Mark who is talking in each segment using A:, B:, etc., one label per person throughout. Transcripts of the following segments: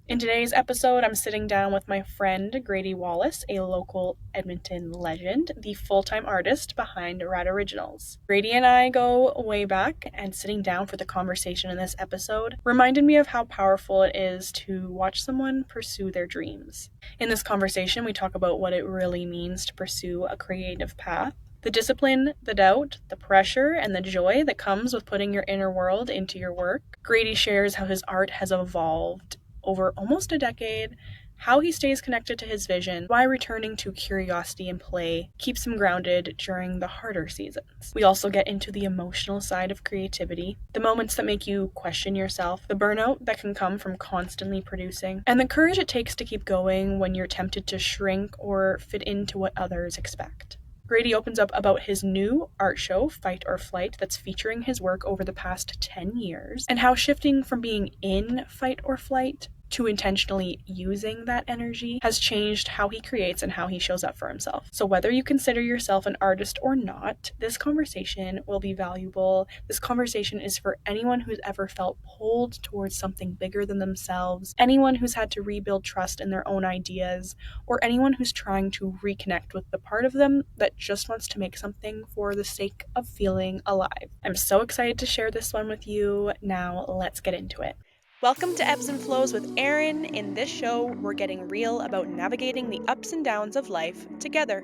A: In today's episode, I'm sitting down with my friend Grady Wallace, a local Edmonton legend, the full-time artist behind Rad Originals. Grady and I go way back, and sitting down for the conversation in this episode reminded me of how powerful it is to watch someone pursue their dreams. In this conversation, we talk about what it really means to pursue a creative path, the discipline, the doubt, the pressure, and the joy that comes with putting your inner world into your work. Grady shares how his art has evolved over almost a decade, how he stays connected to his vision, why returning to curiosity and play keeps him grounded during the harder seasons. We also get into the emotional side of creativity, the moments that make you question yourself, the burnout that can come from constantly producing, and the courage it takes to keep going when you're tempted to shrink or fit into what others expect. Grady opens up about his new art show, Fight or Flight, that's featuring his work over the past 10 years, and how shifting from being in fight or flight to intentionally using that energy has changed how he creates and how he shows up for himself. So whether you consider yourself an artist or not, this conversation will be valuable. This conversation is for anyone who's ever felt pulled towards something bigger than themselves, anyone who's had to rebuild trust in their own ideas, or anyone who's trying to reconnect with the part of them that just wants to make something for the sake of feeling alive. I'm so excited to share this one with you. Now let's get into it. Welcome to Ebbs and Flows with Erin. In this show, we're getting real about navigating the ups and downs of life together.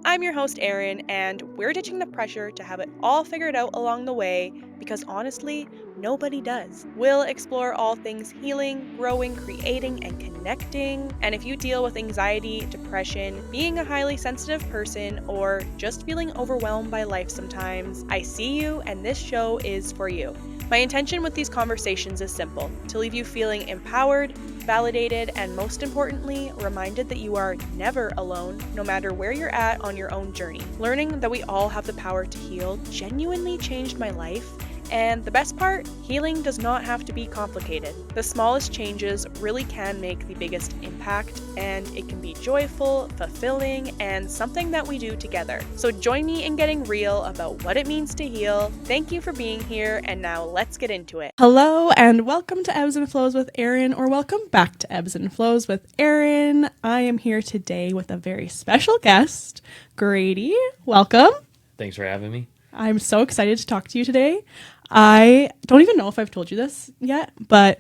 A: I'm your host, Erin, and we're ditching the pressure to have it all figured out along the way because honestly, nobody does. We'll explore all things healing, growing, creating, and connecting. And if you deal with anxiety, depression, being a highly sensitive person, or just feeling overwhelmed by life sometimes, I see you, and this show is for you. My intention with these conversations is simple: to leave you feeling empowered, validated, and most importantly, reminded that you are never alone, no matter where you're at on your own journey. Learning that we all have the power to heal genuinely changed my life. And the best part, healing does not have to be complicated. The smallest changes really can make the biggest impact, and it can be joyful, fulfilling, and something that we do together. So join me in getting real about what it means to heal. Thank you for being here, and now let's get into it. Hello, and welcome to Ebbs and Flows with Erin, or welcome back to Ebbs and Flows with Erin. I am here today with a very special guest, Grady. Welcome.
B: Thanks for having me.
A: I'm so excited to talk to you today. I don't even know if I've told you this yet, but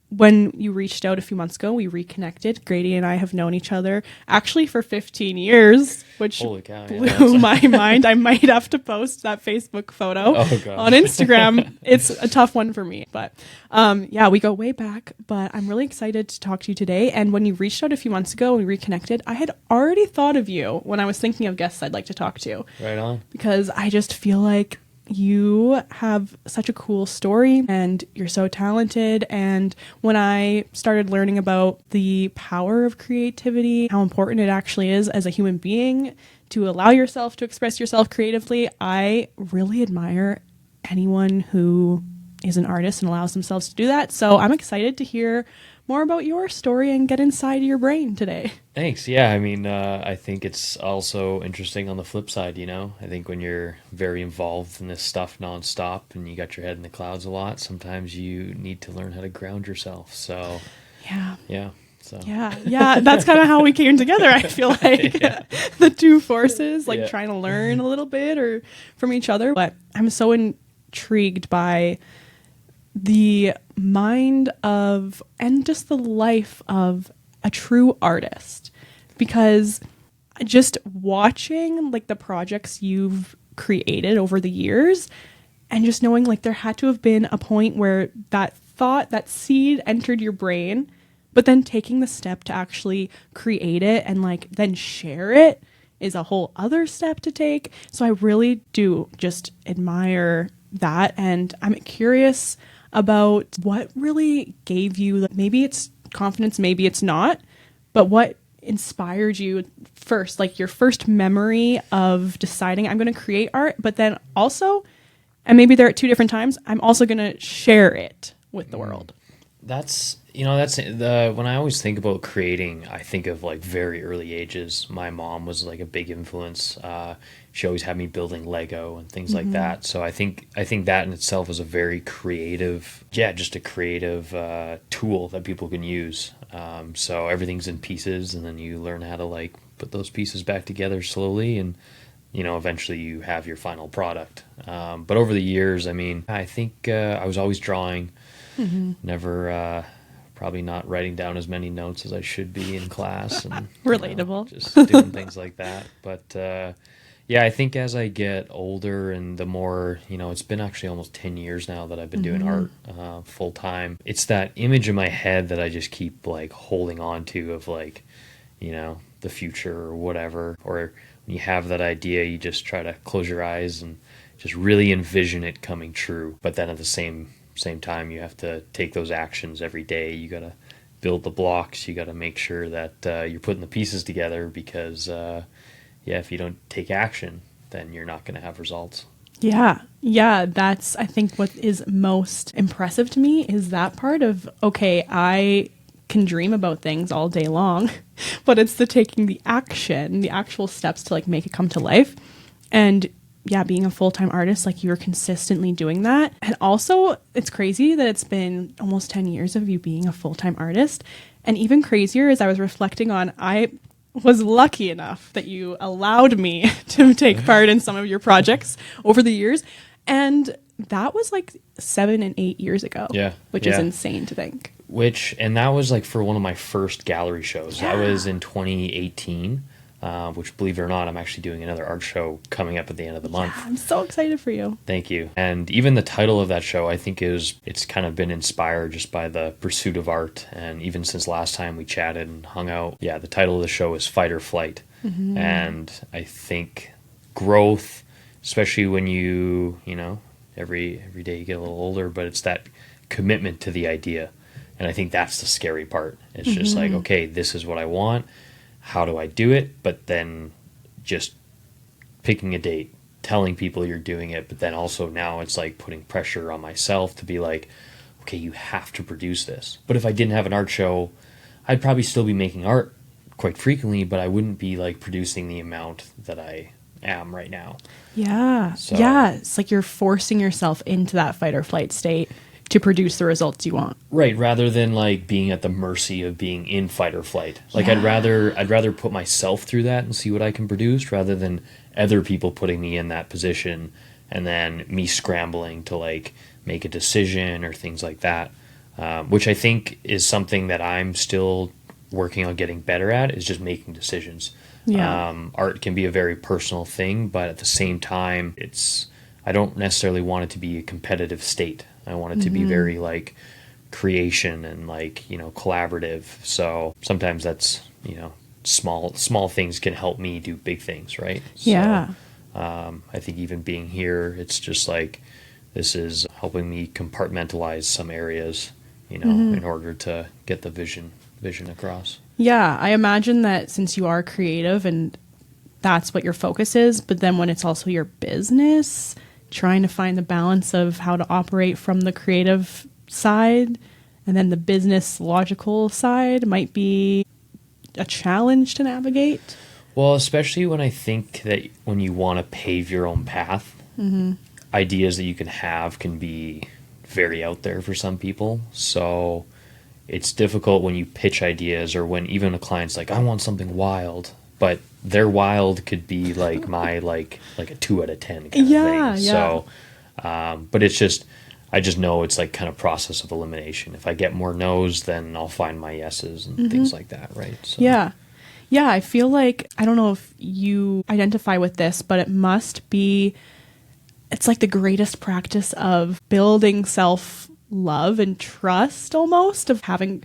A: when you reached out a few months ago, we reconnected. Grady and I have known each other actually for 15 years, which
B: Holy cow,
A: blew my mind. I might have to post that Facebook photo on Instagram. It's a tough one for me, but yeah, we go way back, but I'm really excited to talk to you today. And when you reached out a few months ago and we reconnected, I had already thought of you when I was thinking of guests I'd like to talk to.
B: Right on.
A: Because I just feel like you have such a cool story and you're so talented. And when I started learning about the power of creativity, how important it actually is as a human being to allow yourself to express yourself creatively, I really admire anyone who is an artist and allows themselves to do that. So I'm excited to hear more about your story and get inside your brain today.
B: Thanks. Yeah, I mean, I think it's also interesting on the flip side, I think when you're very involved in this stuff nonstop and you got your head in the clouds a lot, sometimes you need to learn how to ground yourself. So, yeah. So. Yeah, that's kind of how we came together. I feel like the two forces, trying to learn a little bit or from each other. But I'm so intrigued by the mind of and just the life of a true artist, because just watching the projects you've created over the years and just knowing there had to have been a point where that thought, that seed entered your brain, but then taking the step to actually create it and then share it is a whole other step to take. So I really do just admire that, and I'm curious about what really gave you, maybe it's confidence, maybe it's not, but what inspired you first, your first memory of deciding I'm going to create art, but then also, and maybe they're at two different times, I'm also going to share it with the world. That's That's the when I always think about creating, I think of like very early ages. My mom was like a big influence. She always had me building Lego and things like
A: Mm-hmm.
B: that. So I think that in itself is a very creative, yeah, just a creative tool that people can use. So everything's in pieces, and then you learn how to like put those pieces back together slowly, and eventually you have your final product. But over the years, I mean, I think I was always drawing,
A: Mm-hmm.
B: never. Probably not writing down as many notes as I should be in class, and
A: Relatable.
B: just doing things like that. But yeah, I think as I get older and the more, it's been actually almost 10 years now that I've been doing
A: Mm-hmm.
B: art full time. It's that image in my head that I just keep like holding on to of like, the future or whatever. Or when you have that idea, you just try to close your eyes and just really envision it coming true. But then at the same time, you have to take those actions every day. You got to build the blocks. You got to make sure that you're putting the pieces together because, yeah, if you don't take action, then you're not going to have results.
A: Yeah. Yeah. That's, I think, what is most impressive to me is that part of, okay, I can dream about things all day long, but it's the taking the action, the actual steps to like make it come to life. And yeah, being a full-time artist, like you're consistently doing that. And also, it's crazy that it's been almost 10 years of you being a full-time artist. And even crazier is I was reflecting on, I was lucky enough that you allowed me to take part in some of your projects over the years. And that was like 7 and 8 years ago,
B: Yeah,
A: which is
B: yeah.
A: insane to think.
B: And that was like for one of my first gallery shows. That was in 2018, which, believe it or not, I'm actually doing another art show coming up at the end of the month.
A: I'm so excited for you.
B: Thank you. And even the title of that show, I think it's kind of been inspired just by the pursuit of art. And even since last time we chatted and hung out, yeah, the title of the show is Fight or Flight. And I think growth, especially when every day you get a little older, but it's that commitment to the idea. And I think that's the scary part. It's just like, okay, this is what I want. How do I do it? But then just picking a date, telling people you're doing it, but then also now it's like putting pressure on myself to be like, okay, you have to produce this. But if I didn't have an art show, I'd probably still be making art quite frequently, but I wouldn't be like producing the amount that I am right now.
A: Yeah.
B: So
A: Yeah. It's like you're forcing yourself into that fight or flight state to produce the results you want.
B: right, rather than like being at the mercy of being in fight or flight. Like
A: Yeah.
B: I'd rather put myself through that and see what I can produce rather than other people putting me in that position and then me scrambling to like make a decision or things like that. Which I think is something that I'm still working on getting better at, is just making decisions.
A: Yeah.
B: Art can be a very personal thing, but at the same time, I don't necessarily want it to be a competitive state. I want it to be very like creation and like, collaborative. So sometimes that's, small things can help me do big things, right?
A: Yeah.
B: So I think even being here, it's just like this is helping me compartmentalize some areas, in order to get the vision across.
A: Yeah. I imagine that since you are creative and that's what your focus is, but then when it's also your business, trying to find the balance of how to operate from the creative side and then the business logical side might be a challenge to navigate.
B: Well, especially when I think that when you want to pave your own path, ideas that you can have can be very out there for some people. So it's difficult when you pitch ideas or when even a client's like, I want something wild, but their wild could be like my like a 2 out of 10 kind
A: Yeah,
B: of thing.
A: yeah.
B: So, but it's just I just know it's like kind of process of elimination. If I get more no's, then I'll find my yeses and things like that, right? So,
A: Yeah. Yeah. I feel like, I don't know if you identify with this, but it must be, it's like the greatest practice of building self love and trust almost, of having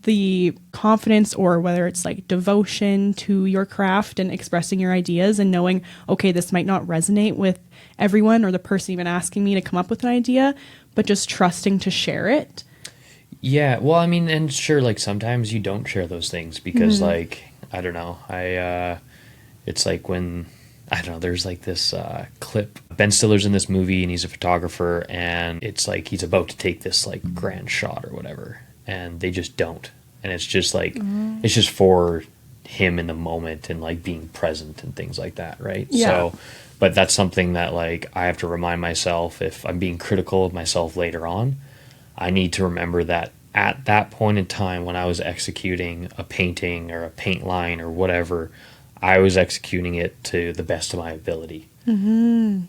A: the confidence or whether it's like devotion to your craft and expressing your ideas and knowing, okay, this might not resonate with everyone or the person even asking me to come up with an idea, but just trusting to share it.
B: Yeah, well, I mean, and sure, like sometimes you don't share those things because, like, I don't know, it's like when, I don't know, there's like this clip. Ben Stiller's in this movie and he's a photographer and it's like he's about to take this like grand shot or whatever. and they just don't. And it's just like, it's just for him in the moment and like being present and things like that, right?
A: Yeah.
B: So, but that's something that like I have to remind myself, if I'm being critical of myself later on, I need to remember that at that point in time when I was executing a painting or a paint line or whatever, I was executing it to the best of my ability. And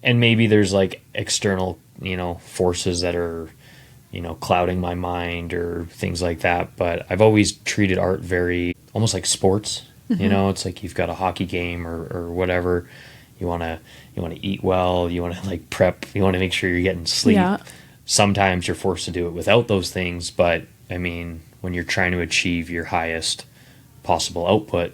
B: maybe there's like external, forces that are, clouding my mind or things like that. But I've always treated art very almost like sports. It's like you've got a hockey game or whatever. You want to eat well. You want to like prep. You want to make sure you're getting sleep.
A: Yeah.
B: Sometimes you're forced to do it without those things. But I mean, when you're trying to achieve your highest possible output,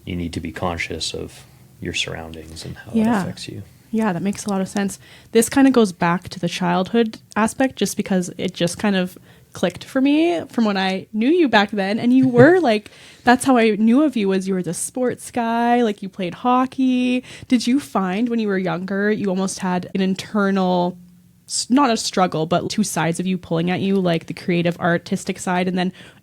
B: you need to be conscious of your surroundings and how it affects you.
A: Yeah, that makes a lot of sense. This kind of goes back to the childhood aspect just because it just kind of clicked for me from when I knew you back then. And you were like, that's how I knew of you, was you were the sports guy, like you played hockey. Did you find when you were younger, you almost had an internal, not a struggle, but two sides of you pulling at you, like the creative artistic side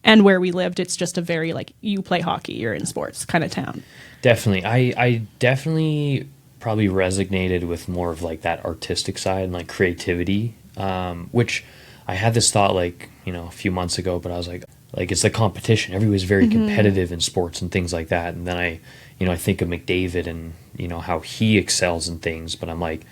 A: and where we lived, it's just a very like, you play hockey, you're in sports kind of town.
B: Definitely. I definitely probably resonated with more of like that artistic side and like creativity, which I had this thought like, a few months ago, but I was like it's the competition. Everybody's very competitive in sports and things like that. And then I think of McDavid and, how he excels in things, but I'm like,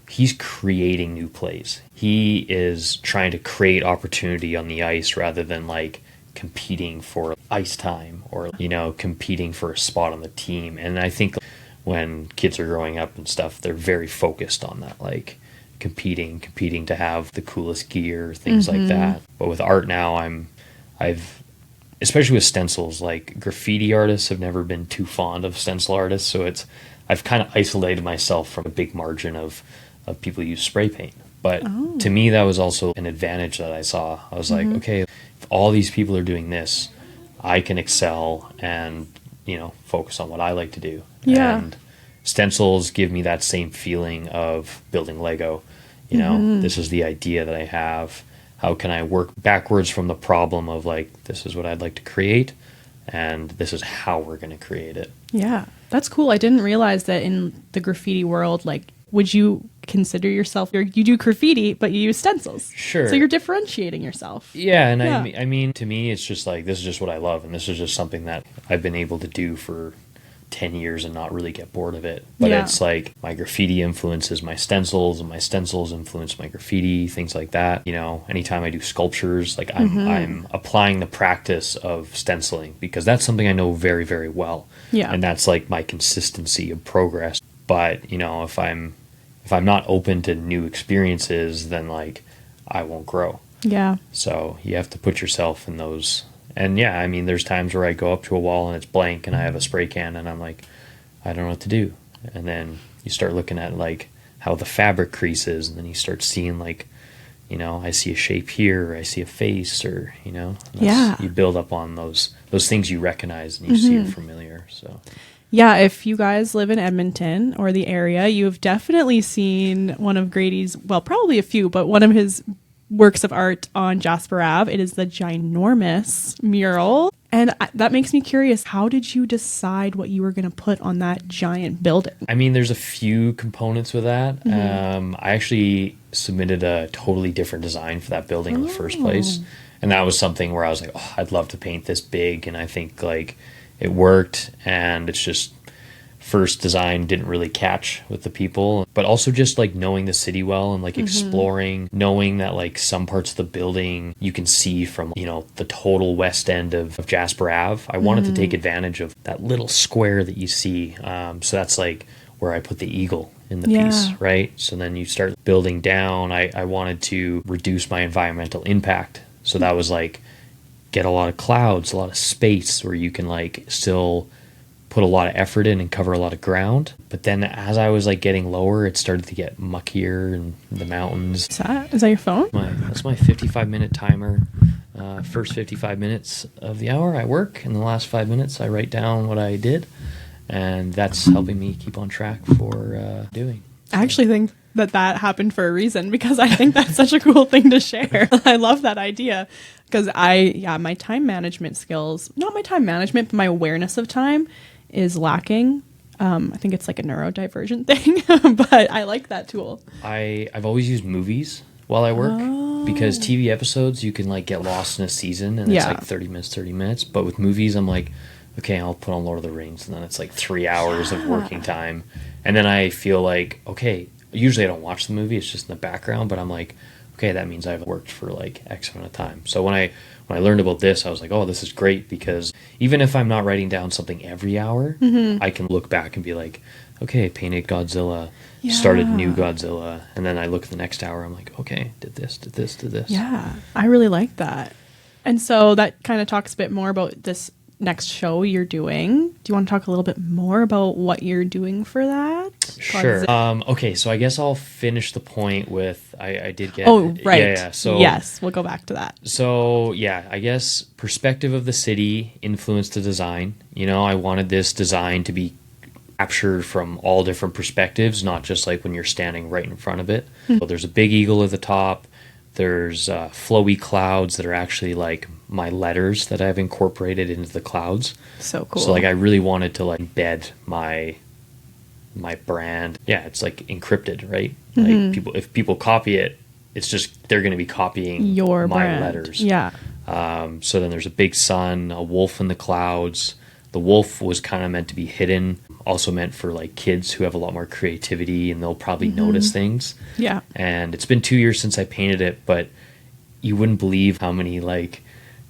B: he's creating new plays. He is trying to create opportunity on the ice rather than like competing for ice time or, competing for a spot on the team. And I think when kids are growing up and stuff, they're very focused on that, like competing to have the coolest gear, things like that. But with art now, I've especially with stencils, like graffiti artists have never been too fond of stencil artists, so I've kind of isolated myself from a big margin of people who use spray paint. But to me, that was also an advantage that I saw. I was like, okay, if all these people are doing this, I can excel and focus on what I like to do.
A: Yeah.
B: And stencils give me that same feeling of building Lego. This is the idea that I have. How can I work backwards from the problem of like, this is what I'd like to create, and this is how we're going to create it.
A: Yeah, that's cool. I didn't realize that in the graffiti world, like, would you consider yourself, you do graffiti, but you use stencils?
B: Sure.
A: So you're differentiating yourself.
B: Yeah, and yeah. I mean, to me, it's just like, this is just what I love, and this is just something that I've been able to do for 10 years and not really get bored of it. But it's like my graffiti influences my stencils, and my stencils influence my graffiti, things like that. Anytime I do sculptures, like I'm applying the practice of stenciling because that's something I know very, very well.
A: Yeah.
B: And that's like my consistency of progress. But, if I'm not open to new experiences, then like I won't grow.
A: Yeah.
B: So you have to put yourself in those. And yeah, I mean, there's times where I go up to a wall and it's blank and I have a spray can and I'm like, I don't know what to do. And then you start looking at like how the fabric creases, and then you start seeing like, I see a shape here, or I see a face, or, you build up on those things you recognize and you see are familiar. So
A: yeah, if you guys live in Edmonton or the area, you've definitely seen one of Grady's, well, probably a few, but one of his works of art on Jasper Ave. It is the ginormous mural. And that makes me curious. How did you decide what you were going to put on that giant building?
B: I mean, there's a few components with that. I actually submitted a totally different design for that building in the first place. And that was something where I was like, oh, I'd love to paint this big. And I think like it worked. And it's just, first design didn't really catch with the people, but also just like knowing the city well and like exploring, knowing that like some parts of the building you can see from, the total west end of Jasper Ave. I wanted to take advantage of that little square that you see. So that's like where I put the eagle in the piece, right? So then you start building down. I wanted to reduce my environmental impact. So that was like get a lot of clouds, a lot of space where you can like still put a lot of effort in and cover a lot of ground. But then as I was like getting lower, it started to get muckier in the mountains.
A: Is that your phone?
B: That's my 55-minute timer. First 55 minutes of the hour I work, and the last 5 minutes I write down what I did, and that's helping me keep on track for doing.
A: I actually think that happened for a reason, because I think that's such a cool thing to share. I love that idea, because my time management skills, not my time management, but my awareness of time is lacking. I think it's like a neurodivergent thing, but I like that tool.
B: I've always used movies while I work because TV episodes, you can like get lost in a season and it's like 30 minutes. But with movies, I'm like, okay, I'll put on Lord of the Rings, and then it's like 3 hours of working time. And then I feel like, okay, usually I don't watch the movie, it's just in the background, but I'm like, okay, that means I've worked for like X amount of time. So when I learned about this, I was like, oh, this is great, because even if I'm not writing down something every hour, I can look back and be like, okay, painted Godzilla, started new Godzilla, and then I look at the next hour, I'm like, okay, did this.
A: Yeah, I really like that. And so that kind of talks a bit more about this next show you're doing. Do you want to talk a little bit more about what you're doing for that?
B: Sure. Okay, so I guess I'll finish the point with I did get.
A: Oh, right.
B: Yeah. So
A: yes, we'll go back to that.
B: So yeah, I guess perspective of the city influenced the design. You know, I wanted this design to be captured from all different perspectives, not just like when you're standing right in front of it. So there's a big eagle at the top. There's flowy clouds that are actually like my letters that I've incorporated into the clouds.
A: So cool.
B: So like I really wanted to like embed my brand. Yeah, it's like encrypted, right? Like if people copy it, it's just they're going to be copying
A: your
B: my
A: brand.
B: letters.
A: Yeah.
B: So then there's a big sun, a wolf in the clouds. The wolf was kind of meant to be hidden, also meant for like kids who have a lot more creativity and they'll probably notice things.
A: Yeah.
B: And it's been 2 years since I painted it, but you wouldn't believe how many like,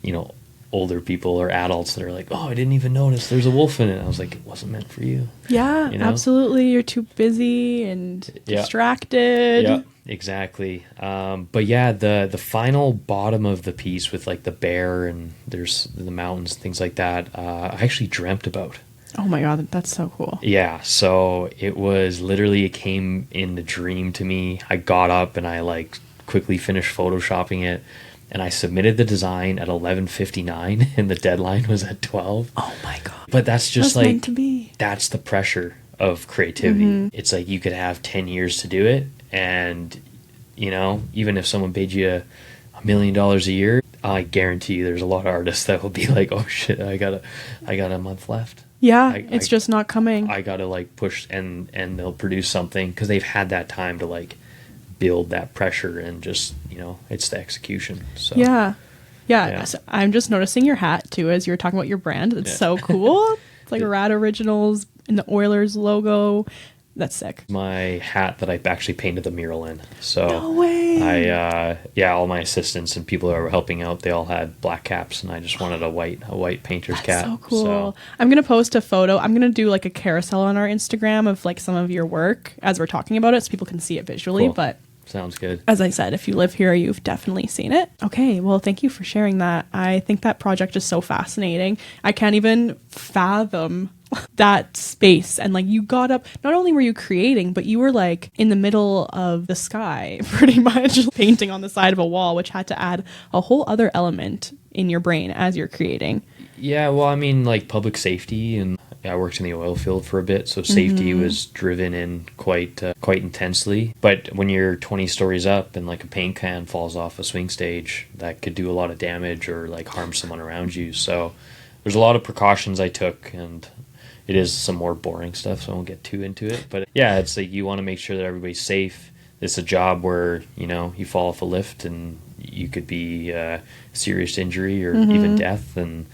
B: you know, older people or adults that are like, oh, I didn't even notice there's a wolf in it. I was like, it wasn't meant for you.
A: Yeah,
B: you know?
A: Absolutely. You're too busy and distracted.
B: Yeah, exactly. But yeah, the final bottom of the piece with like the bear and there's the mountains, things like that, I actually dreamt about.
A: Oh my God, that's so cool.
B: Yeah, so it was literally, it came in the dream to me. I got up and I like quickly finished photoshopping it. And I submitted the design at 11:59 and the deadline was at 12.
A: Oh my God.
B: But that's just like,
A: meant to be.
B: That's the pressure of creativity. It's like you could have 10 years to do it. And, you know, even if someone paid you $1 million a year, I guarantee you there's a lot of artists that will be like, oh shit, I got a month left.
A: Yeah, it's just not coming.
B: I got to like push and they'll produce something because they've had that time to like build that pressure and just, you know, it's the execution. So
A: yeah. So I'm just noticing your hat too as you were talking about your brand. It's so cool. It's like a Rad Originals in the Oilers logo. That's sick.
B: My hat that I actually painted the mural in. So
A: no way.
B: All my assistants and people who were helping out, they all had black caps, and I just wanted a white painter's cap.
A: So cool. So, I'm gonna post a photo. I'm gonna do like a carousel on our Instagram of like some of your work as we're talking about it, so people can see it visually.
B: Cool.
A: But
B: sounds good.
A: As I said, if you live here, you've definitely seen it. Okay, well, thank you for sharing that. I think that project is so fascinating. I can't even fathom that space. And like you got up, not only were you creating, but you were like in the middle of the sky, pretty much painting on the side of a wall, which had to add a whole other element in your brain as you're creating.
B: Yeah, well, I mean, like public safety, and I worked in the oil field for a bit, so safety was driven in quite intensely. But when you're 20 stories up and like a paint can falls off a swing stage, that could do a lot of damage or like harm someone around you. So there's a lot of precautions I took, and it is some more boring stuff, so I won't get too into it. But yeah, it's like you want to make sure that everybody's safe. It's a job where, you know, you fall off a lift and you could be serious injury or even death. And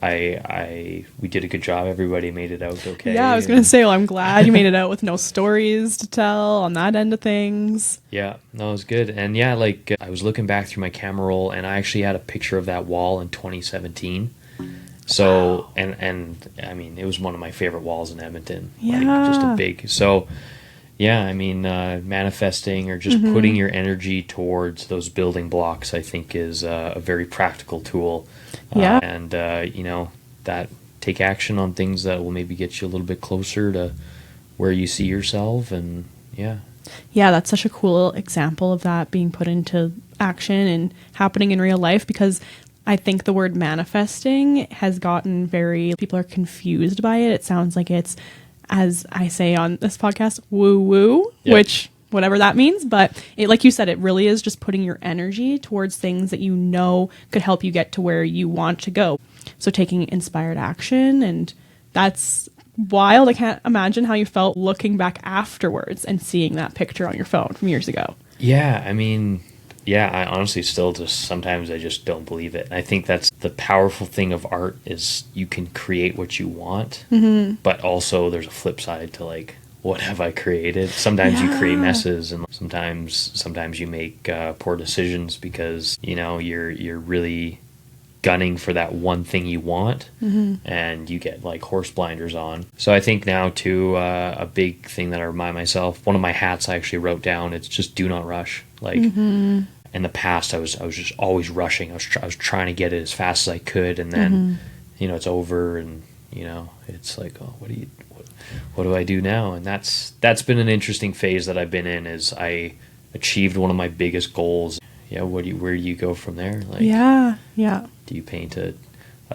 B: we did a good job. Everybody made it out okay.
A: Yeah, I was going to say, well, I'm glad you made it out with no stories to tell on that end of things.
B: Yeah, no, it was good. And yeah, like I was looking back through my camera roll, and I actually had a picture of that wall in 2017. So, wow. and I mean, it was one of my favorite walls in Edmonton.
A: Yeah.
B: Like, just a big, so yeah, I mean, manifesting or just putting your energy towards those building blocks, I think is a very practical tool.
A: Yeah.
B: And, you know, that take action on things that will maybe get you a little bit closer to where you see yourself. And yeah.
A: Yeah, that's such a cool example of that being put into action and happening in real life, because I think the word manifesting has gotten people are confused by it. It sounds like it's as I say on this podcast, woo woo,
B: Yeah.
A: which whatever that means. But it, like you said, it really is just putting your energy towards things that you know could help you get to where you want to go. So taking inspired action, and that's wild. I can't imagine how you felt looking back afterwards and seeing that picture on your phone from years ago.
B: Yeah, I mean, yeah, I honestly still just sometimes I just don't believe it. I think that's the powerful thing of art is you can create what you want, but also there's a flip side to like, what have I created? Sometimes you create messes, and sometimes you make poor decisions because you're really gunning for that one thing you want, and you get like horse blinders on. So I think now too, a big thing that I remind myself, one of my hats I actually wrote down, it's just do not rush. Like in the past I was just always rushing. I was trying to get it as fast as I could, and then it's over, and it's like, oh, what do I do now? And that's been an interesting phase that I've been in, is I achieved one of my biggest goals. Yeah, where do you go from there? Like,
A: Yeah.
B: do you paint a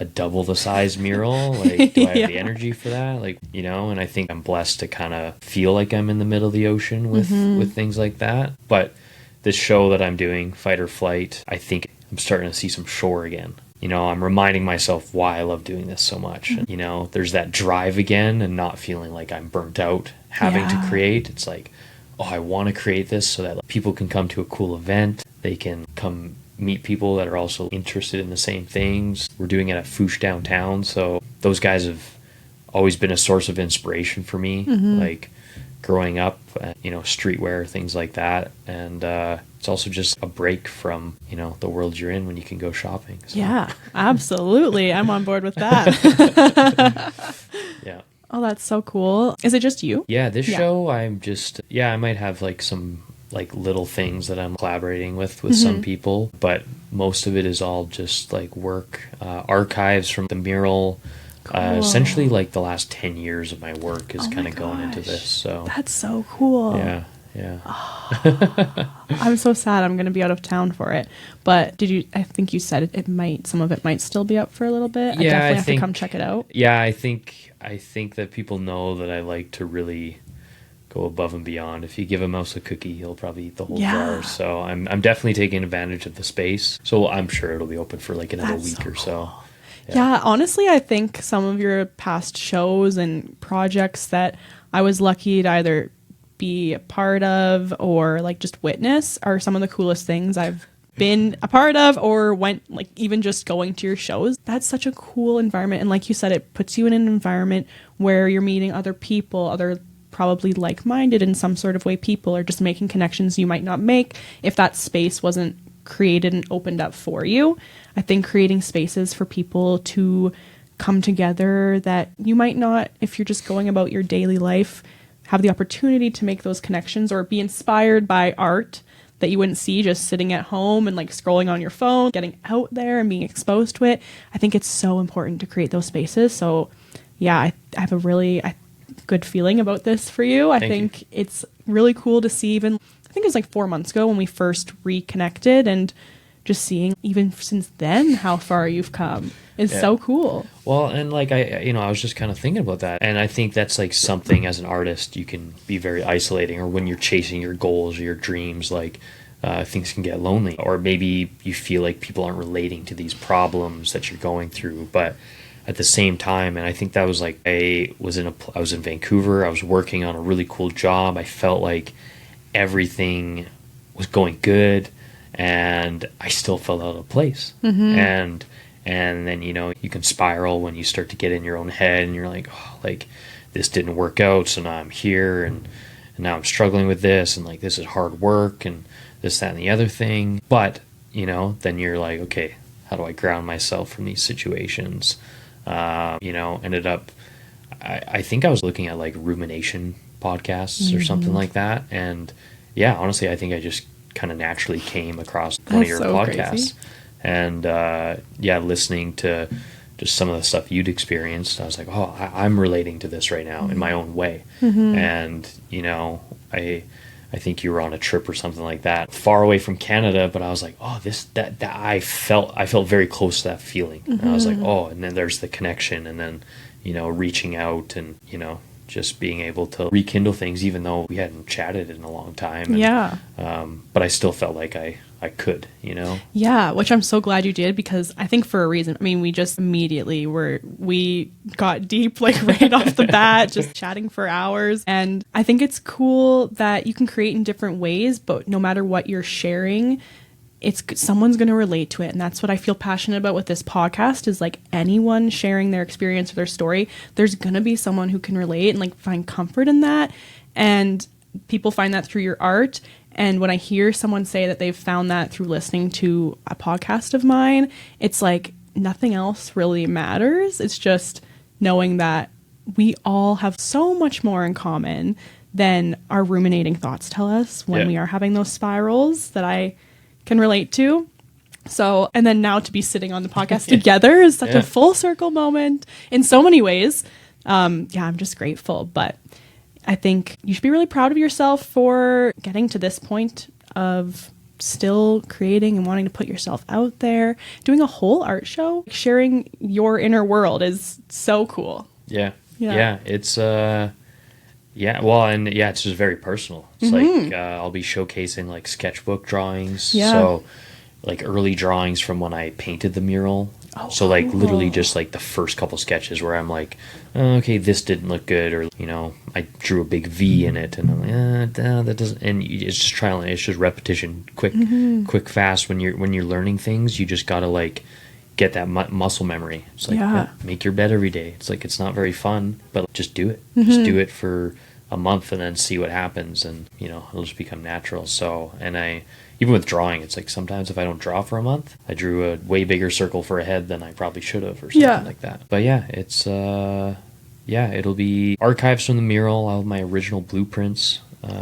B: double the size mural? Like, do I have the energy for that? Like, and I think I'm blessed to kind of feel like I'm in the middle of the ocean with things like that. But this show that I'm doing, Fight or Flight, I think I'm starting to see some shore again. I'm reminding myself why I love doing this so much. And, there's that drive again, and not feeling like I'm burnt out having to create. It's like, oh, I want to create this so that people can come to a cool event. They can come meet people that are also interested in the same things. We're doing it at Foosh downtown, so those guys have always been a source of inspiration for me, like growing up, streetwear, things like that. And it's also just a break from, the world you're in when you can go shopping. So.
A: Yeah, absolutely. I'm on board with that.
B: Yeah.
A: Oh, that's so cool. Is it just you?
B: Yeah, this show, I'm just, I might have like some like little things that I'm collaborating with some people, but most of it is all just like work, archives from the Mural.
A: Cool.
B: Essentially like the last 10 years of my work is kind of going into this. So
A: that's so cool.
B: Yeah.
A: I'm so sad I'm going to be out of town for it. But I think you said some of it might still be up for a little bit.
B: Yeah,
A: I definitely have to come check it out.
B: Yeah, I think that people know that I like to really go above and beyond. If you give a mouse a cookie, he'll probably eat the whole jar. So I'm definitely taking advantage of the space. So I'm sure it'll be open for like another week or so.
A: Yeah, honestly, I think some of your past shows and projects that I was lucky to either be a part of or like just witness are some of the coolest things I've been a part of, or went like even just going to your shows. That's such a cool environment. And like you said, it puts you in an environment where you're meeting other people, other probably like-minded in some sort of way people, or just making connections you might not make if that space wasn't created and opened up for you. I think creating spaces for people to come together that you might not, if you're just going about your daily life, have the opportunity to make those connections or be inspired by art that you wouldn't see just sitting at home and like scrolling on your phone, getting out there and being exposed to it. I think it's so important to create those spaces. So yeah, I have a really good feeling about this for you. I think it's really cool to see, even I think it was like 4 months ago when we first reconnected, and just seeing even since then how far you've come is so cool.
B: Well, and like I was just kind of thinking about that, and I think that's like something as an artist you can be very isolating, or when you're chasing your goals or your dreams, like things can get lonely, or maybe you feel like people aren't relating to these problems that you're going through. But at the same time, and I think that was like I was in Vancouver, I was working on a really cool job, I felt like everything was going good, and I still felt out of place. And then, you can spiral when you start to get in your own head, and you're like, oh, like this didn't work out, so now I'm here, and now I'm struggling with this, and like this is hard work, and this, that, and the other thing. But, then you're like, okay, how do I ground myself from these situations? Ended up, I think I was looking at like rumination podcasts or something like that. And yeah, honestly, I think I just kind of naturally came across one of your podcasts. Crazy. And listening to just some of the stuff you'd experienced, I was like, oh, I'm relating to this right now in my own way. And, I think you were on a trip or something like that, far away from Canada, but I was like, oh, that I felt very close to that feeling. And I was like, oh, and then there's the connection, and then, reaching out, and, just being able to rekindle things, even though we hadn't chatted in a long time. And,
A: Yeah.
B: but I still felt like I could, you know?
A: Yeah, which I'm so glad you did, because I think for a reason. I mean, we just immediately we got deep, like right off the bat, just chatting for hours. And I think it's cool that you can create in different ways, but no matter what you're sharing, someone's going to relate to it. And that's what I feel passionate about with this podcast, is like anyone sharing their experience or their story, there's going to be someone who can relate and like find comfort in that. And people find that through your art. And when I hear someone say that they've found that through listening to a podcast of mine, it's like nothing else really matters. It's just knowing that we all have so much more in common than our ruminating thoughts tell us when we are having those spirals that I can relate to. So, and then now to be sitting on the podcast together is such a full circle moment in so many ways. I'm just grateful. But I think you should be really proud of yourself for getting to this point of still creating and wanting to put yourself out there. Doing a whole art show, sharing your inner world is so cool.
B: Yeah. It's well, and it's just very personal. It's like I'll be showcasing like sketchbook drawings. So like early drawings from when I painted the mural. So like literally just like the first couple sketches where I'm like, oh, okay, this didn't look good, or you know, I drew a big V in it, and I'm like, that doesn't. And it's just trial and it's just repetition, quick, fast. When you're learning things, you just gotta like get that muscle memory. It's like make your bed every day. It's like it's not very fun, but just do it. Just do it for a month and then see what happens, and you know, it'll just become natural. So, and even with drawing, it's like sometimes if I don't draw for a month, I drew a way bigger circle for a head than I probably should have, or something like that. But it's it'll be archives from the mural. I'll have my original blueprints,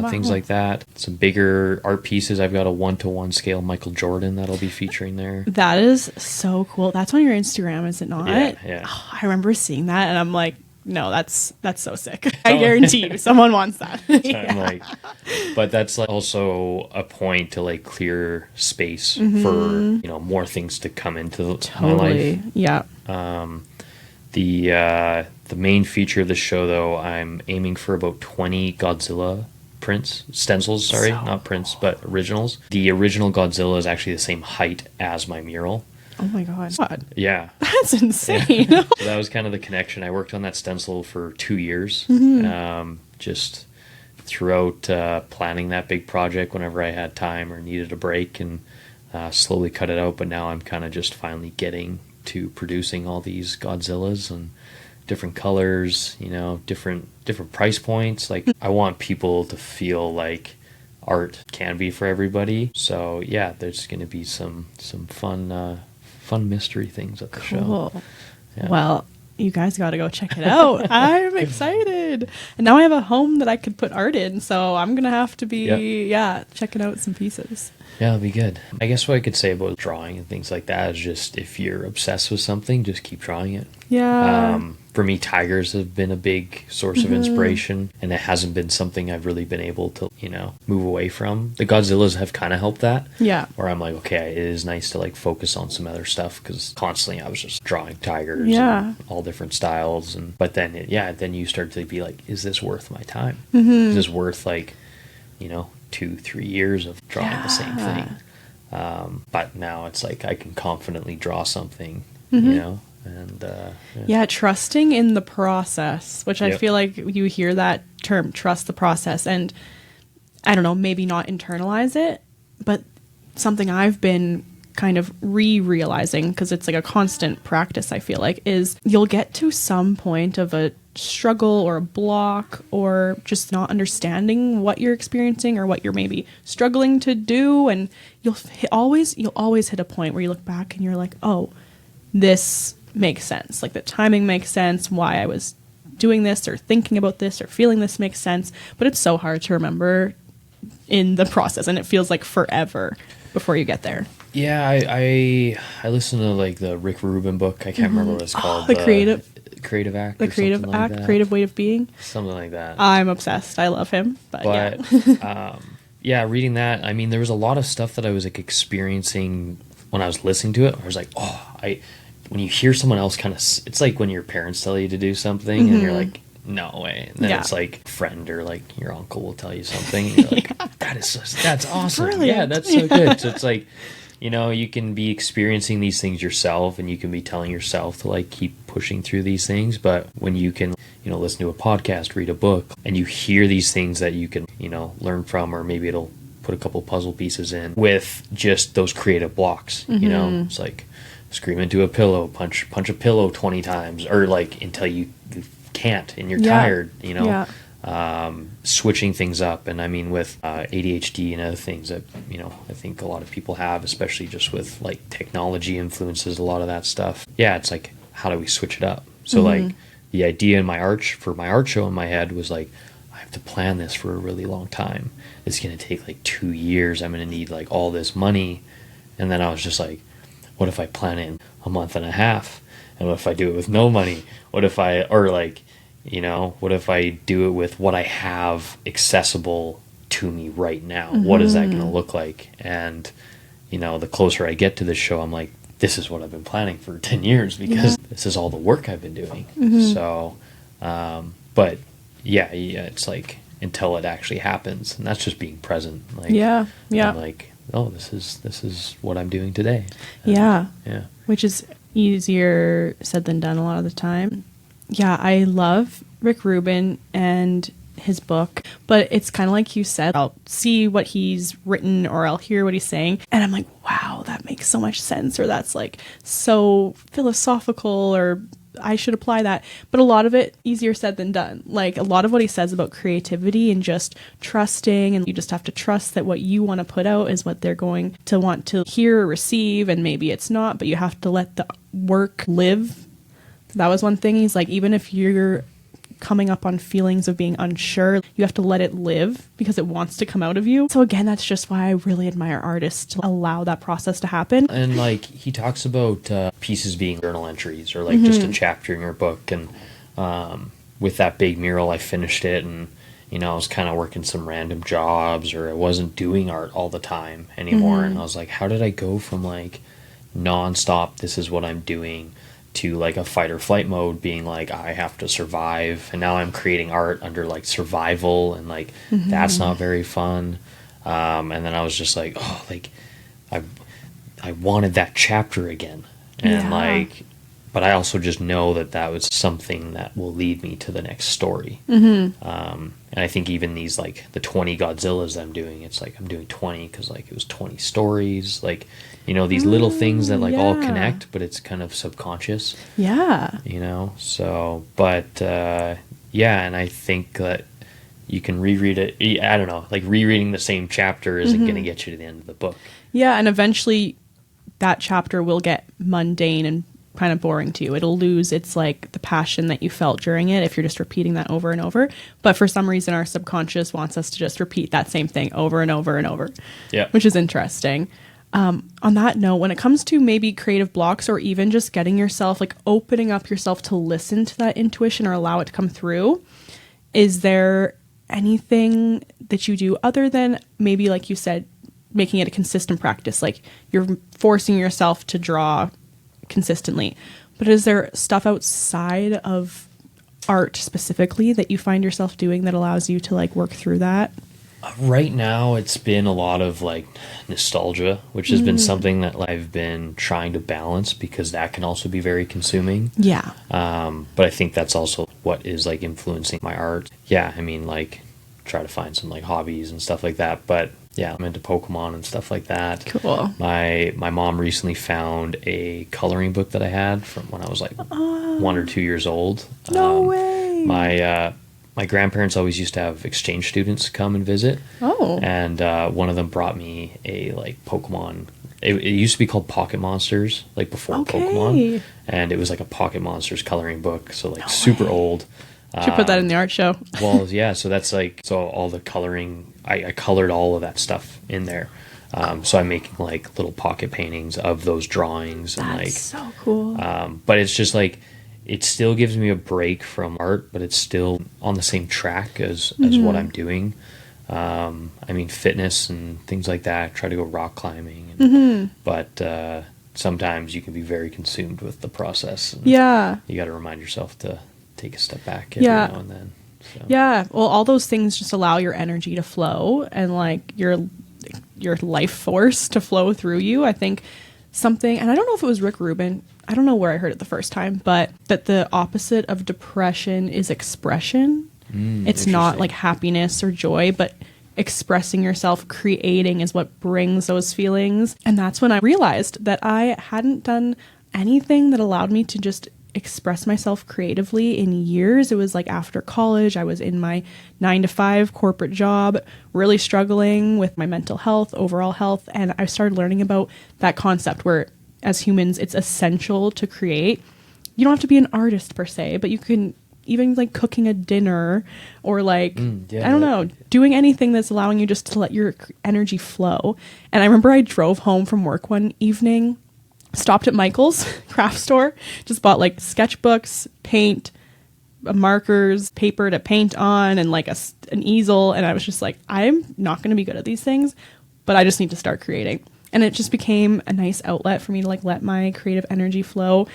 B: things like that. Some bigger art pieces. I've got a 1-to-1 scale Michael Jordan that'll be featuring there.
A: That is so cool. That's on your Instagram, is it not?
B: Yeah.
A: Oh, I remember seeing that, and I'm like, no, that's so sick. I guarantee you someone wants that.
B: I'm like, but that's like also a point to like clear space for, you know, more things to come into my life.
A: Yeah.
B: The main feature of the show, though, I'm aiming for about 20 Godzilla stencils, not prints, but originals. The original Godzilla is actually the same height as my mural.
A: Oh my God.
B: Yeah.
A: That's insane.
B: Yeah. So that was kind of the connection. I worked on that stencil for 2 years, just throughout planning that big project whenever I had time or needed a break, and slowly cut it out. But now I'm kind of just finally getting to producing all these Godzillas and different colors, you know, different price points. Like I want people to feel like art can be for everybody. So yeah, there's going to be some fun mystery things at the show. Yeah. Well,
A: you guys got to go check it out. I'm excited. And now I have a home that I could put art in, so I'm going to have to be checking out some pieces.
B: Yeah, it'll be good. I guess what I could say about drawing and things like that is just if you're obsessed with something, just keep drawing it.
A: Yeah.
B: For me, tigers have been a big source of inspiration, and it hasn't been something I've really been able to, you know, move away from. The Godzillas have kind of helped that.
A: Yeah.
B: Where I'm like, okay, it is nice to like focus on some other stuff, because constantly I was just drawing tigers and all different styles. But then, then you start to be like, is this worth my time? Is this worth like, you know, 2-3 years of drawing the same thing? But now it's like I can confidently draw something, you know. And
A: trusting in the process, which I feel like you hear that term, trust the process, and I don't know, maybe not internalize it, but something I've been kind of realizing, because it's like a constant practice, I feel like, is you'll get to some point of a struggle or a block or just not understanding what you're experiencing or what you're maybe struggling to do, and you'll always hit a point where you look back and you're like, oh, this makes sense. Like the timing makes sense. Why I was doing this or thinking about this or feeling this makes sense. But it's so hard to remember in the process, and it feels like forever before you get there.
B: Yeah, I listened to like the Rick Rubin book. I can't remember what it's called.
A: The Creative
B: Act.
A: The Creative Act, like Creative Way of Being.
B: Something like that.
A: I'm obsessed. I love him. But
B: yeah. Reading that, I mean, there was a lot of stuff that I was like experiencing when I was listening to it. I was like, when you hear someone else kind of, it's like when your parents tell you to do something and you're like, no way. And then
A: Yeah.
B: it's like a friend or like your uncle will tell you something. And you're like, that's awesome.
A: Brilliant.
B: Yeah, that's so good. So it's like, you know, you can be experiencing these things yourself and you can be telling yourself to like keep pushing through these things. But when you can, you know, listen to a podcast, read a book, and you hear these things that you can, you know, learn from, or maybe it'll put a couple puzzle pieces in with just those creative blocks, you know, it's like scream into a pillow, punch a pillow 20 times, or like until you can't and you're tired, you know. Switching things up. And I mean, with ADHD and other things that, you know, I think a lot of people have, especially just with like technology influences a lot of that stuff. Yeah, it's like, how do we switch it up? So like the idea in my art show in my head was like, I have to plan this for a really long time. It's going to take like 2 years. I'm going to need like all this money. And then I was just like, what if I plan it in a month and a half? And what if I do it with no money? What if I, or like, you know, what if I do it with what I have accessible to me right now? What is that going to look like? And, you know, the closer I get to this show, I'm like, this is what I've been planning for 10 years because this is all the work I've been doing. So, but yeah, it's like until it actually happens, and that's just being present. Like, I'm like, oh, this is what I'm doing today. And,
A: which is easier said than done a lot of the time. Yeah, I love Rick Rubin and his book, but it's kind of like you said, I'll see what he's written or I'll hear what he's saying, and I'm like, wow, that makes so much sense, or that's like so philosophical, or I should apply that. But a lot of it easier said than done. Like a lot of what he says about creativity and just trusting, and you just have to trust that what you want to put out is what they're going to want to hear or receive, and maybe it's not, but you have to let the work live. That was one thing. He's like, even if you're coming up on feelings of being unsure, you have to let it live because it wants to come out of you. So again, that's just why I really admire artists to allow that process to happen.
B: And like he talks about pieces being journal entries or like just a chapter in your book. And with that big mural, I finished it, and you know, I was kind of working some random jobs, or I wasn't doing art all the time anymore. And I was like, how did I go from like nonstop, this is what I'm doing, to like a fight or flight mode, being like, I have to survive, and now I'm creating art under like survival, and like that's not very fun. And then I was just like, oh, like I wanted that chapter again, and like, but I also just know that was something that will lead me to the next story. And I think even these like the 20 Godzillas I'm doing, it's like I'm doing 20 because like it was 20 stories, like, you know, these little things that like all connect, but it's kind of subconscious. You know, so, but and I think that you can reread it. I don't know, like rereading the same chapter isn't going to get you to the end of the book. And
A: eventually that chapter will get mundane and kind of boring to you. It'll lose its like the passion that you felt during it if you're just repeating that over and over. But for some reason our subconscious wants us to just repeat that same thing over and over and over. Which is interesting. On that note, when it comes to maybe creative blocks, or even just getting yourself, like opening up yourself to listen to that intuition or allow it to come through, is there anything that you do other than maybe, like you said, making it a consistent practice? Like you're forcing yourself to draw consistently, but is there stuff outside of art specifically that you find yourself doing that allows you to like work through that?
B: Right now it's been a lot of like nostalgia, which has been something that I've been trying to balance, because that can also be very consuming. But I think that's also what is like influencing my art. I mean, like try to find some like hobbies and stuff like that, but I'm into Pokemon and stuff like that.
A: Cool.
B: My mom recently found a coloring book that I had from when I was like 1 or 2 years old.
A: No way.
B: My grandparents always used to have exchange students come and visit. And one of them brought me a like Pokemon. It used to be called Pocket Monsters, like before Pokemon, and it was like a Pocket Monsters coloring book. So like super old.
A: Should put that in the art show.
B: Well, so that's like, so all the coloring, I colored all of that stuff in there. So I'm making like little pocket paintings of those drawings. And
A: That's so cool.
B: But it's just like, it still gives me a break from art, but it's still on the same track as what I'm doing. I mean, fitness and things like that. I try to go rock climbing. But sometimes you can be very consumed with the process. And you got to remind yourself to take a step back every
A: Yeah.
B: now and then. So.
A: Yeah. Well, all those things just allow your energy to flow and like your life force to flow through you. I think something, and I don't know if it was Rick Rubin, I don't know where I heard it the first time, but that the opposite of depression is expression. It's not like happiness or joy, but expressing yourself, creating is what brings those feelings. And that's when I realized that I hadn't done anything that allowed me to just express myself creatively in years. It was like after college, I was in my 9 to 5 corporate job, really struggling with my mental health, overall health. And I started learning about that concept where as humans, it's essential to create. You don't have to be an artist per se, but you can even like cooking a dinner or like, I don't know, doing anything that's allowing you just to let your energy flow. And I remember I drove home from work one evening, stopped at Michael's craft store, just bought like sketchbooks, paint, markers, paper to paint on, and like an easel. And I was just like, I'm not going to be good at these things, but I just need to start creating. And it just became a nice outlet for me to like let my creative energy flow.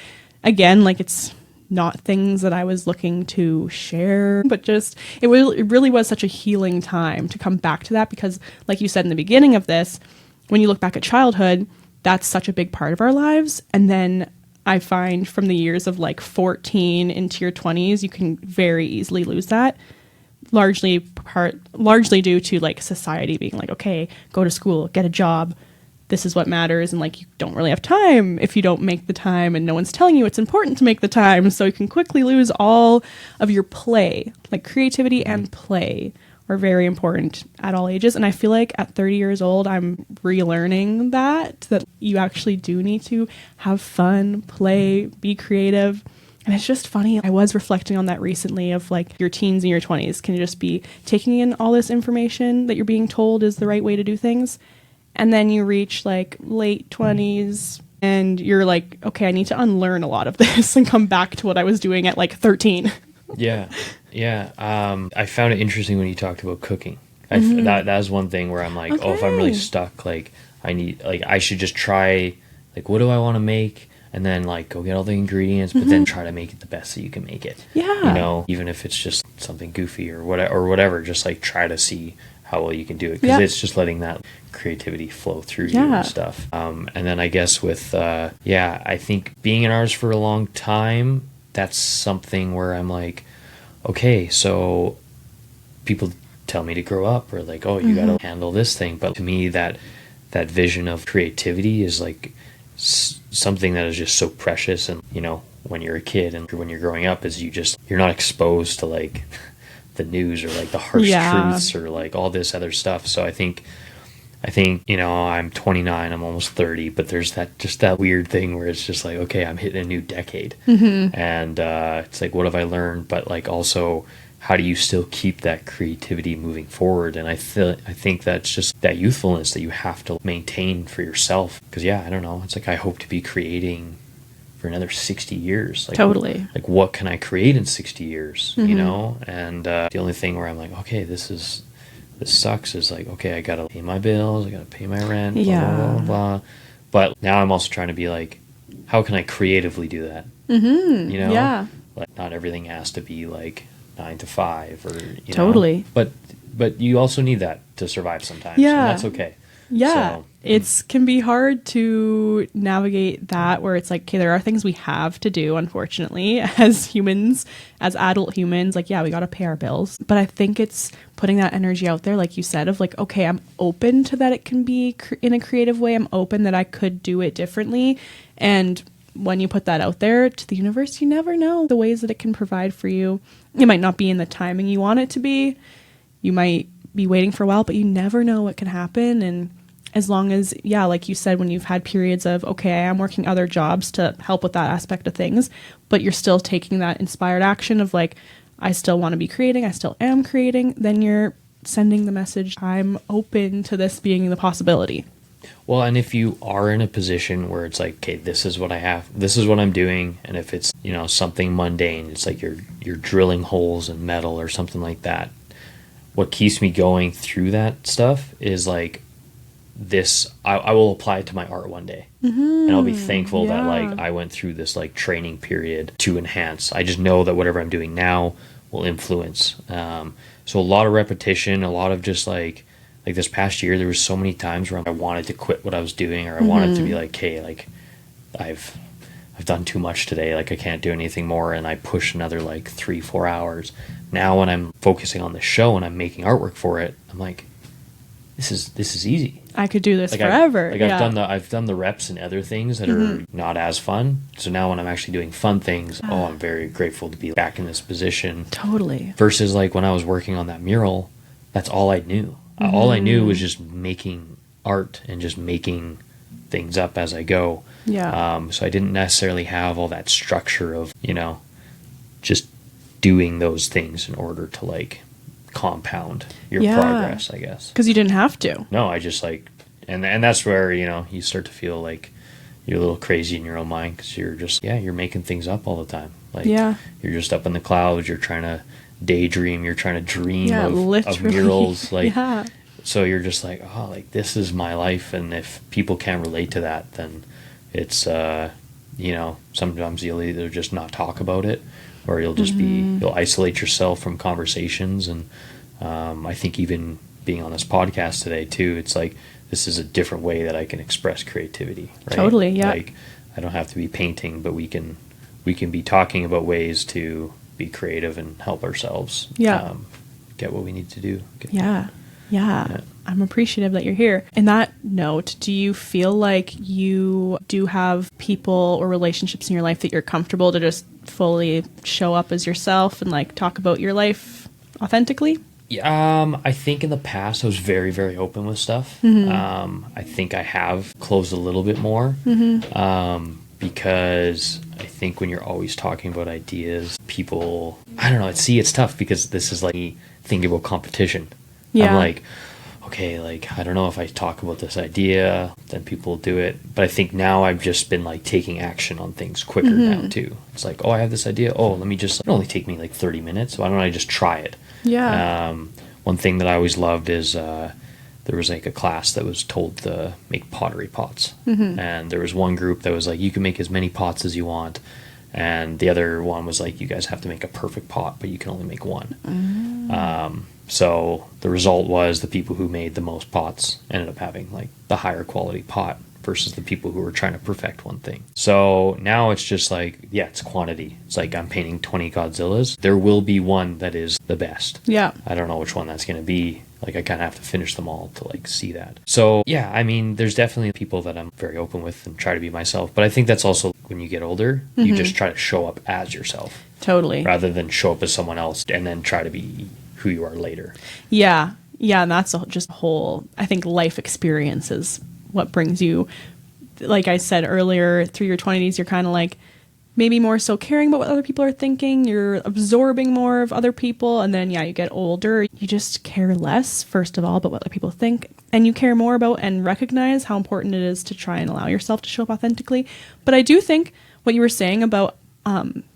A: Again, like it's not things that I was looking to share, but just it really was such a healing time to come back to that, because like you said in the beginning of this, when you look back at childhood, that's such a big part of our lives. And then I find from the years of like 14 into your 20s, you can very easily lose that. Largely due to like society being like, okay, go to school, get a job. This is what matters. And like, you don't really have time if you don't make the time, and no one's telling you it's important to make the time. So you can quickly lose all of your play. Like creativity and play are very important at all ages. And I feel like at 30 years old, I'm relearning that you actually do need to have fun, play, be creative. And it's just funny. I was reflecting on that recently of like your teens and your 20s can just be taking in all this information that you're being told is the right way to do things. And then you reach like late 20s and you're like, okay, I need to unlearn a lot of this and come back to what I was doing at like 13.
B: Yeah. I found it interesting when you talked about cooking. That was one thing where I'm like,
A: Okay.
B: oh, if I'm really stuck, like I should just try, like, what do I want to make? And then like go get all the ingredients, but then try to make it the best that you can make it.
A: Yeah.
B: You know, even if it's just something goofy or whatever, just like try to see how well you can do it, because it's just letting that creativity flow through you and stuff. And then I guess with I think being an artist for a long time, that's something where I'm like, okay, so people tell me to grow up, or like, oh, you gotta handle this thing, but to me that vision of creativity is like something that is just so precious. And you know, when you're a kid and when you're growing up, is you're not exposed to like the news or like the harsh truths or like all this other stuff. So I think, you know, I'm 29, I'm almost 30, but there's that weird thing where it's just like, okay, I'm hitting a new decade. And it's like, what have I learned? But like also, how do you still keep that creativity moving forward? And I think that's just that youthfulness that you have to maintain for yourself. Because I don't know, it's like I hope to be creating for another 60 years. Like,
A: Totally.
B: Like, what can I create in 60 years, you know? And the only thing where I'm like, okay, this sucks is like, okay, I gotta pay my bills, I gotta pay my rent, blah, blah, blah, blah. But now I'm also trying to be like, how can I creatively do that? You know?
A: Yeah.
B: Like, not everything has to be like 9 to 5 or, you
A: Totally.
B: know? But you also need that to survive sometimes.
A: Yeah.
B: And that's okay.
A: Yeah,
B: So,
A: it can be hard to navigate that, where it's like, okay, there are things we have to do, unfortunately, as humans, as adult humans, like, yeah, we got to pay our bills. But I think it's putting that energy out there, like you said, of like, okay, I'm open to that it can be in a creative way. I'm open that I could do it differently. And when you put that out there to the universe, you never know the ways that it can provide for you. It might not be in the timing you want it to be. You might be waiting for a while, but you never know what can happen. And as long as, like you said, when you've had periods of, okay, I'm working other jobs to help with that aspect of things, but you're still taking that inspired action of like, I still want to be creating, I still am creating, then you're sending the message, I'm open to this being the possibility.
B: Well, and if you are in a position where it's like, okay, this is what I have, this is what I'm doing, and if it's, you know, something mundane, it's like you're drilling holes in metal or something like that. What keeps me going through that stuff is like this, I will apply it to my art one day. And I'll be thankful that
A: yeah.
B: like I went through this like training period to enhance. I just know that whatever I'm doing now will influence. So a lot of repetition, a lot of just like this past year, there was so many times where I wanted to quit what I was doing, or I wanted to be like, hey, like I've done too much today. Like I can't do anything more. And I push another like 3-4 hours. Now when I'm focusing on the show and I'm making artwork for it, I'm like, this is easy.
A: I could do this
B: Like
A: forever.
B: I've done the reps and other things that are not as fun. So now when I'm actually doing fun things, I'm very grateful to be back in this position.
A: Totally.
B: Versus like when I was working on that mural, that's all I knew. All I knew was just making art and just making things up as I go.
A: Yeah.
B: So I didn't necessarily have all that structure of, just doing those things in order to like compound your progress, I guess.
A: Because you didn't have to.
B: No, I just like, and that's where, you start to feel like you're a little crazy in your own mind, because you're just, you're making things up all the time. Like, you're just up in the clouds, you're trying to daydream, you're trying to dream of murals. Like, so you're just like, oh, like this is my life. And if people can't relate to that, then it's, sometimes you'll either just not talk about it, or you'll just you'll isolate yourself from conversations. And I think even being on this podcast today too, it's like, this is a different way that I can express creativity, right?
A: Totally, yeah.
B: Like, I don't have to be painting, but we can be talking about ways to be creative and help ourselves get what we need to do.
A: Yeah. I'm appreciative that you're here. In that note, do you feel like you do have people or relationships in your life that you're comfortable to just fully show up as yourself and like talk about your life authentically?
B: I think in the past I was very, very open with stuff. I think I have closed a little bit more, because I think when you're always talking about ideas, people, I don't know, it's tough, because this is like me thinking about competition. I'm like, okay, like, I don't know if I talk about this idea, then people do it. But I think now I've just been like taking action on things quicker now too. It's like, oh, I have this idea. Oh, let me just, it'll only take me like 30 minutes. Why don't I just try it? One thing that I always loved is there was like a class that was told to make pottery pots. And there was one group that was like, you can make as many pots as you want. And the other one was like, you guys have to make a perfect pot, but you can only make one. So the result was the people who made the most pots ended up having like the higher quality pot versus the people who were trying to perfect one thing. So now it's just like, it's quantity. It's like I'm painting 20 Godzillas. There will be one that is the best. I don't know which one that's going to be. Like, I kind of have to finish them all to like see that. So I mean, there's definitely people that I'm very open with and try to be myself. But I think that's also when you get older, you just try to show up as yourself.
A: Totally.
B: Rather than show up as someone else and then try to be who you are later.
A: Yeah, and that's just a whole, I think, life experience is what brings you, like I said earlier, through your 20s, you're kind of like maybe more so caring about what other people are thinking, you're absorbing more of other people, and then you get older, you just care less, first of all, about what other people think, and you care more about and recognize how important it is to try and allow yourself to show up authentically. But I do think what you were saying about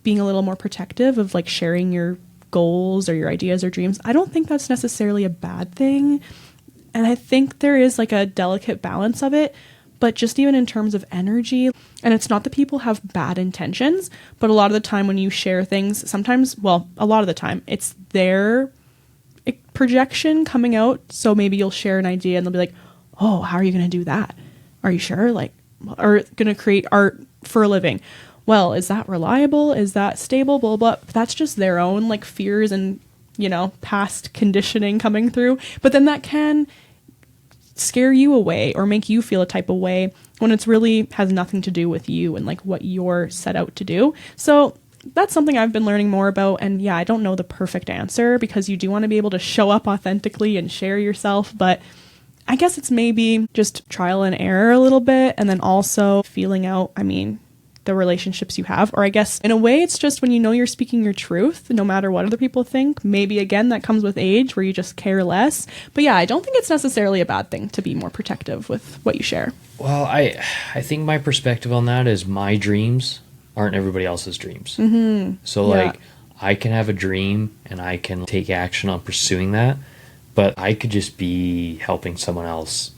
A: being a little more protective of like sharing your goals or your ideas or dreams, I don't think that's necessarily a bad thing. And I think there is like a delicate balance of it, but just even in terms of energy, and it's not that people have bad intentions, but a lot of the time when you share things, sometimes, well, a lot of the time, it's their projection coming out. So maybe you'll share an idea and they'll be like, oh, how are you going to do that? Are you sure? Like, or going to create art for a living? Well, is that reliable? Is that stable? Blah, blah, blah. That's just their own like fears and, past conditioning coming through. But then that can scare you away or make you feel a type of way when it's really has nothing to do with you and like what you're set out to do. So that's something I've been learning more about. And I don't know the perfect answer, because you do want to be able to show up authentically and share yourself. But I guess it's maybe just trial and error a little bit. And then also feeling out, the relationships you have. Or I guess in a way it's just when you know you're speaking your truth, no matter what other people think. Maybe again that comes with age where you just care less. But I don't think it's necessarily a bad thing to be more protective with what you share.
B: Well, I think my perspective on that is my dreams aren't everybody else's dreams. So like I can have a dream and I can take action on pursuing that, but I could just be helping someone else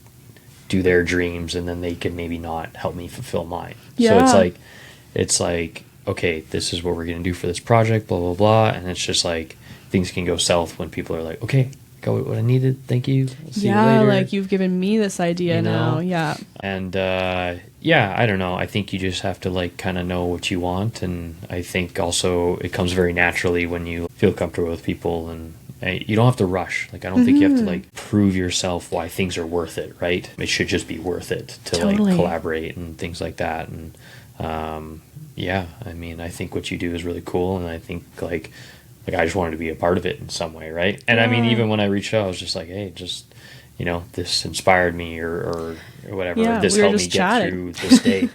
B: do their dreams, and then they can maybe not help me fulfill mine.
A: Yeah.
B: So it's like, okay, this is what we're going to do for this project, blah, blah, blah. And it's just like, things can go south when people are like, okay, got what I needed. Thank you. See you later.
A: Like you've given me this idea now. Yeah.
B: And I don't know. I think you just have to like kind of know what you want. And I think also it comes very naturally when you feel comfortable with people, and you don't have to rush. Like, I don't think you have to like prove yourself why things are worth it, right? It should just be worth it to like collaborate and things like that. And I mean, I think what you do is really cool, and I think like I just wanted to be a part of it in some way, right? And I mean, even when I reached out, I was just like, hey, just, this inspired me or whatever.
A: Yeah,
B: this
A: we were
B: helped
A: just
B: me
A: chatting.
B: get through this day.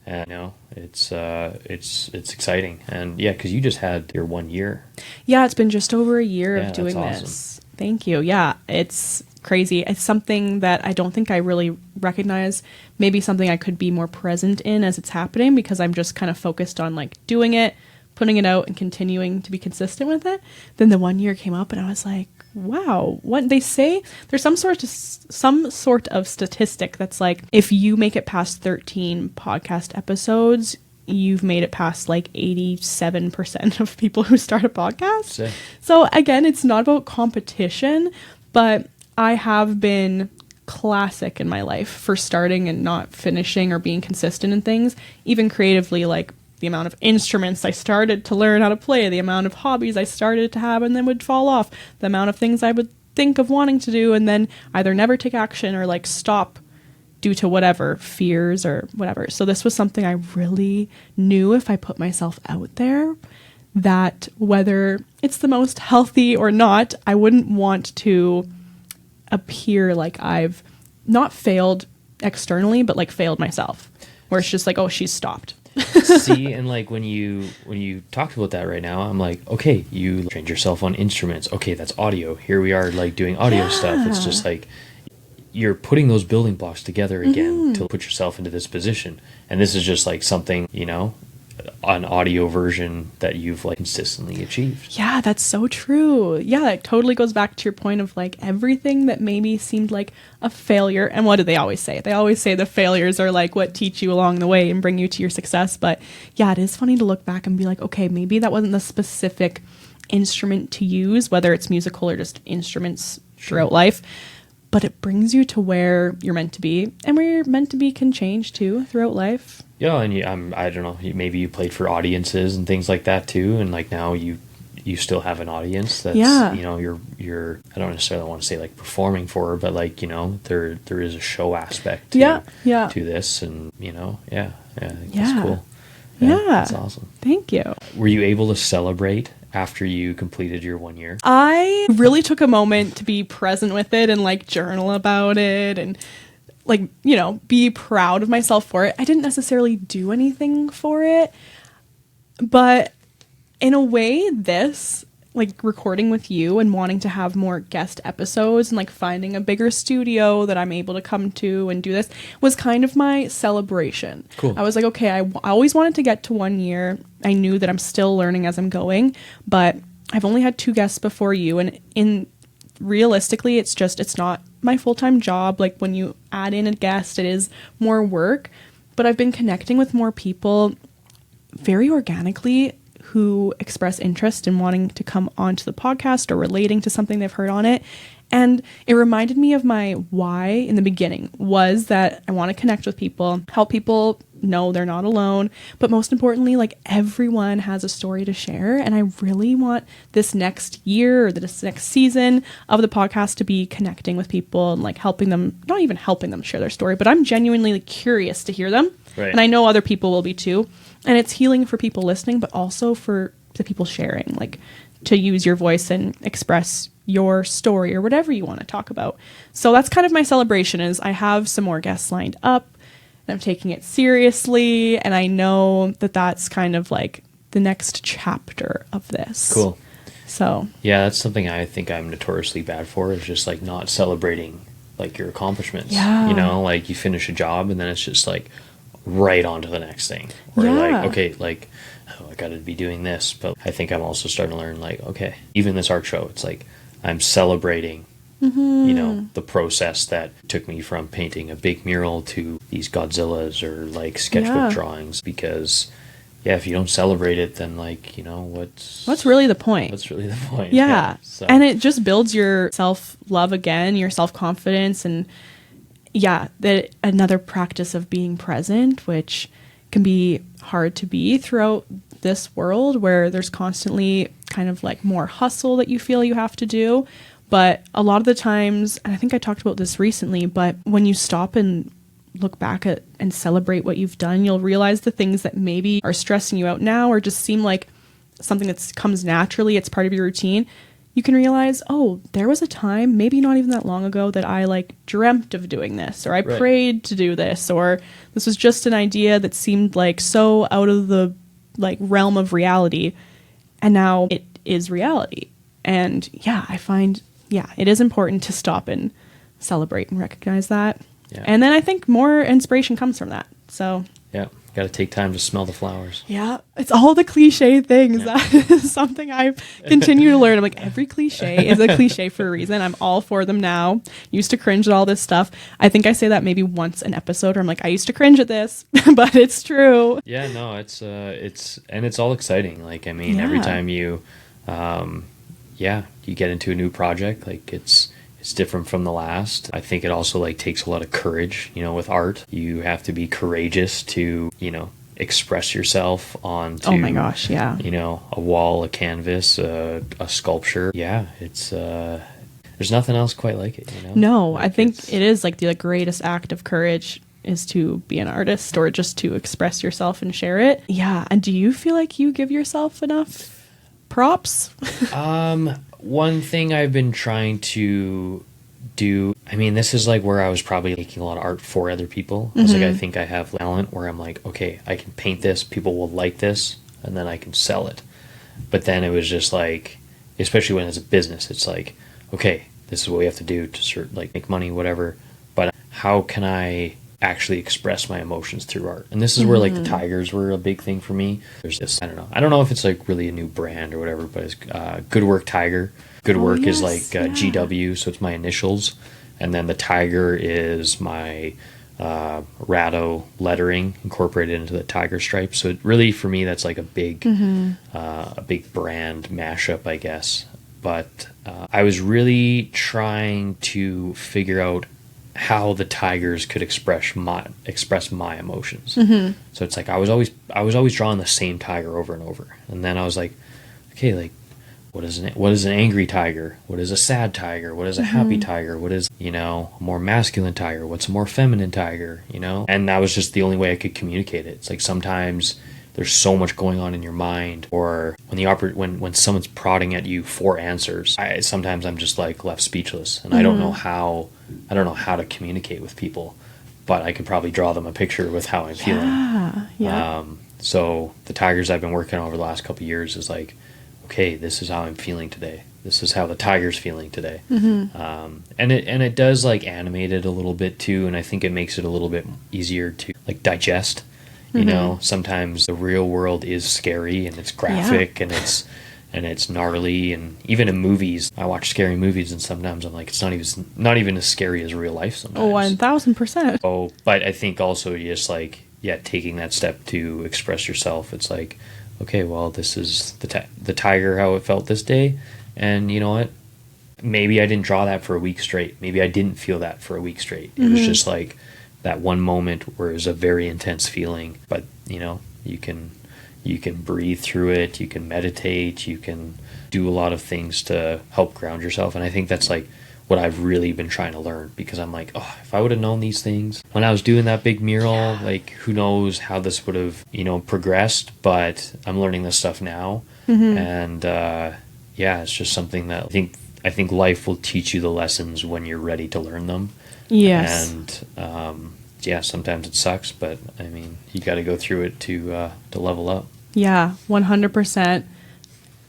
B: And it's exciting. And yeah, because you just had your 1 year.
A: Yeah, it's been just over a year of doing
B: that's
A: this. Thank you. Yeah, it's crazy. It's something that I don't think I really recognize. Maybe something I could be more present in as it's happening, because I'm just kind of focused on like doing it, putting it out, and continuing to be consistent with it. Then the 1 year came up, and I was like, wow, what they say, there's some sort of statistic that's like, if you make it past 13 podcast episodes, you've made it past like 87% of people who start a podcast. So again, it's not about competition, but I have been classic in my life for starting and not finishing or being consistent in things, even creatively, like the amount of instruments I started to learn how to play, the amount of hobbies I started to have and then would fall off, the amount of things I would think of wanting to do and then either never take action or like stop due to whatever, fears or whatever. So this was something I really knew, if I put myself out there, that whether it's the most healthy or not, I wouldn't want to appear like I've not failed externally, but like failed myself, where it's just like, oh, she's stopped.
B: See, and like when you talked about that right now, I'm like, okay, you trained yourself on instruments. Okay, that's audio. Here we are like doing audio stuff. It's just like you're putting those building blocks together again to put yourself into this position. And this is just like something, an audio version that you've like consistently achieved.
A: Yeah, that's so true. Yeah, it totally goes back to your point of like everything that maybe seemed like a failure. And what do they always say? They always say the failures are like what teach you along the way and bring you to your success. But yeah, it is funny to look back and be like, okay, maybe that wasn't the specific instrument to use, whether it's musical or just instruments throughout life. But it brings you to where you're meant to be, and where you're meant to be can change too throughout life.
B: Yeah, and I don't know, maybe you played for audiences and things like that too, and like now you still have an audience that's you're I don't necessarily want to say like performing for, but like there is a show aspect to this, and I think that's cool. Yeah, that's awesome.
A: Thank you.
B: Were you able to celebrate after you completed your 1 year?
A: I really took a moment to be present with it and like journal about it and like, be proud of myself for it. I didn't necessarily do anything for it, but in a way, this, like recording with you and wanting to have more guest episodes and like finding a bigger studio that I'm able to come to and do this was kind of my celebration.
B: Cool.
A: I was like, okay, I always wanted to get to 1 year. I knew that I'm still learning as I'm going, but I've only had 2 guests before you. And realistically, it's not my full-time job. Like when you add in a guest, it is more work, but I've been connecting with more people very organically who express interest in wanting to come onto the podcast or relating to something they've heard on it. And it reminded me of my why in the beginning, was that I want to connect with people, help people know they're not alone. But most importantly, like everyone has a story to share. And I really want this next year or this next season of the podcast to be connecting with people and like helping them, not even helping them share their story, but I'm genuinely like, curious to hear them.
B: Right.
A: And I know other people will be too. And it's healing for people listening, but also for the people sharing, like to use your voice and express your story or whatever you want to talk about. So that's kind of my celebration, is I have some more guests lined up and I'm taking it seriously. And I know that that's kind of like the next chapter of this.
B: Cool.
A: So
B: yeah, that's something I think I'm notoriously bad for, is just like not celebrating like your accomplishments.
A: Yeah.
B: Like you finish a job and then it's just like right on to the next thing. Or like, okay, like, oh, I got to be doing this. But I think I'm also starting to learn like, okay, even this art show, it's like I'm celebrating you know, the process that took me from painting a big mural to these Godzillas or like sketchbook drawings. Because yeah, if you don't celebrate it, then like, you know,
A: what's really the point?
B: What's really the point?
A: Yeah.
B: So.
A: And it just builds your self-love again, your self-confidence, and yeah, that another practice of being present, which can be hard to be throughout this world where there's constantly kind of like more hustle that you feel you have to do. But a lot of the times, and I think I talked about this recently, but when you stop and look back at and celebrate what you've done, you'll realize the things that maybe are stressing you out now or just seem like something that comes naturally, it's part of your routine. You can realize, oh, there was a time, maybe not even that long ago, that I like dreamt of doing this, or I prayed to do this, or this was just an idea that seemed like so out of the like realm of reality, and now it is reality. And yeah, I find, yeah, it is important to stop and celebrate and recognize that. Yeah. And then I think more inspiration comes from that. So
B: yeah, got to take time to smell the flowers.
A: Yeah, it's all the cliche things. Yeah. That is something I continue to learn. I'm like, every cliche is a cliche for a reason. I'm all for them now. Used to cringe at all this stuff. I think I say that maybe once an episode where I'm like, I used to cringe at this, but it's true.
B: Yeah, no, it's all exciting. Like, I mean, every time you, you get into a new project, like it's different from the last. I think it also like takes a lot of courage, you know, with art. You have to be courageous to, you know, express yourself onto,
A: oh my gosh, yeah,
B: you know, a wall, a canvas, a sculpture. Yeah, it's there's nothing else quite like it, you know.
A: No,
B: like
A: I think it is like the greatest act of courage is to be an artist or just to express yourself and share it. Yeah, and do you feel like you give yourself enough props?
B: One thing I've been trying to do, I mean, this is like where I was probably making a lot of art for other people. I was like, I think I have talent where I'm like, okay, I can paint this, people will like this, and then I can sell it. But then it was just like, especially when it's a business, it's like, okay, this is what we have to do to like make money, whatever. But how can I actually express my emotions through art? And this is where like the tigers were a big thing for me. There's this, I don't know if it's like really a new brand or whatever, but it's Good Work Tiger. Good Work is like GW, so it's my initials, and then the tiger is my Rado lettering incorporated into the tiger stripe. So it really, for me, that's like a big brand mashup, I guess. But I was really trying to figure out how the tigers could express my emotions. So it's like I was always drawing the same tiger over and over, and then I was like, okay, like what is an angry tiger? What is a sad tiger? What is a happy tiger? What is, you know, a more masculine tiger? What's a more feminine tiger? You know, and that was just the only way I could communicate it. It's like sometimes there's so much going on in your mind, or when someone's prodding at you for answers, sometimes I'm just like left speechless, and I don't know how to communicate with people, but I could probably draw them a picture with how I'm feeling.
A: Yeah.
B: So the tigers I've been working on over the last couple of years is like, okay, this is how I'm feeling today. This is how the tiger's feeling today. And it does like animate it a little bit too, and I think it makes it a little bit easier to like digest. You know, sometimes the real world is scary and it's graphic and it's gnarly, and even in movies, I watch scary movies and sometimes I'm like, it's not even as scary as real life sometimes.
A: Oh, 1000%.
B: Oh, but I think also just like, taking that step to express yourself, it's like, okay, well, this is the tiger, how it felt this day, and you know what? Maybe I didn't draw that for a week straight. Maybe I didn't feel that for a week straight. It was just like that one moment where it was a very intense feeling, but you know, you can breathe through it, you can meditate, you can do a lot of things to help ground yourself, and I think that's like what I've really been trying to learn, because I'm like, oh, if I would have known these things when I was doing that big mural, like who knows how this would have, you know, progressed, but I'm learning this stuff now. And it's just something that I think life will teach you the lessons when you're ready to learn them.
A: Yes.
B: And sometimes it sucks, but I mean, you got to go through it to level up.
A: Yeah, 100%.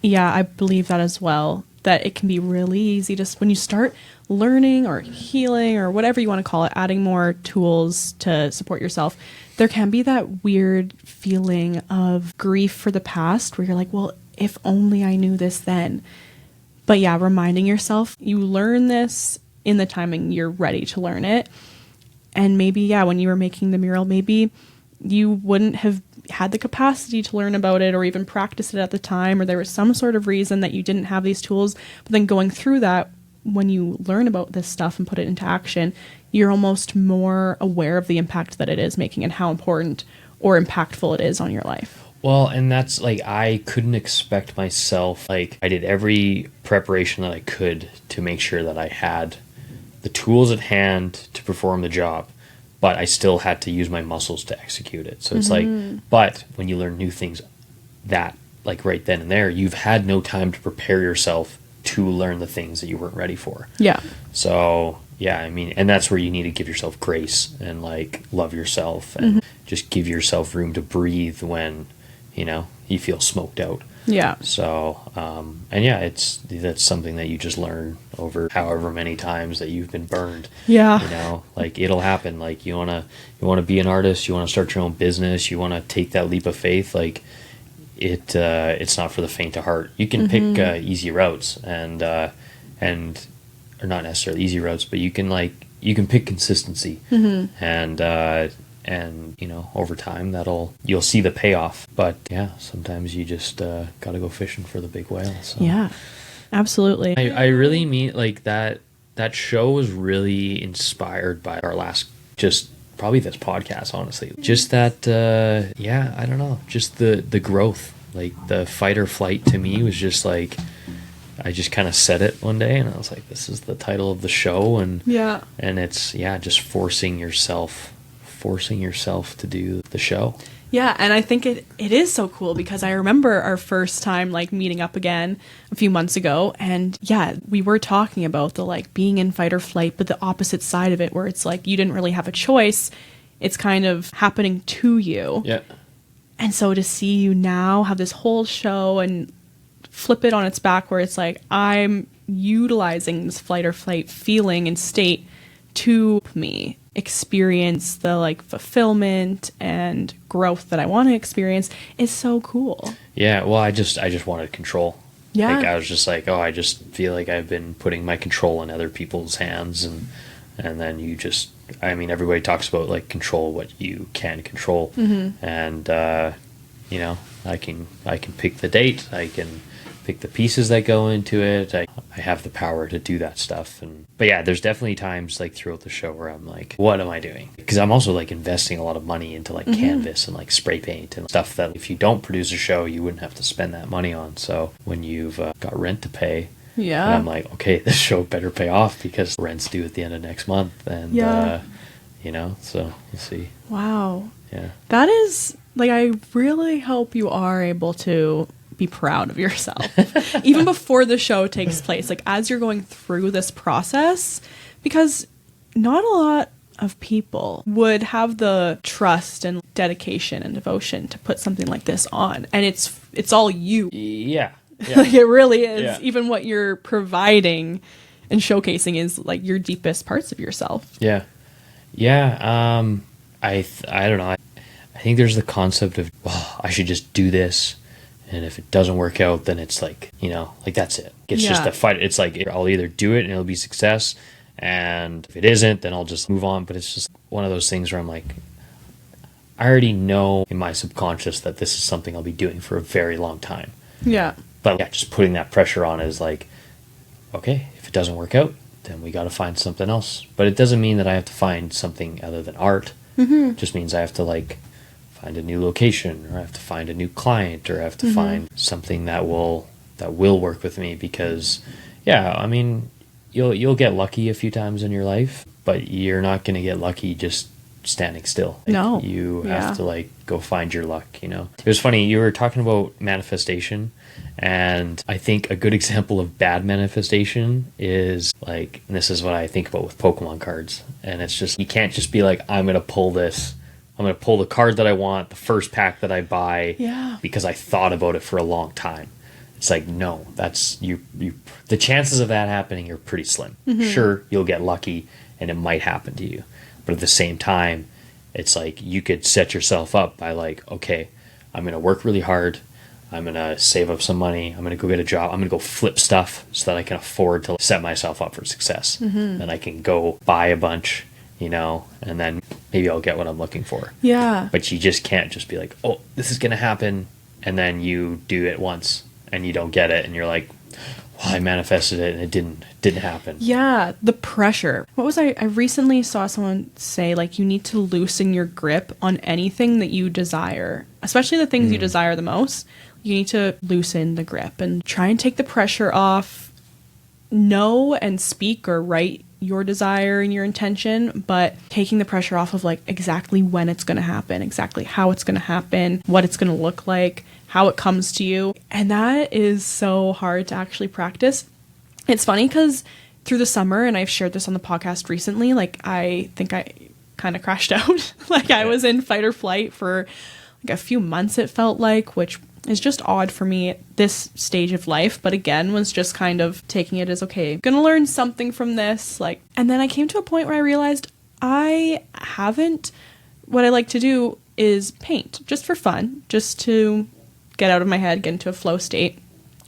A: Yeah, I believe that as well. That it can be really easy just when you start learning or healing or whatever you want to call it, adding more tools to support yourself, there can be that weird feeling of grief for the past where you're like, well, if only I knew this then. But yeah, reminding yourself you learn this in the timing you're ready to learn it. And maybe, yeah, when you were making the mural, maybe you wouldn't have had the capacity to learn about it or even practice it at the time, or there was some sort of reason that you didn't have these tools. But then going through that, when you learn about this stuff and put it into action, you're almost more aware of the impact that it is making and how important or impactful it is on your life.
B: Well, and that's like, I couldn't expect myself, like, I did every preparation that I could to make sure that I had the tools at hand to perform the job, but I still had to use my muscles to execute it. So it's like, but when you learn new things, that, like, right then and there, you've had no time to prepare yourself to learn the things that you weren't ready for.
A: Yeah.
B: So, yeah, I mean, and that's where you need to give yourself grace and, like, love yourself and just give yourself room to breathe when, you know, you feel smoked out.
A: Yeah.
B: So, and yeah, that's something that you just learn over however many times that you've been burned.
A: Yeah.
B: You know, like, it'll happen. Like, you wanna be an artist, you wanna start your own business, you wanna take that leap of faith. Like, it's not for the faint of heart. You can pick easy routes and or not necessarily easy routes, but you can pick consistency and you know, over time you'll see the payoff. But yeah, sometimes you just gotta go fishing for the big whale. So.
A: Yeah, absolutely.
B: I really mean, like, that show was really inspired by our last, just probably this podcast, honestly. Just that, yeah, I don't know, just the growth, like the fight or flight to me was just like, I just kind of said it one day and I was like, this is the title of the show. And it's, yeah, just forcing yourself to do the show.
A: Yeah, and I think it is so cool because I remember our first time, like, meeting up again a few months ago, and yeah, we were talking about the, like, being in fight or flight, but the opposite side of it where it's like you didn't really have a choice. It's kind of happening to you.
B: Yeah.
A: And so to see you now have this whole show and flip it on its back where it's like I'm utilizing this flight or flight feeling and state to me experience the, like, fulfillment and growth that I want to experience is so cool.
B: Yeah, well, I just wanted control.
A: Yeah.
B: Like, I was just like, oh, I just feel like I've been putting my control in other people's hands, and then you just, I mean, everybody talks about, like, control what you can control, and you know, I can pick the date, I can pick the pieces that go into it. I have the power to do that stuff. But yeah, there's definitely times, like, throughout the show where I'm like, what am I doing? Because I'm also, like, investing a lot of money into, like, canvas and, like, spray paint and stuff that if you don't produce a show, you wouldn't have to spend that money on. So when you've got rent to pay, and I'm like, okay, this show better pay off because rent's due at the end of next month. And, you know, so we'll see.
A: Wow.
B: Yeah.
A: That is, like, I really hope you are able to be proud of yourself even before the show takes place, like, as you're going through this process, because not a lot of people would have the trust and dedication and devotion to put something like this on, and it's all you.
B: Yeah.
A: Like, it really is.
B: Yeah.
A: Even what you're providing and showcasing is, like, your deepest parts of yourself.
B: I don't know, I think there's the concept of, oh, I should just do this. And if it doesn't work out, then it's like, you know, like, that's it. It's just a fight. It's like, I'll either do it and it'll be success. And if it isn't, then I'll just move on. But it's just one of those things where I'm like, I already know in my subconscious that this is something I'll be doing for a very long time.
A: Yeah.
B: But yeah, just putting that pressure on is like, okay, if it doesn't work out, then we got to find something else. But it doesn't mean that I have to find something other than art. It just means I have to, like, find a new location, or I have to find a new client, or I have to find something that will work with me. Because, yeah, I mean, you'll get lucky a few times in your life, but you're not going to get lucky just standing still. Like,
A: no.
B: You have to, like, go find your luck, you know. It was funny, you were talking about manifestation, and I think a good example of bad manifestation is, like, and this is what I think about with Pokemon cards, and it's just, you can't just be like, I'm going to pull the card that I want, the first pack that I buy, because I thought about it for a long time. It's like, no, that's you. The chances of that happening are pretty slim. Sure, you'll get lucky and it might happen to you. But at the same time, it's like you could set yourself up by, like, okay, I'm going to work really hard. I'm going to save up some money. I'm going to go get a job. I'm going to go flip stuff so that I can afford to set myself up for success. Then I can go buy a bunch, you know, and then maybe I'll get what I'm looking for.
A: Yeah.
B: But you just can't just be like, oh, this is going to happen. And then you do it once and you don't get it. And you're like, well, I manifested it and it didn't happen.
A: Yeah, the pressure. What was I recently saw someone say, like, you need to loosen your grip on anything that you desire, especially the things you desire the most. You need to loosen the grip and try and take the pressure off. Know and speak or write your desire and your intention, but taking the pressure off of like exactly when it's going to happen, exactly how it's going to happen, what it's going to look like, how it comes to you. And that is so hard to actually practice. It's funny because through the summer, and I've shared this on the podcast recently, like I think I kind of crashed out. Like I was in fight or flight for like a few months, it felt like, which is just odd for me at this stage of life, but again was just kind of taking it as, okay, I'm gonna learn something from this, like. And then I came to a point where I realized what I like to do is paint just for fun, just to get out of my head, get into a flow state.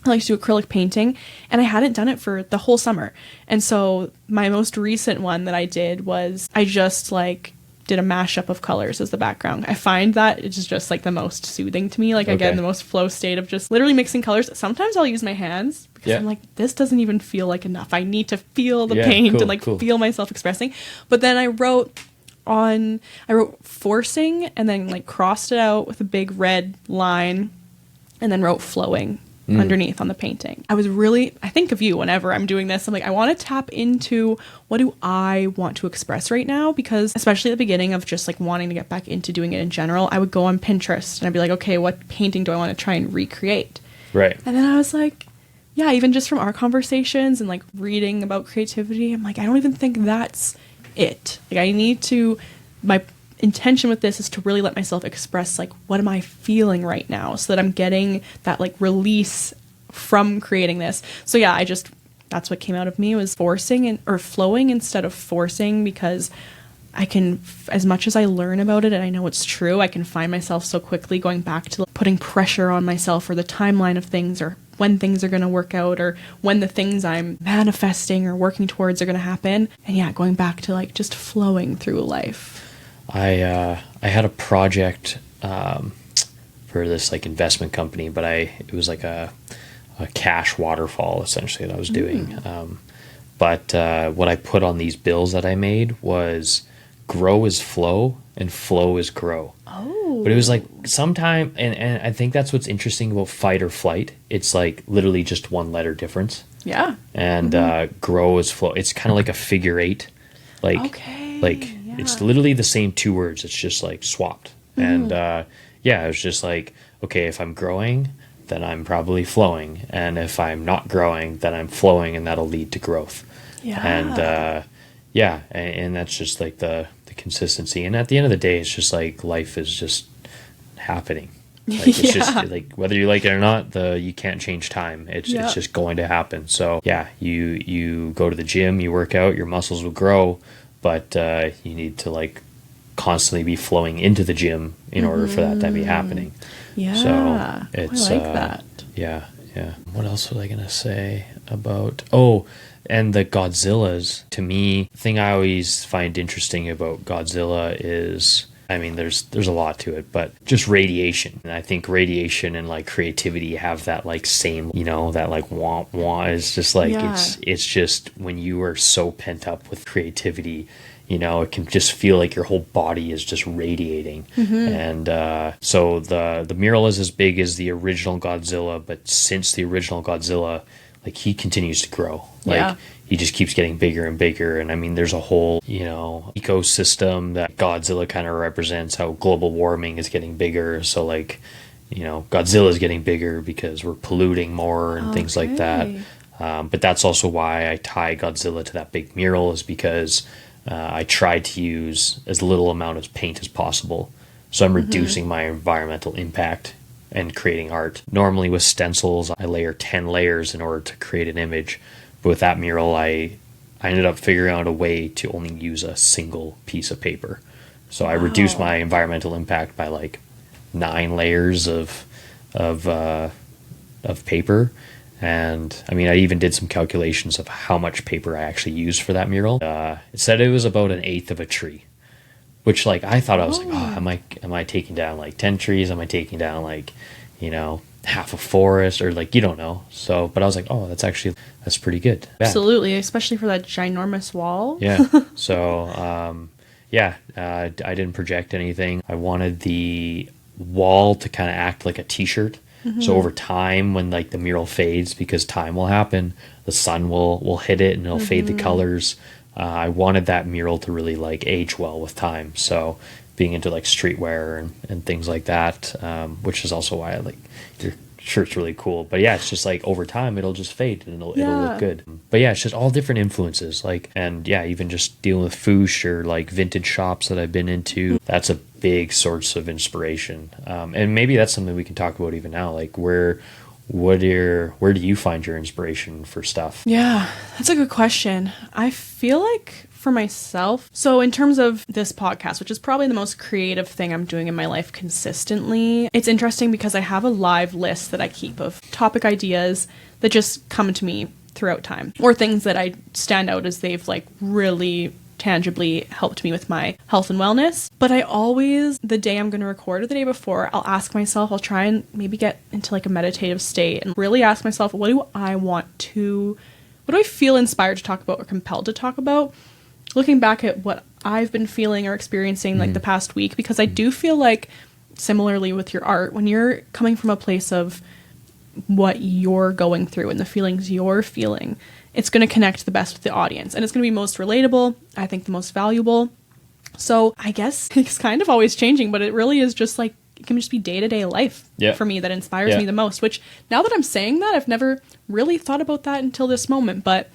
A: I like to do acrylic painting, and I hadn't done it for the whole summer. And so my most recent one that I did was I just like did a mashup of colors as the background. I find that it's just like the most soothing to me. Like I get in the most flow state of just literally mixing colors. Sometimes I'll use my hands because I'm like, this doesn't even feel like enough. I need to feel the paint and feel myself expressing. But then I wrote forcing and then like crossed it out with a big red line and then wrote flowing underneath on the painting. I think of you whenever I'm doing this. I'm like, I want to tap into what do I want to express right now? Because especially at the beginning of just like wanting to get back into doing it in general, I would go on Pinterest and I'd be like, okay, what painting do I want to try and recreate? Right. And then I was like, yeah, even just from our conversations and like reading about creativity, I'm like, I don't even think that's it. Like my intention with this is to really let myself express like what am I feeling right now so that I'm getting that like release from creating this. So yeah, that's what came out of me was forcing or flowing instead of forcing, because I can, as much as I learn about it and I know it's true, I can find myself so quickly going back to putting pressure on myself or the timeline of things or when things are going to work out or when the things I'm manifesting or working towards are going to happen. And yeah, going back to like just flowing through life.
B: I had a project for this like investment company, but it was like a cash waterfall essentially that I was doing. But what I put on these bills that I made was grow is flow and flow is grow. Oh. But it was like sometime, and I think that's what's interesting about fight or flight. It's like literally just one letter difference. Yeah. And grow is flow. It's kind of like a figure eight. Like, it's literally the same two words. It's just like swapped. And it was just like, okay, if I'm growing, then I'm probably flowing. And if I'm not growing, then I'm flowing, and that'll lead to growth. Yeah. And that's just like the consistency. And at the end of the day, it's just like life is just happening. Like it's just like whether you like it or not, you can't change time. It's just going to happen. So yeah, you go to the gym, you work out, your muscles will grow, but you need to like constantly be flowing into the gym in order for that to be happening. Yeah. So it's I like that. Yeah. What else was I gonna say about and the Godzillas? To me, the thing I always find interesting about Godzilla is, I mean, there's a lot to it, but just radiation. And I think radiation and like creativity have that like same, that like womp womp. It's just like, it's just when you are so pent up with creativity, it can just feel like your whole body is just radiating. And so the mural is as big as the original Godzilla, but since the original Godzilla, like he continues to grow. Like he just keeps getting bigger and bigger. And I mean, there's a whole, ecosystem that Godzilla kind of represents, how global warming is getting bigger. So like, Godzilla is getting bigger because we're polluting more and things like that. But that's also why I tie Godzilla to that big mural, is because I try to use as little amount of paint as possible. So I'm reducing my environmental impact and creating art. Normally with stencils, I layer 10 layers in order to create an image. But with that mural, I ended up figuring out a way to only use a single piece of paper. So I reduced my environmental impact by like 9 layers of of paper. And I mean, I even did some calculations of how much paper I actually used for that mural. It said it was about an eighth of a tree, which like I thought I was like, oh, am I taking down like 10 trees? Am I taking down like, half a forest, or like, you don't know. So, but I was like, oh, that's pretty good.
A: Absolutely, especially for that ginormous wall.
B: Yeah. So, I didn't project anything. I wanted the wall to kind of act like a t-shirt. So over time, when like the mural fades, because time will happen, the sun will hit it and it'll fade the colors. I wanted that mural to really like age well with time. So being into like streetwear and things like that, which is also why I like your shirt's really cool. But yeah, it's just like over time it'll just fade and it'll look good. But yeah, it's just all different influences. Like, and yeah, even just dealing with foosh or like vintage shops that I've been into, that's a big source of inspiration. And maybe that's something we can talk about even now. Like where do you find your inspiration for stuff?
A: Yeah, that's a good question. I feel like for myself, so in terms of this podcast, which is probably the most creative thing I'm doing in my life consistently, it's interesting because I have a live list that I keep of topic ideas that just come to me throughout time, or things that I stand out as they've like really tangibly helped me with my health and wellness. But I always, the day I'm going to record or the day before, I'll ask myself, I'll try and maybe get into like a meditative state and really ask myself, what do I feel inspired to talk about or compelled to talk about? Looking back at what I've been feeling or experiencing like the past week, because I do feel like similarly with your art, when you're coming from a place of what you're going through and the feelings you're feeling, it's going to connect the best with the audience, and it's going to be most relatable, I think the most valuable. So I guess it's kind of always changing, but it really is just like, it can just be day-to-day life for me that inspires me the most, which now that I'm saying that, I've never really thought about that until this moment, but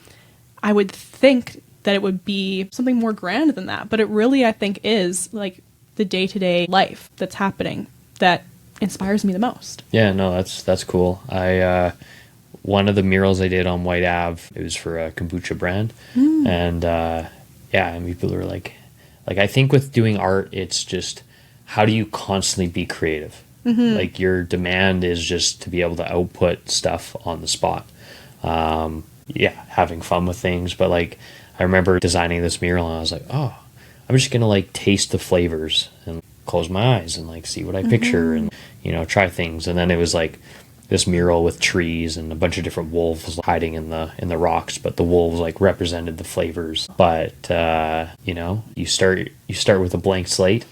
A: I would think that it would be something more grand than that. But it really, I think, is like the day-to-day life that's happening that inspires me the most.
B: Yeah, no, that's cool. One of the murals I did on White Ave, it was for a kombucha brand. And I mean, people are like I think with doing art, it's just, how do you constantly be creative? Like your demand is just to be able to output stuff on the spot. Having fun with things. But like, I remember designing this mural and I was like, oh, I'm just going to like taste the flavors and close my eyes and like see what I picture and, try things. And then it was like this mural with trees and a bunch of different wolves hiding in the rocks, but the wolves like represented the flavors. But, you start with a blank slate.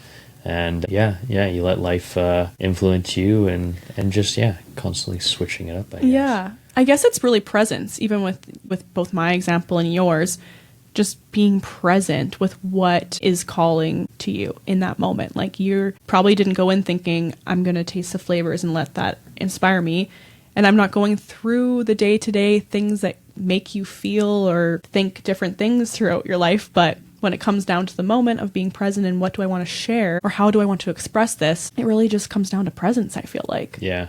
B: And you let life influence you and just constantly switching it up, I guess.
A: Yeah, I guess it's really presence, even with both my example and yours, just being present with what is calling to you in that moment. Like, you probably didn't go in thinking, I'm going to taste the flavors and let that inspire me. And I'm not going through the day-to-day things that make you feel or think different things throughout your life, but when it comes down to the moment of being present and what do I want to share or how do I want to express this, it really just comes down to presence, I feel like.
B: Yeah.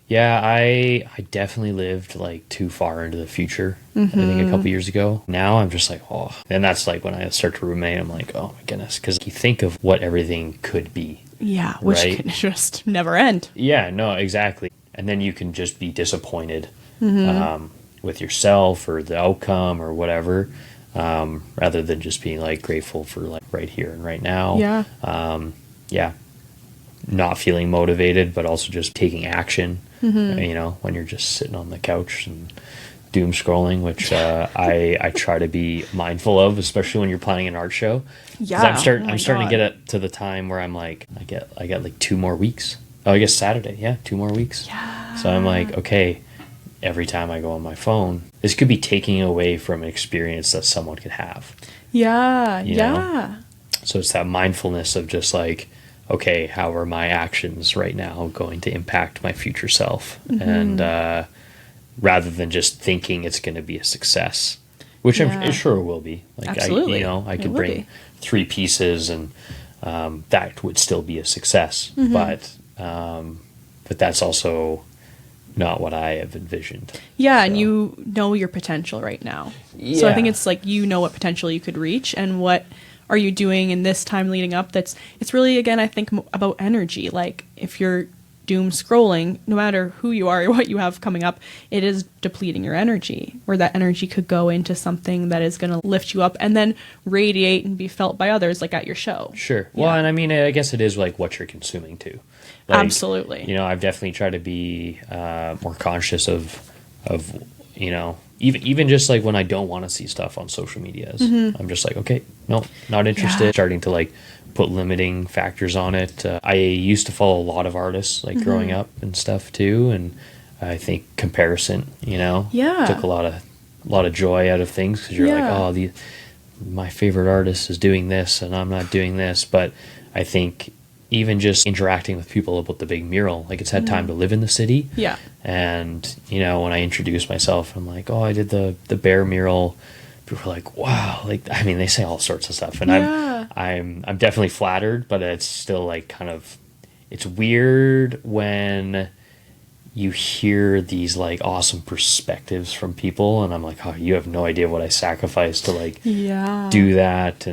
B: Yeah, I definitely lived like too far into the future, I think a couple years ago. Now I'm just like, oh. And that's like when I start to ruminate, I'm like, oh my goodness. Because you think of what everything could be.
A: Yeah, which can just never end.
B: Yeah, no, exactly. And then you can just be disappointed with yourself or the outcome or whatever. Rather than just being like grateful for like right here and right now.
A: Yeah.
B: Not feeling motivated, but also just taking action, when you're just sitting on the couch and doom scrolling, which I try to be mindful of, especially when you're planning an art show.
A: Yeah.
B: I'm starting to get it to the time where I'm like, I got like 2 more weeks. Oh, I guess Saturday. Yeah. 2 more weeks.
A: Yeah.
B: So I'm like, okay, every time I go on my phone, this could be taking away from an experience that someone could have.
A: Yeah.
B: You know? So it's that mindfulness of just like, okay, how are my actions right now going to impact my future self? And rather than just thinking it's going to be a success, which I'm sure it will be. Like,
A: absolutely.
B: I could bring 3 pieces and that would still be a success. But that's also not what I have envisioned.
A: Yeah, so. And you know your potential right now. Yeah. So I think it's like, what potential you could reach and what are you doing in this time leading up. It's really, again, I think about energy. Like, if you're doom scrolling, no matter who you are or what you have coming up, it is depleting your energy, where that energy could go into something that is going to lift you up and then radiate and be felt by others, like at your show.
B: Sure. Well, and I mean, I guess it is like what you're consuming too. Like,
A: Absolutely.
B: You know, I've definitely tried to be more conscious of you know, even just like when I don't want to see stuff on social medias, I'm just like, okay, no, not interested.
A: Yeah.
B: Starting to like put limiting factors on it. I used to follow a lot of artists like growing up and stuff too, and I think comparison, you know, took a lot of joy out of things, because you're like, oh, my favorite artist is doing this and I'm not doing this. But I think even just interacting with people about the big mural, like it's had time to live in the city.
A: Yeah.
B: And, you know, when I introduce myself, I'm like, oh, I did the bear mural. People are like, wow. Like, I mean, they say all sorts of stuff, and I'm definitely flattered, but it's still like kind of, it's weird when you hear these like awesome perspectives from people, and I'm like, oh, you have no idea what I sacrificed to like do that.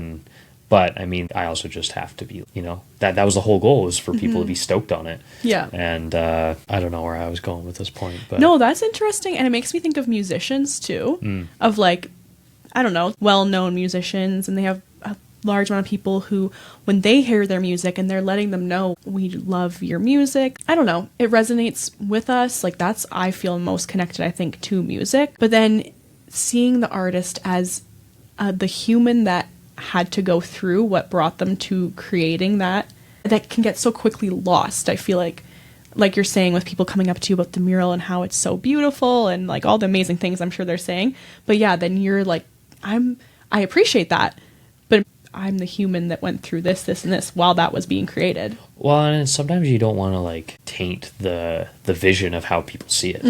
B: But I mean, I also just have to be, you know, that was the whole goal, was for people to be stoked on it.
A: Yeah.
B: And I don't know where I was going with this point, but
A: no, that's interesting. And it makes me think of musicians too, of like, I don't know, well-known musicians, and they have a large amount of people who, when they hear their music and they're letting them know, we love your music, I don't know, it resonates with us. Like, that's, I feel most connected, I think, to music. But then seeing the artist as the human that had to go through what brought them to creating that can get so quickly lost. I feel like you're saying, with people coming up to you about the mural and how it's so beautiful and like all the amazing things I'm sure they're saying. But yeah, then you're like, I appreciate that, but I'm the human that went through this, and this while that was being created.
B: Well, and sometimes you don't want to like taint the vision of how people see it.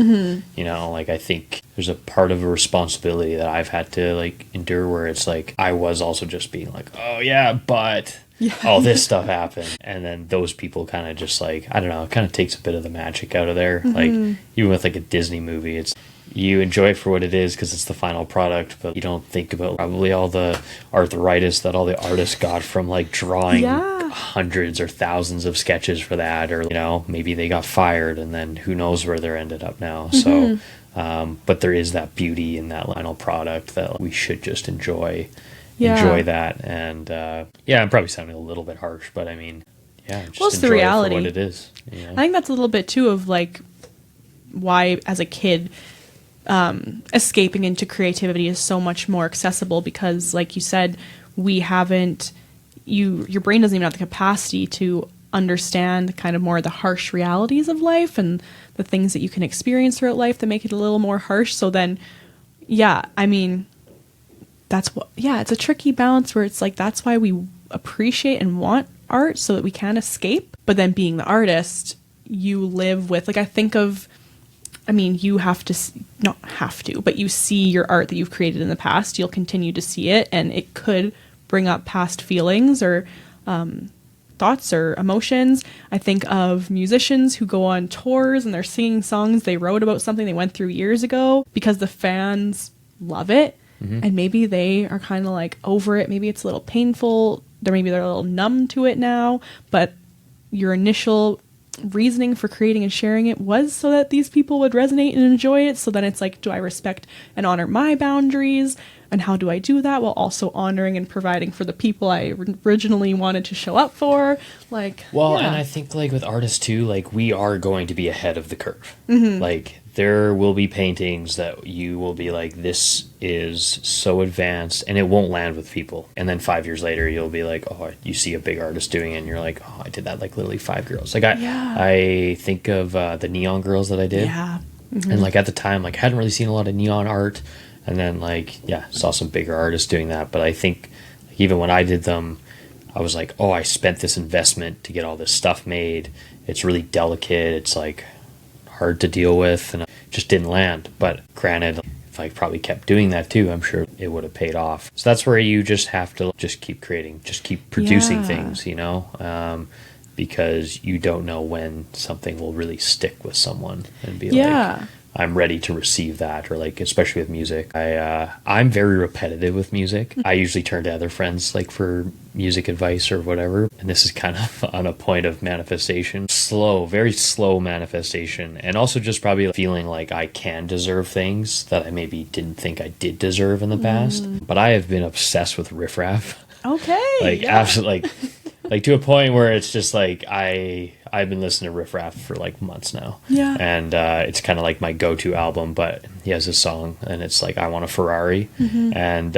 B: You know, like I think there's a part of a responsibility that I've had to like endure, where it's like I was also just being like, oh yeah, but all this stuff happened, and then those people kind of just like, I don't know, it kind of takes a bit of the magic out of there. Like even with like a Disney movie, it's, you enjoy it for what it is because it's the final product, but you don't think about probably all the arthritis that all the artists got from like drawing hundreds or thousands of sketches for that, or, you know, maybe they got fired and then who knows where they're ended up now. So but there is that beauty in that final product that we should just enjoy that. And I'm probably sounding a little bit harsh, but I mean, just
A: the reality
B: it for what it is, you know?
A: I think that's a little bit too of like why as a kid escaping into creativity is so much more accessible, because like you said, we haven't, your brain doesn't even have the capacity to understand kind of more the harsh realities of life and the things that you can experience throughout life that make it a little more harsh. So then, I mean, that's what, it's a tricky balance where it's like, that's why we appreciate and want art, so that we can escape. But then being the artist, you live with, like, I think of, I mean, you have to, not have to, but you see your art that you've created in the past, you'll continue to see it, and it could bring up past feelings or thoughts or emotions. I think of musicians who go on tours and they're singing songs they wrote about something they went through years ago because the fans love it. And maybe they are kind of like over it. Maybe it's a little painful. Maybe they're a little numb to it now, but your initial reasoning for creating and sharing it was so that these people would resonate and enjoy it. So then it's like, do I respect and honor my boundaries? And how do I do that while also honoring and providing for the people I originally wanted to show up for? Like,
B: and I think like with artists too, like we are going to be ahead of the curve. Like there will be paintings that you will be like, this is so advanced, and it won't land with people. And then 5 years later, you'll be like, oh, you see a big artist doing it, and you're like, oh, I did that like literally 5 girls. Like I think of the neon girls that I did. And like at the time, like I hadn't really seen a lot of neon art. And then like, saw some bigger artists doing that. But I think like, even when I did them, I was like, oh, I spent this investment to get all this stuff made. It's really delicate. It's like hard to deal with, and it just didn't land. But granted, if I probably kept doing that too, I'm sure it would have paid off. So that's where you just have to just keep creating, just keep producing things, you know, because you don't know when something will really stick with someone and be like, I'm ready to receive that. Or like, especially with music, I'm very repetitive with music. I usually turn to other friends like for music advice or whatever. And this is kind of on a point of manifestation, slow, very slow manifestation. And also just probably feeling like I can deserve things that I maybe didn't think I did deserve in the past. But I have been obsessed with riffraff.
A: Okay.
B: Like,
A: yeah.
B: absolutely, like to a point where it's just like I've been listening to riffraff for like months now.
A: Yeah.
B: And it's kind of like my go-to album. But he has a song, and it's like I Want a Ferrari, and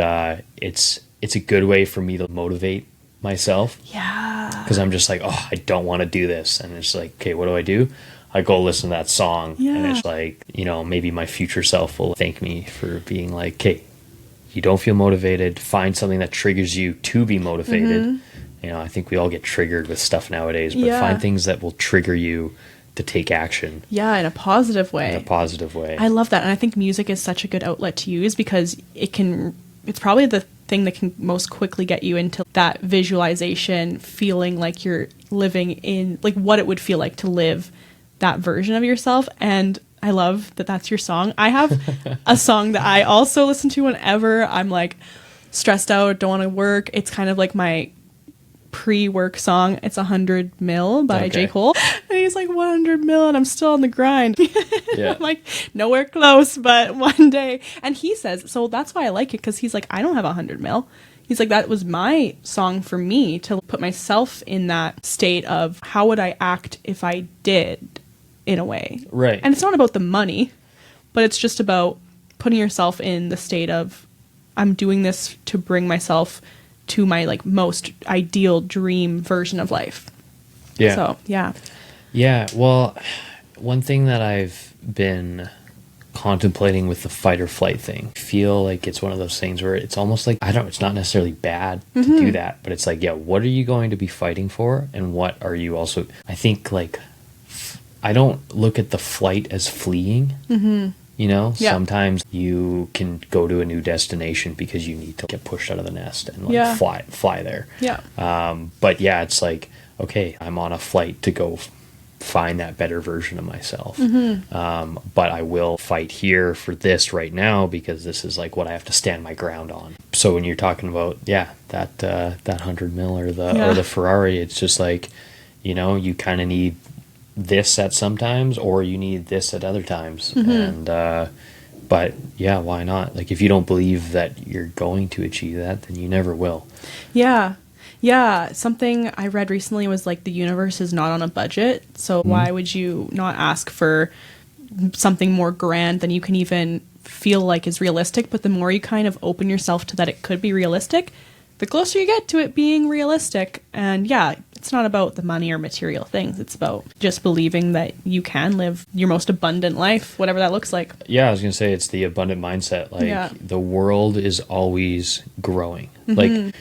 B: it's a good way for me to motivate myself.
A: Yeah.
B: Because I'm just like, oh, I don't want to do this, and it's like, okay, what do? I go listen to that song, and it's like, you know, maybe my future self will thank me for being like, okay, you don't feel motivated, find something that triggers you to be motivated. You know, I think we all get triggered with stuff nowadays, but find things that will trigger you to take action.
A: Yeah, in a positive way.
B: In a positive way.
A: I love that. And I think music is such a good outlet to use because it's probably the thing that can most quickly get you into that visualization, feeling like you're living in, like what it would feel like to live that version of yourself. And I love that that's your song. I have a song that I also listen to whenever I'm like stressed out, don't want to work. It's kind of like my pre-work song. It's 100 Mil by J. Cole. And he's like 100 mil and I'm still on the grind.
B: Yeah.
A: I'm like, nowhere close, but one day. And he says, so that's why I like it, because he's like, I don't have 100 mil. He's like, that was my song for me to put myself in that state of how would I act if I did, in a way.
B: Right.
A: And it's not about the money, but it's just about putting yourself in the state of, I'm doing this to bring myself to my like most ideal dream version of life.
B: Yeah.
A: So, yeah.
B: Yeah. Well, one thing that I've been contemplating with the fight or flight thing, I feel like it's one of those things where it's almost like, it's not necessarily bad to do that, but it's like, yeah, what are you going to be fighting for? And what are you also, I think like, I don't look at the flight as fleeing. You know, sometimes you can go to a new destination because you need to get pushed out of the nest and like fly there.
A: Yeah.
B: But yeah, it's like, okay, I'm on a flight to go find that better version of myself. But I will fight here for this right now because this is like what I have to stand my ground on. So when you're talking about, that 100 mil or the Ferrari, it's just like, you know, you kind of need this at sometimes, or you need this at other times. And but yeah, why not? Like, if you don't believe that you're going to achieve that, then you never will.
A: Yeah, something I read recently was like the universe is not on a budget, so why would you not ask for something more grand than you can even feel like is realistic? But the more you kind of open yourself to that it could be realistic, the closer you get to it being realistic. And it's not about the money or material things. It's about just believing that you can live your most abundant life, whatever that looks like.
B: Yeah, I was going to say it's the abundant mindset. Like, the world is always growing. Like,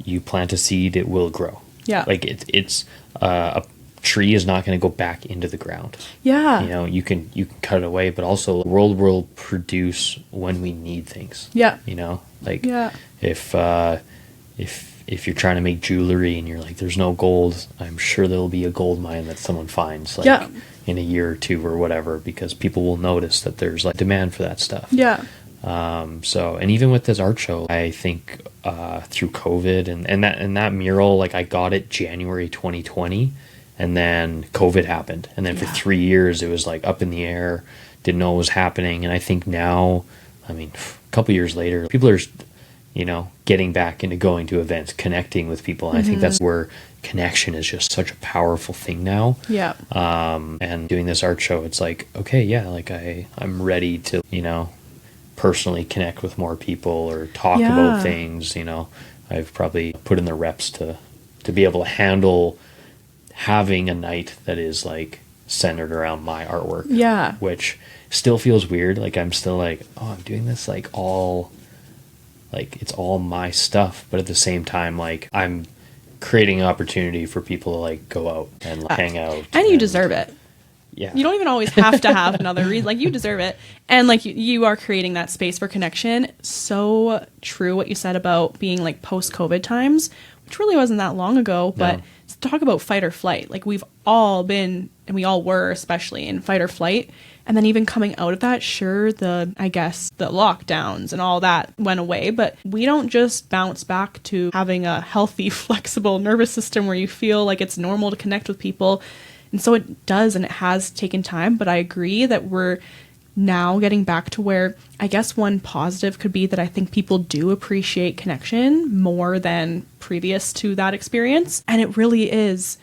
B: you plant a seed, it will grow. Yeah. Like, it's a tree is not going to go back into the ground. Yeah. You know, you can cut it away, but also the world will produce when we need things. Yeah. You know, like, if you're trying to make jewelry and you're like, there's no gold, I'm sure there'll be a gold mine that someone finds like in a year or two or whatever, because people will notice that there's like demand for that stuff. Yeah. So, and even with this art show, I think through COVID and that mural, like I got it January 2020 and then COVID happened. And then for 3 years it was like up in the air, didn't know what was happening. And I think now, I mean, a couple years later, people are, you know, getting back into going to events, connecting with people. And I think that's where connection is just such a powerful thing now. Yeah. And doing this art show, it's like, okay, yeah, like I'm ready to, you know, personally connect with more people or talk about things. You know, I've probably put in the reps to be able to handle having a night that is like centered around my artwork. Yeah. Which still feels weird. Like I'm still like, oh, I'm doing this like all, like it's all my stuff. But at the same time, like I'm creating an opportunity for people to like go out and like, hang out.
A: And you deserve it. Yeah. You don't even always have to have another reason. Like, you deserve it. And, like, you are creating that space for connection. So true what you said about being, like, post-COVID times, which really wasn't that long ago. But talk about fight or flight. Like, we've all been, and we all were especially, in fight or flight. And then even coming out of that, sure, the lockdowns and all that went away, but we don't just bounce back to having a healthy, flexible nervous system where you feel like it's normal to connect with people. And so it does, and it has taken time, but I agree that we're now getting back to where, I guess one positive could be that I think people do appreciate connection more than previous to that experience. And it really is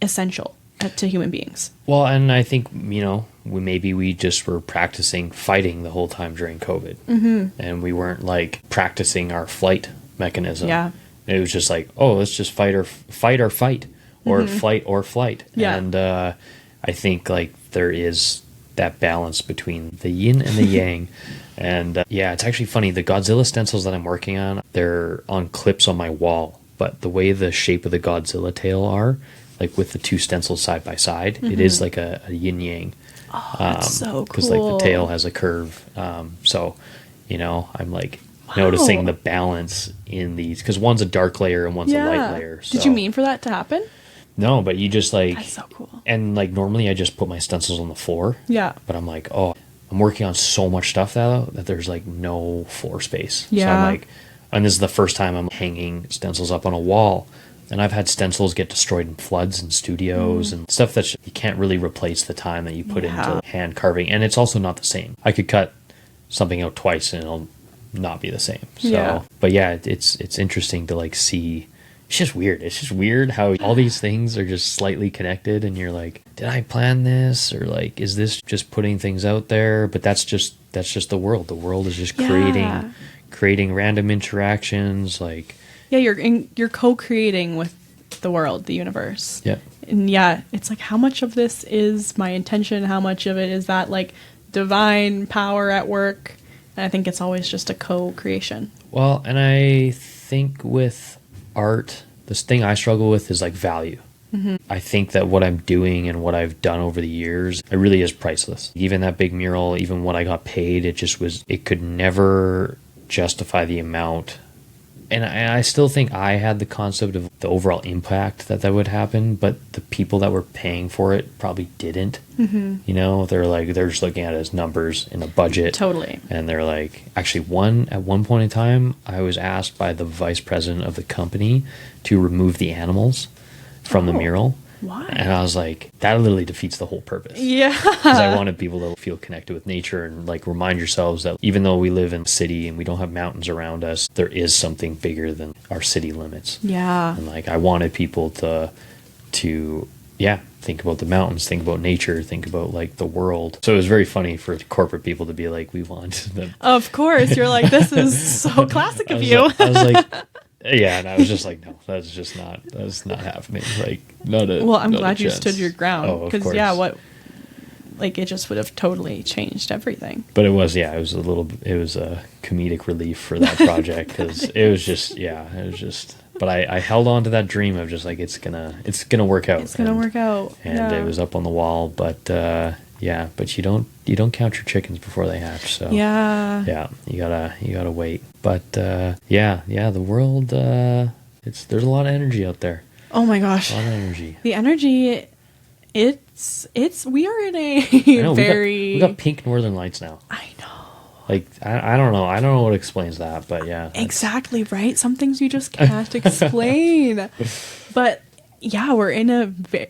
A: essential to human beings.
B: Well, and I think, we just were practicing fighting the whole time during COVID.
A: Mm-hmm.
B: And we weren't like practicing our flight mechanism.
A: Yeah.
B: It was just like, oh, let's just fight or fight, or
A: Mm-hmm.
B: flight or flight.
A: Yeah.
B: And I think like there is that balance between the yin and the yang. And it's actually funny. The Godzilla stencils that I'm working on, they're on clips on my wall. But the way the shape of the Godzilla tail are, like with the two stencils side by side, it is like a yin yang.
A: Oh, that's so cool.
B: Because like the tail has a curve. So, I'm like noticing the balance in these. Because one's a dark layer and one's a light layer. So.
A: Did you mean for that to happen?
B: No, but you just like...
A: That's so cool.
B: And like normally I just put my stencils on the floor.
A: Yeah.
B: But I'm like, I'm working on so much stuff now that there's like no floor space.
A: Yeah.
B: So I'm like... And this is the first time I'm hanging stencils up on a wall. And I've had stencils get destroyed in floods and studios and stuff that you can't really replace the time that you put into hand carving. And it's also not the same. I could cut something out twice and it'll not be the same. So, but yeah, it's interesting to like see. It's just weird. It's just weird how all these things are just slightly connected, and you're like, did I plan this, or like, is this just putting things out there? But that's just the world. The world is just creating random interactions, like.
A: Yeah, you're co-creating with the world, the universe.
B: Yeah.
A: And it's like, how much of this is my intention? How much of it is that like divine power at work? And I think it's always just a co-creation.
B: Well, and I think with art, this thing I struggle with is like value. Mm-hmm. I think that what I'm doing and what I've done over the years, it really is priceless. Even that big mural, even what I got paid, it could never justify the amount. And I still think I had the concept of the overall impact that would happen, but the people that were paying for it probably didn't. Mm-hmm. They're just looking at it as numbers in a budget.
A: Totally.
B: And they're like, actually, at one point in time, I was asked by the vice president of the company to remove the animals from the mural.
A: Why?
B: And I was like, that literally defeats the whole purpose.
A: Yeah.
B: Because I wanted people to feel connected with nature and like remind yourselves that even though we live in a city and we don't have mountains around us, there is something bigger than our city limits.
A: Yeah.
B: And like I wanted people to think about the mountains, think about nature, think about like the world. So it was very funny for corporate people to be like, we want them.
A: Of course. You're like, this is so classic of you.
B: I was like, yeah, and I was just like, no, that's not happening. Like,
A: well, I'm glad you stood your ground, because it just would have totally changed everything.
B: But it was a comedic relief for that project, because it was just, but I held on to that dream of just like, it's gonna work out.
A: It's gonna work out.
B: And it was up on the wall, but but you don't count your chickens before they hatch. So you gotta wait. But the world, there's a lot of energy out there.
A: Oh my gosh,
B: a lot of energy.
A: The energy, we are in a
B: we got pink northern lights now.
A: I know.
B: Like I don't know what explains that, but yeah,
A: exactly right. Some things you just can't explain. But yeah, we're in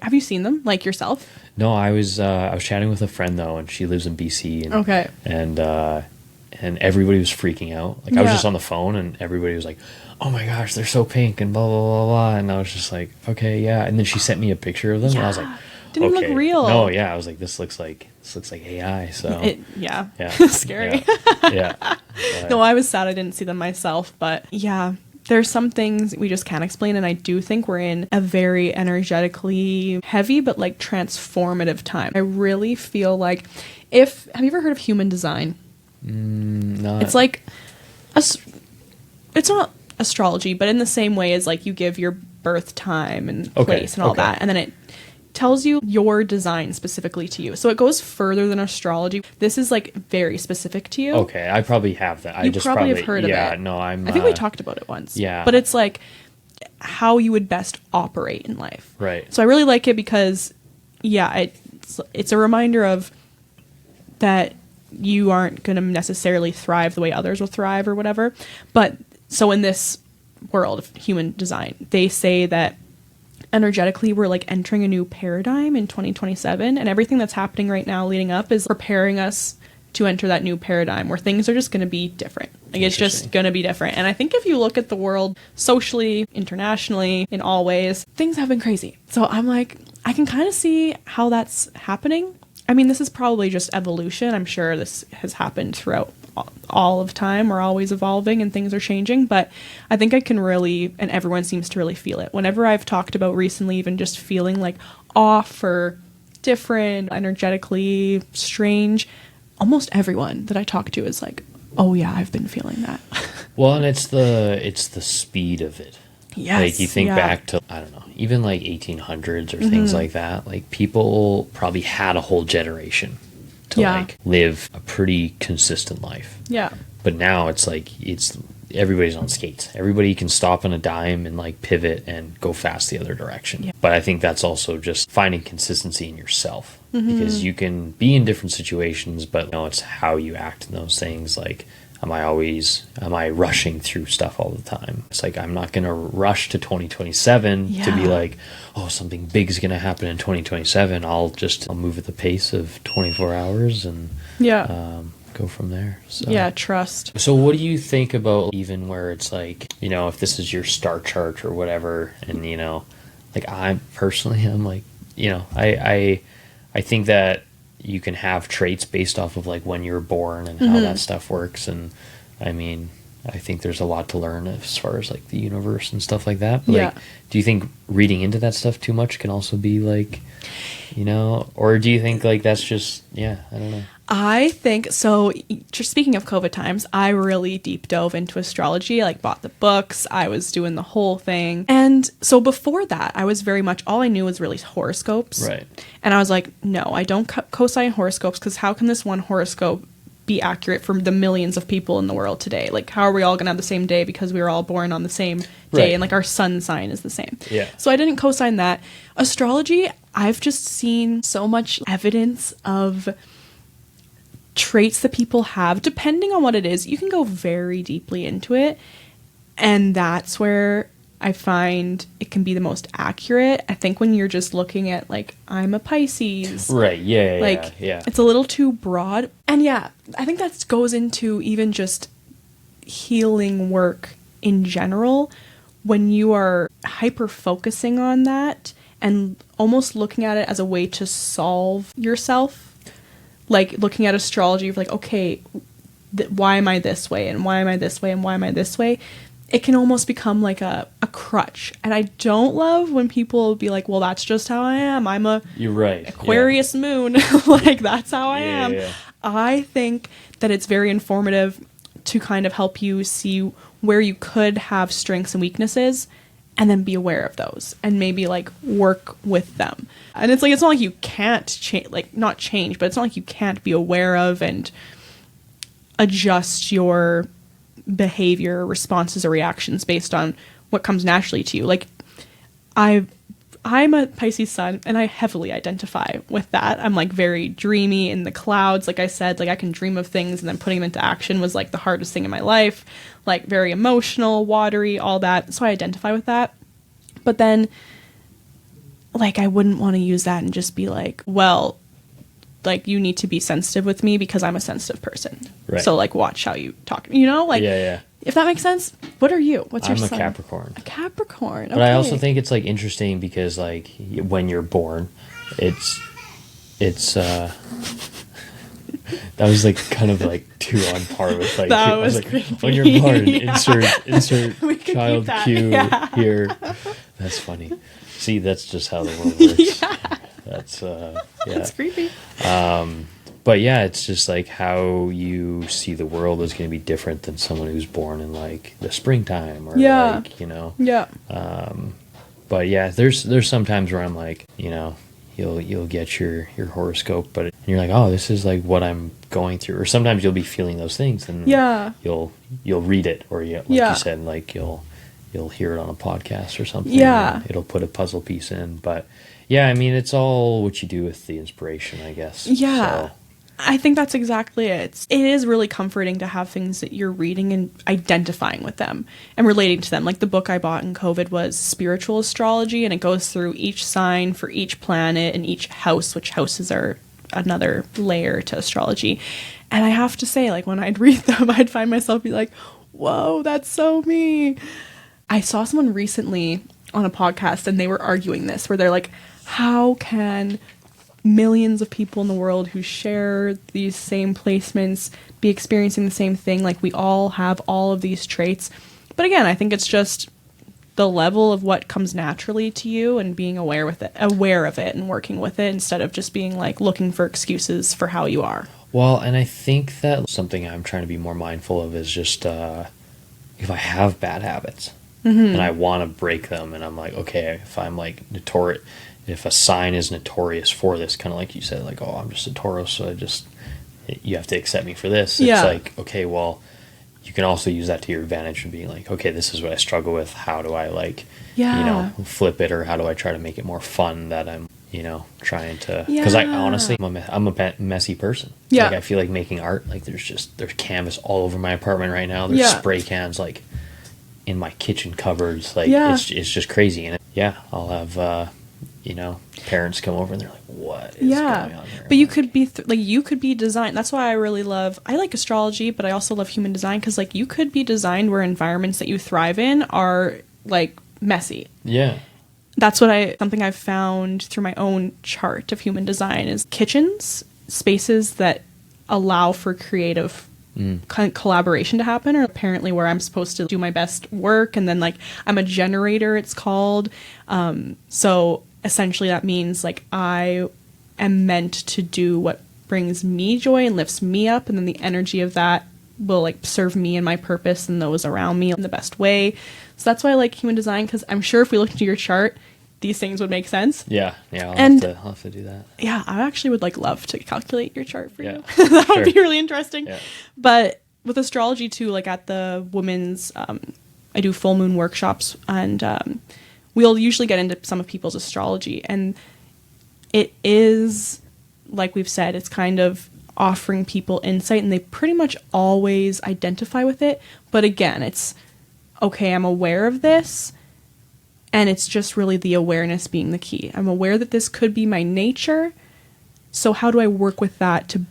A: have you seen them, like, yourself?
B: No, I was chatting with a friend though, and she lives in BC. And,
A: okay.
B: And everybody was freaking out. Like I was just on the phone, and everybody was like, "Oh my gosh, they're so pink," and blah blah blah blah. And I was just like, "Okay, yeah." And then she sent me a picture of them, and I was like,
A: "Didn't look real."
B: No, yeah. I was like, "This looks like AI." So
A: scary.
B: Yeah.
A: No, I was sad I didn't see them myself, but yeah. There's some things we just can't explain, and I do think we're in a very energetically heavy but like transformative time. I really feel like have you ever heard of human design?
B: No.
A: It's like it's not astrology, but in the same way as like you give your birth time and place and all that, and then it tells you your design specifically to you. So it goes further than astrology. This is like very specific to you.
B: Okay, I probably have that.
A: You probably have heard of it.
B: Yeah, no, I
A: think we talked about it once.
B: Yeah.
A: But it's like how you would best operate in life.
B: Right.
A: So I really like it because, it's a reminder of that you aren't going to necessarily thrive the way others will thrive or whatever. But so in this world of human design, they say that energetically we're like entering a new paradigm in 2027, and everything that's happening right now leading up is preparing us to enter that new paradigm where things are just going to be different. Like, it's just going to be different. And I think if you look at the world socially, internationally, in all ways, things have been crazy. So I'm like, I can kind of see how that's happening. I mean, this is probably just evolution. I'm sure this has happened throughout all of time. We're always evolving and things are changing, but I think I can really, and everyone seems to really feel it. Whenever I've talked about recently even just feeling like off or different, energetically strange, almost everyone that I talk to is like, oh yeah, I've been feeling that.
B: Well, and it's the speed of it.
A: Yes.
B: Like, you think back to, I don't know, even like 1800s or things like that. Like, people probably had a whole generation to like live a pretty consistent life.
A: Yeah.
B: But now it's like, everybody's on skates. Everybody can stop on a dime and like pivot and go fast the other direction. Yeah. But I think that's also just finding consistency in yourself, because you can be in different situations, but it's how you act in those things. Like, am I rushing through stuff all the time? It's like, I'm not going to rush to 2027 to be like, oh, something big is going to happen in 2027. I'll move at the pace of 24 hours and go from there. So. Yeah,
A: trust.
B: So what do you think about even where it's like, if this is your star chart or whatever, and, like, I'm like, I think that you can have traits based off of like when you were born and how that stuff works. And I mean, I think there's a lot to learn as far as like the universe and stuff like that. But like, do you think reading into that stuff too much can also be like, or do you think like that's just, I don't know.
A: I think so. Just speaking of COVID times, I really deep dove into astrology. I like bought the books. I was doing the whole thing. And so before that, I was very much, all I knew was really horoscopes.
B: Right.
A: And I was like, no, I don't co-sign horoscopes, because how can this one horoscope be accurate for the millions of people in the world today? Like, how are we all going to have the same day because we were all born on the same day and like our sun sign is the same?
B: Yeah.
A: So I didn't co-sign that. Astrology, I've just seen so much evidence of traits that people have. Depending on what it is, you can go very deeply into it, and that's where I find it can be the most accurate. I think when you're just looking at like, I'm a Pisces,
B: right?
A: Yeah, it's a little too broad. And I think that goes into even just healing work in general, when you are hyper focusing on that and almost looking at it as a way to solve yourself. Like, looking at astrology, like, okay, why am I this way? And why am I this way? And why am I this way? It can almost become like a crutch. And I don't love when people be like, well, that's just how I am. I'm
B: You're right.
A: Aquarius moon. Like, that's how I am. Yeah. I think that it's very informative to kind of help you see where you could have strengths and weaknesses, and then be aware of those and maybe like work with them. And it's like, it's not like you can't change, like not change, but it's not like you can't be aware of and adjust your behavior, responses, or reactions based on what comes naturally to you. Like, I'm a Pisces sun, and I heavily identify with that. I'm like very dreamy in the clouds. Like I said, like I can dream of things, and then putting them into action was like the hardest thing in my life. Like, very emotional, watery, all that. So I identify with that. But then, like, I wouldn't want to use that and just be like, well, like, you need to be sensitive with me because I'm a sensitive person. Right. So like, watch how you talk. Like, if that makes sense. What are you? What's your sign?
B: I'm a Capricorn.
A: A Capricorn. Okay.
B: But I also think it's like interesting because like when you're born, it's that was like kind of like too on par with like,
A: that was
B: like,
A: creepy.
B: When you're born, insert child cue here. That's funny. See, that's just how the world works. That's
A: That's creepy.
B: But yeah, it's just like how you see the world is going to be different than someone who's born in like the springtime or like, but yeah, there's some times where I'm like, you'll get your horoscope, but you're like, oh, this is like what I'm going through. Or sometimes you'll be feeling those things, and you'll read it, or you said, like you'll hear it on a podcast or something.
A: Yeah,
B: it'll put a puzzle piece in. But yeah, I mean, it's all what you do with the inspiration, I guess.
A: Yeah.
B: So,
A: I think that's exactly it. It is really comforting to have things that you're reading and identifying with them and relating to them. Like the book I bought in COVID was Spiritual Astrology, and it goes through each sign for each planet and each house, which houses are another layer to astrology. And I have to say, like, when I'd read them, I'd find myself be like, whoa, that's so me. I saw someone recently on a podcast and they were arguing this, where they're like, how can millions of people in the world who share these same placements be experiencing the same thing? Like, we all have all of these traits. But again, I think it's just the level of what comes naturally to you and being aware of it and working with it, instead of just being like looking for excuses for how you are.
B: Well, and I think that something I'm trying to be more mindful of is just if I have bad habits and I want to break them, and I'm like, okay, if I'm like notorious, if a sign is notorious for this, kind of like you said, like, oh, I'm just a Taurus, so you have to accept me for this.
A: Yeah.
B: It's like, okay, well, you can also use that to your advantage and being like, okay, this is what I struggle with. How do I flip it, or how do I try to make it more fun that I'm, trying to, because I honestly, I'm a messy person.
A: Yeah.
B: Like, I feel like making art, like there's canvas all over my apartment right now. There's spray cans like in my kitchen cupboards. Like it's just crazy. And I'll have, parents come over and they're like, what is going on here?
A: But you could be you could be designed. That's why I like astrology, but I also love human design, because like you could be designed where environments that you thrive in are like messy.
B: Yeah.
A: That's something I've found through my own chart of human design is kitchens, spaces that allow for creative collaboration to happen, or apparently where I'm supposed to do my best work. And then like I'm a generator, it's called. So essentially that means like I am meant to do what brings me joy and lifts me up, and then the energy of that will like serve me and my purpose and those around me in the best way. So that's why I like human design, because I'm sure if we looked into your chart, these things would make sense.
B: Yeah, I'll have to do that. Yeah,
A: I actually would like love to calculate your chart for you. That would be really interesting. Yeah. But with astrology too, like at the women's, I do full moon workshops, and we'll usually get into some of people's astrology, and it is, like we've said, it's kind of offering people insight, and they pretty much always identify with it. But again, it's okay, I'm aware of this, and it's just really the awareness being the key. I'm aware that this could be my nature, so how do I work with that to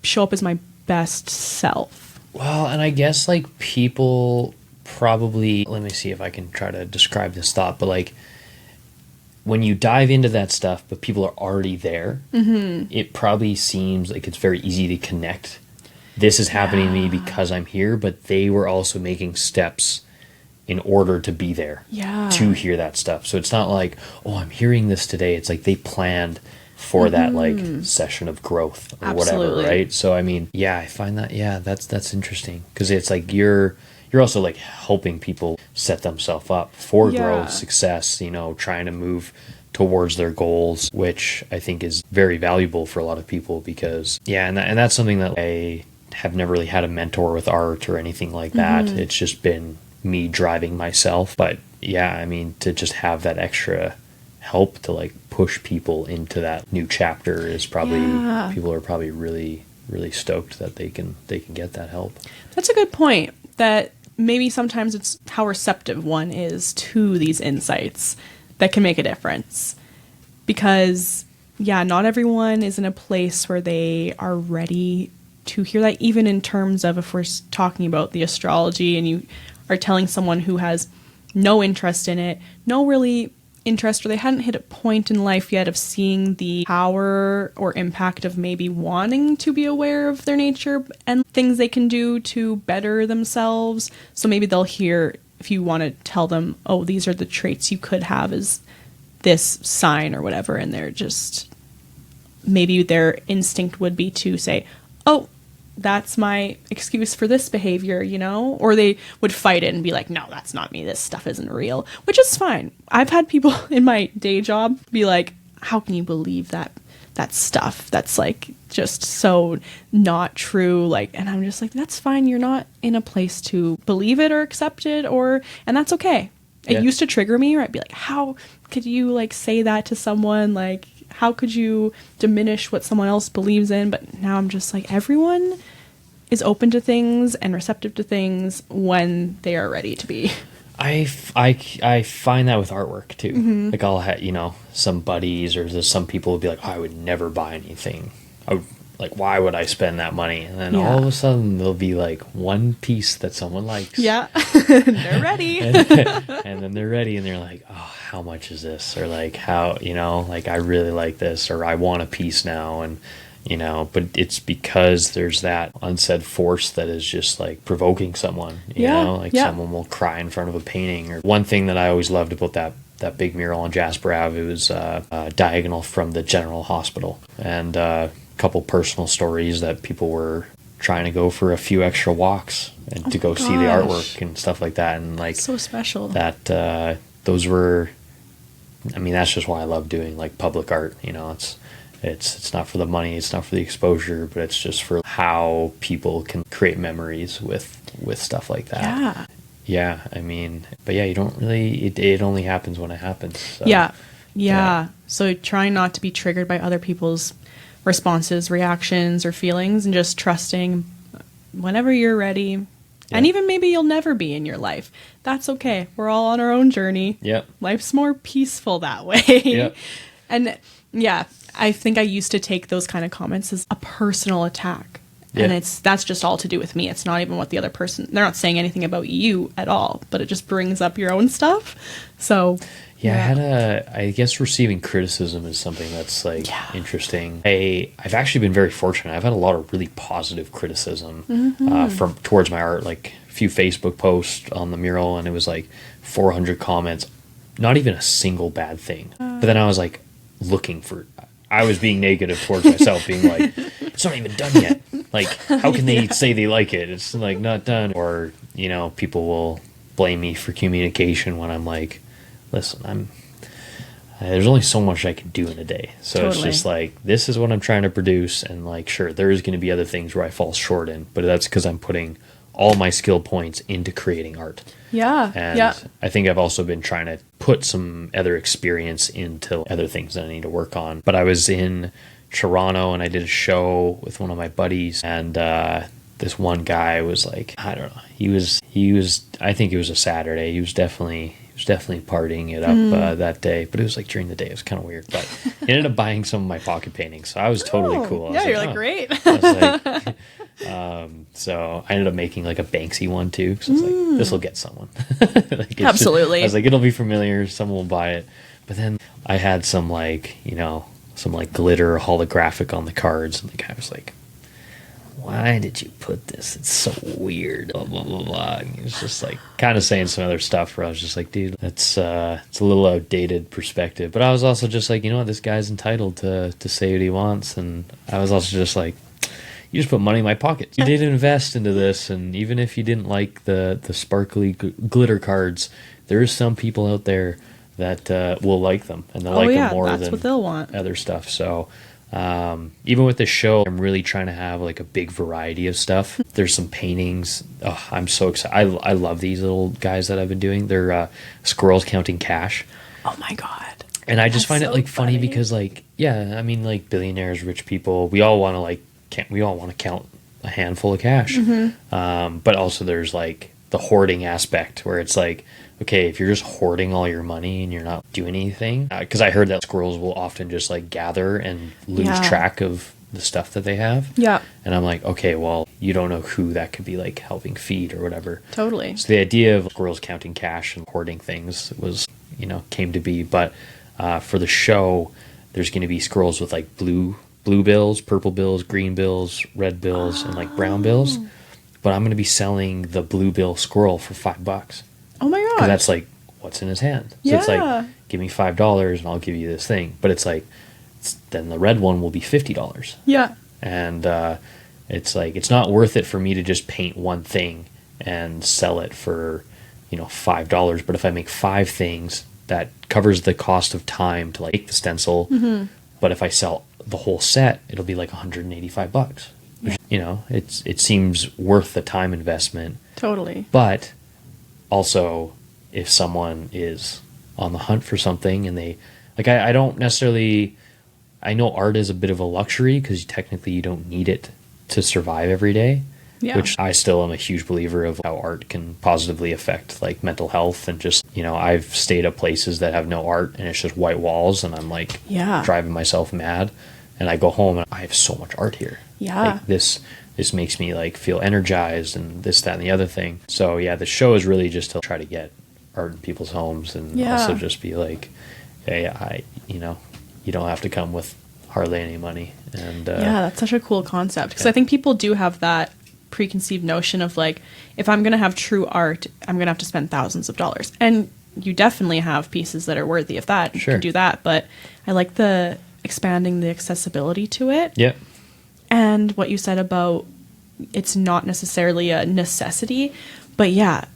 A: show up as my best self?
B: Well, and I guess like people probably, let me see if I can try to describe this thought, but like when you dive into that stuff, but people are already there, it probably seems like it's very easy to connect. This is happening to me because I'm here, but they were also making steps in order to be there, to hear that stuff. So it's not like, oh, I'm hearing this today. It's like they planned for that like session of growth or whatever, right? So I mean, I find that that's interesting, because it's like you're also like helping people set themselves up for growth, success, trying to move towards their goals, which I think is very valuable for a lot of people, because and that's something that I have never really had a mentor with art or anything like that. It's just been me driving myself. But I mean, to just have that extra help to like push people into that new chapter is probably people are probably really, really stoked that they can get that help. That's
A: a good point, that maybe sometimes it's how receptive one is to these insights that can make a difference. Because not everyone is in a place where they are ready to hear that, even in terms of if we're talking about the astrology and you are telling someone who has no interest in it, no really interest, or they hadn't hit a point in life yet of seeing the power or impact of maybe wanting to be aware of their nature and things they can do to better themselves. So maybe they'll hear, if you want to tell them, oh, these are the traits you could have as this sign or whatever, and they're just, maybe their instinct would be to say, oh, that's my excuse for this behavior, or they would fight it and be like, no, that's not me. This stuff isn't real, which is fine. I've had people in my day job be like, how can you believe that stuff? That's like just so not true. Like, and I'm just like, that's fine. You're not in a place to believe it or accept it, and that's okay. It used to trigger me, or I'd be like, how could you like say that to someone? Like, how could you diminish what someone else believes in? But now I'm just like, everyone is open to things and receptive to things when they are ready to be.
B: I find that with artwork too. Like I'll have, some buddies or there's some people will be like, oh, I would never buy anything. Like, why would I spend that money? And then all of a sudden there'll be like one piece that someone likes.
A: Yeah. They're ready.
B: and then they're ready and they're like, oh, how much is this? Or like, how, like I really like this, or I want a piece now. And, but it's because there's that unsaid force that is just like provoking someone, someone will cry in front of a painting. Or one thing that I always loved about that big mural on Jasper Ave, it was diagonal from the General Hospital. And, couple personal stories that people were trying to go for a few extra walks and to go see the artwork and stuff like that, and like
A: so special
B: that those were, I mean, that's just why I love doing like public art. It's not for the money, it's not for the exposure, but it's just for how people can create memories with stuff like that. Yeah, I mean, but yeah, you don't really, it only happens when it happens. So,
A: yeah. So trying not to be triggered by other people's responses, reactions, or feelings, and just trusting whenever you're ready. Yeah. And even maybe you'll never be in your life. That's okay. We're all on our own journey.
B: Yep.
A: Life's more peaceful that way.
B: Yep.
A: And yeah, I think I used to take those kind of comments as a personal attack. Yeah. And that's just all to do with me. It's not even what the other person, they're not saying anything about you at all, but it just brings up your own stuff. So
B: yeah, I guess receiving criticism is something that's like interesting. I've actually been very fortunate. I've had a lot of really positive criticism from towards my art, like a few Facebook posts on the mural, and it was like 400 comments, not even a single bad thing. But then I was like I was being negative towards myself, being like, it's not even done yet. Like, how can they say they like it? It's like not done. Or, people will blame me for communication when I'm like, listen, there's only so much I can do in a day. So It's just like, this is what I'm trying to produce. And like, sure, there is going to be other things where I fall short in, but that's because I'm putting all my skill points into creating art.
A: Yeah.
B: And I think I've also been trying to put some other experience into other things that I need to work on. But I was in Toronto and I did a show with one of my buddies, and this one guy was like, I don't know, he was I think it was a Saturday. He was definitely partying it up that day, but it was like during the day. It was kind of weird, but he ended up buying some of my pocket paintings, so I was totally cool.
A: You're like, great.
B: I was like, so I ended up making like a Banksy one too, because I was like, this will get someone.
A: Absolutely.
B: I was like, it'll be familiar, someone will buy it. But then I had some some glitter holographic on the cards, and the guy was like, why did you put this? It's so weird. Blah, blah, blah, blah. And he was just like kind of saying some other stuff where I was just like, dude, it's a little outdated perspective. But I was also just like, this guy's entitled to say what he wants. And I was also just like, you just put money in my pocket. You did invest into this. And even if you didn't like the sparkly glitter cards, there is some people out there that will like them. And they'll like them more than
A: what they'll want.
B: Other stuff. So even with this show, I'm really trying to have like a big variety of stuff. There's some paintings. Oh, I'm so excited. I love these little guys that I've been doing. They're squirrels counting cash.
A: Oh my God.
B: And I just find it like funny because like, I mean, like billionaires, rich people, we all want to count a handful of cash. But also there's like the hoarding aspect where it's like, okay, if you're just hoarding all your money and you're not doing anything, because I heard that squirrels will often just like gather and lose track of the stuff that they have. Yeah. And I'm like, okay, well, you don't know who that could be like helping feed or whatever.
A: Totally.
B: So the idea of squirrels counting cash and hoarding things was, came to be. But for the show, there's going to be squirrels with like blue bills, purple bills, green bills, red bills, and like brown bills. But I'm going to be selling the blue bill squirrel for $5.
A: Oh my God.
B: Because that's like what's in his hand. So it's like, give me $5 and I'll give you this thing. But it's like, then the red one will be $50.
A: Yeah.
B: And it's like, it's not worth it for me to just paint one thing and sell it for, $5. But if I make 5 things, that covers the cost of time to like make the stencil. But if I sell the whole set, it'll be like $185. Yeah. It seems worth the time investment.
A: Totally.
B: But also, if someone is on the hunt for something and they, like, I don't necessarily I know art is a bit of a luxury because technically you don't need it to survive every day.
A: Yeah.
B: Which I still am a huge believer of how art can positively affect like mental health and just, you know, I've stayed at places that have no art and it's just white walls and I'm like driving myself mad, and I go home and I have so much art here.
A: Yeah.
B: Like this makes me like feel energized and this, that, and the other thing. So yeah, the show is really just to try to get art in people's homes and also just be like, hey, you know, you don't have to come with hardly any money. And
A: that's such a cool concept, because I think people do have that preconceived notion of like, if I'm going to have true art, I'm going to have to spend thousands of dollars. And you definitely have pieces that are worthy of that. You can do that. But I like the expanding the accessibility to it.
B: Yeah.
A: And what you said about it's not necessarily a necessity, but yeah,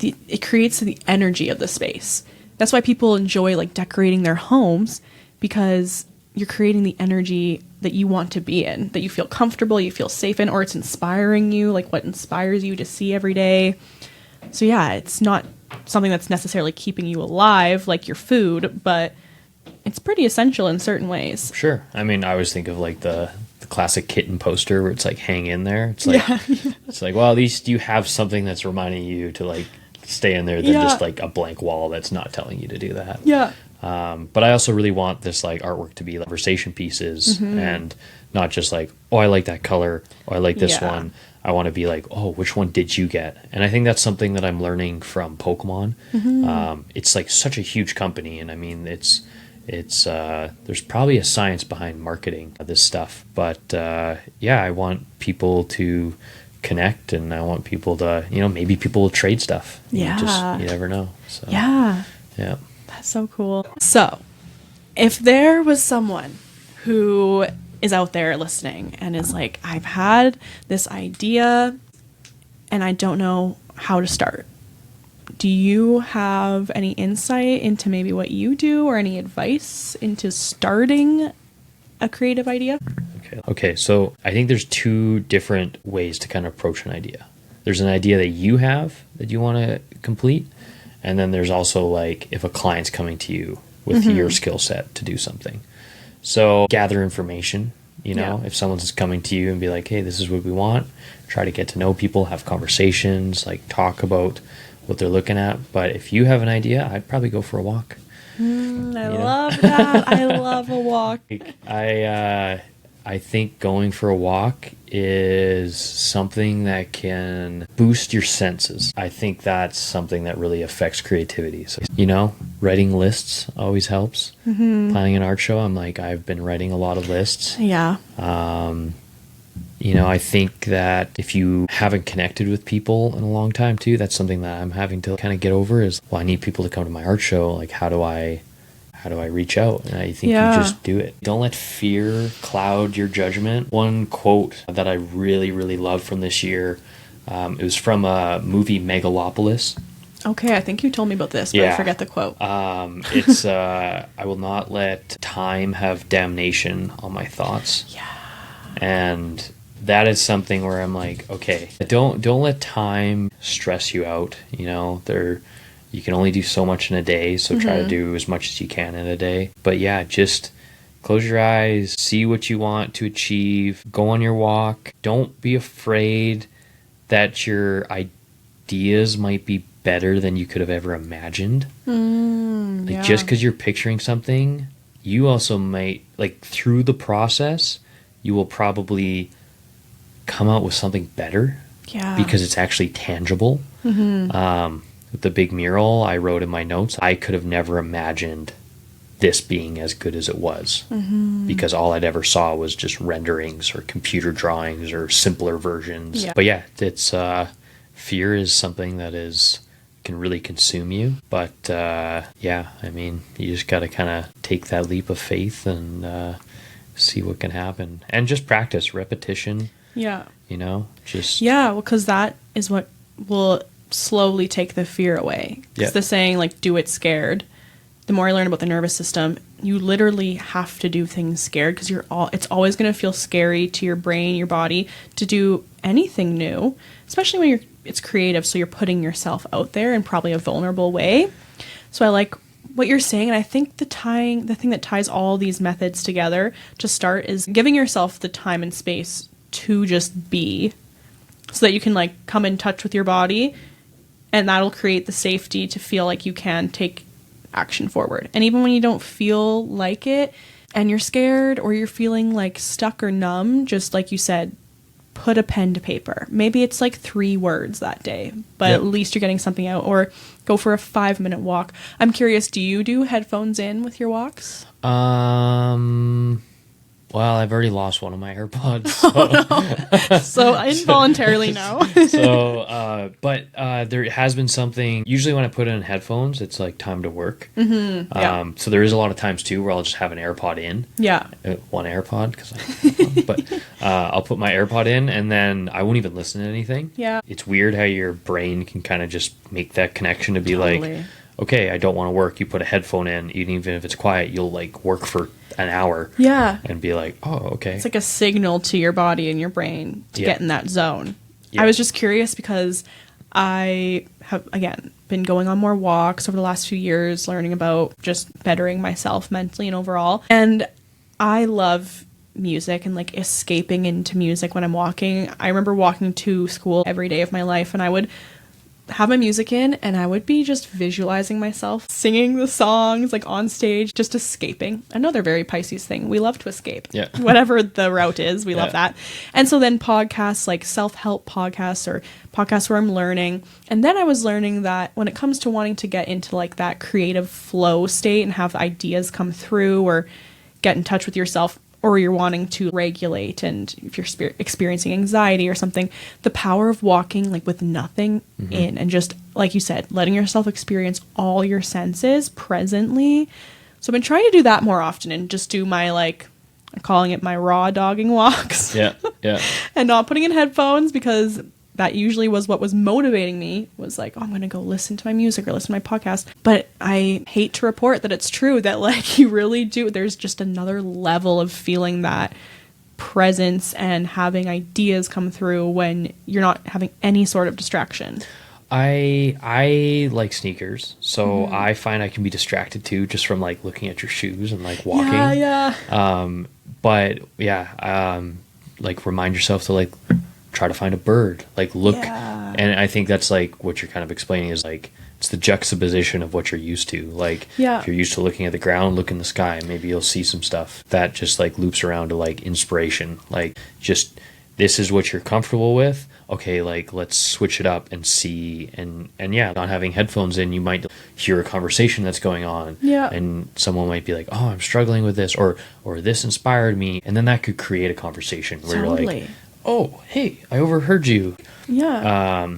A: it creates the energy of the space. That's why people enjoy like decorating their homes, because you're creating the energy that you want to be in, that you feel comfortable, you feel safe in, or it's inspiring you, like what inspires you to see every day. So yeah, it's not something that's necessarily keeping you alive like your food, but it's pretty essential in certain ways.
B: Sure. I mean, I always think of like the classic kitten poster where it's like hang in there. It's like it's like, well, at least you have something that's reminding you to like stay in there than just like a blank wall that's not telling you to do that.
A: Yeah.
B: But I also really want this like artwork to be like conversation pieces and not just like, oh, I like that color. Oh, I like this one. I want to be like, oh, which one did you get? And I think that's something that I'm learning from Pokemon. It's like such a huge company. And I mean, it's there's probably a science behind marketing this stuff. But yeah, I want people to connect, and I want people to, you know, maybe people will trade stuff. You never know. So yeah.
A: That's so cool. So, if there was someone who is out there listening and is like, I've had this idea and I don't know how to start, do you have any insight into maybe what you do or any advice into starting a creative idea?
B: Okay, so I think there's two different ways to kind of approach an idea. There's an idea that you have that you want to complete. And then there's also like if a client's coming to you with your skill set to do something. So gather information, you know, if someone's coming to you and be like, hey, this is what we want, try to get to know people, have conversations, like talk about what they're looking at. But if you have an idea, I'd probably go for a walk.
A: I love that. I love a walk.
B: I think going for a walk is something that can boost your senses. I think that's something that really affects creativity. So, you know, writing lists always helps. Planning an art show, I've been writing a lot of lists.
A: Yeah.
B: You know, I think that if you haven't connected with people in a long time too, that's something that I'm having to kind of get over is, well, I need people to come to my art show. Like, how do I reach out? And I think you just do it. Don't let fear cloud your judgment. One quote that I really, really love from this year, it was from a movie, Megalopolis.
A: Okay, I think you told me about this, but I forget the quote.
B: It's, I will not let time have damnation on my thoughts.
A: Yeah.
B: And that is something where I'm like, okay, don't let time stress you out. You know, you can only do so much in a day, so try to do as much as you can in a day. But yeah, just close your eyes, see what you want to achieve, go on your walk. Don't be afraid that your ideas might be better than you could have ever imagined. Just because you're picturing something, you also might, like, through the process, you will probably come out with something better. Yeah. Because it's actually tangible. With the big mural I wrote in my notes, I could have never imagined this being as good as it was, because all I'd ever saw was just renderings or computer drawings or simpler versions. Yeah. But yeah, it's fear is something that can really consume you. But yeah, I mean, you just got to kind of take that leap of faith and see what can happen, and just practice, repetition. Yeah. You know, just
A: well, because that is what will slowly take the fear away. It's the saying, like, do it scared. The more I learn about the nervous system, you literally have to do things scared, because it's always going to feel scary to your brain, your body, to do anything new, especially when it's creative. So you're putting yourself out there in probably a vulnerable way. So I like what you're saying, and I think the thing that ties all these methods together to start is giving yourself the time and space to just be, so that you can like come in touch with your body, and that'll create the safety to feel like you can take action forward. And even when you don't feel like it and you're scared or you're feeling like stuck or numb, just like you said, put a pen to paper. Maybe it's like 3 words that day, but
B: Yep.
A: at least you're getting something out. Or go for a 5-minute walk. I'm curious, do you do headphones in with your walks?
B: Well, I've already lost one of my AirPods.
A: So involuntarily, no.
B: But there has been something. Usually, when I put in headphones, it's like time to work.
A: Yeah.
B: So there is a lot of times too where I'll just have an AirPod in.
A: Yeah.
B: One AirPod because I'll put my AirPod in and then I won't even listen to anything.
A: Yeah.
B: It's weird how your brain can kind of just make that connection to be
A: Totally.
B: like, okay, I don't want to work. You put a headphone in, even if it's quiet, you'll like work for an hour.
A: Yeah.
B: And be like, oh, okay.
A: It's like a signal to your body and your brain to
B: Yeah.
A: get in that zone.
B: Yeah.
A: I was just curious because I have, again, been going on more walks over the last few years, learning about just bettering myself mentally and overall. And I love music and like escaping into music when I'm walking. I remember walking to school every day of my life, and I would have my music in and I would be just visualizing myself singing the songs like on stage, just escaping. Another very Pisces thing. We love to escape.
B: Yeah.
A: Whatever the route is, we love
B: Yeah.
A: that. And so then podcasts like self-help podcasts or podcasts where I'm learning. And then I was learning that when it comes to wanting to get into like that creative flow state and have ideas come through or get in touch with yourself, or you're wanting to regulate, and if you're experiencing anxiety or something, the power of walking like with nothing in and just, like you said, letting yourself experience all your senses presently. So I've been trying to do that more often and just do my like, I'm calling it my raw dogging walks.
B: Yeah. Yeah.
A: And not putting in headphones, because that usually was what was motivating me, was like, oh, I'm going to go listen to my music or listen to my podcast. But I hate to report that it's true that like you really do. There's just another level of feeling that presence and having ideas come through when you're not having any sort of distraction.
B: I like sneakers, so I find I can be distracted too, just from like looking at your shoes and like walking. But yeah, like remind yourself to like try to find a bird, like look.
A: Yeah.
B: And I think that's like what you're kind of explaining is like it's the juxtaposition of what you're used to. Like
A: Yeah.
B: if you're used to looking at the ground, look in the sky, maybe you'll see some stuff that just like loops around to like inspiration. Like just this is what you're comfortable with. Okay, like let's switch it up and see. And yeah, not having headphones in, you might hear a conversation that's going on.
A: Yeah.
B: And someone might be like, oh, I'm struggling with this, or this inspired me. And then that could create a conversation where you're
A: Totally.
B: like, oh, hey, I overheard you.
A: Yeah.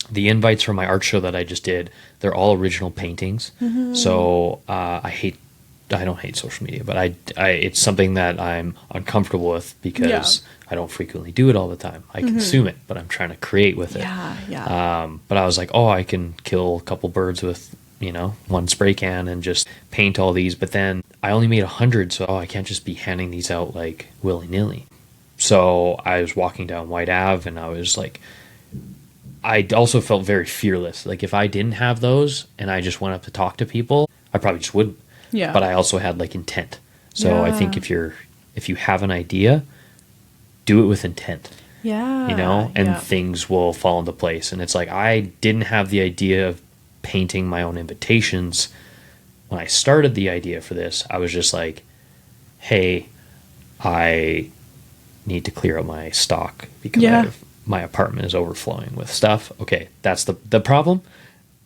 B: The invites from my art show that I just did, they're all original paintings. So I don't hate social media, but I it's something that I'm uncomfortable with because I don't frequently do it all the time. I consume it, but I'm trying to create with it.
A: Yeah.
B: But I was like, oh, I can kill a couple birds with, one spray can and just paint all these. But then I only made 100, so I can't just be handing these out like willy-nilly. So I was walking down White Ave and I was like, I also felt very fearless. Like if I didn't have those and I just went up to talk to people, I probably just wouldn't.
A: Yeah.
B: But I also had like intent. So I think
A: Yeah.
B: if you have an idea, do it with intent.
A: Yeah.
B: And
A: yeah.
B: things will fall into place. And it's like I didn't have the idea of painting my own invitations when I started the idea for this. I was just like, hey, I need to clear out my stock because my apartment is overflowing with stuff. Okay, that's the problem.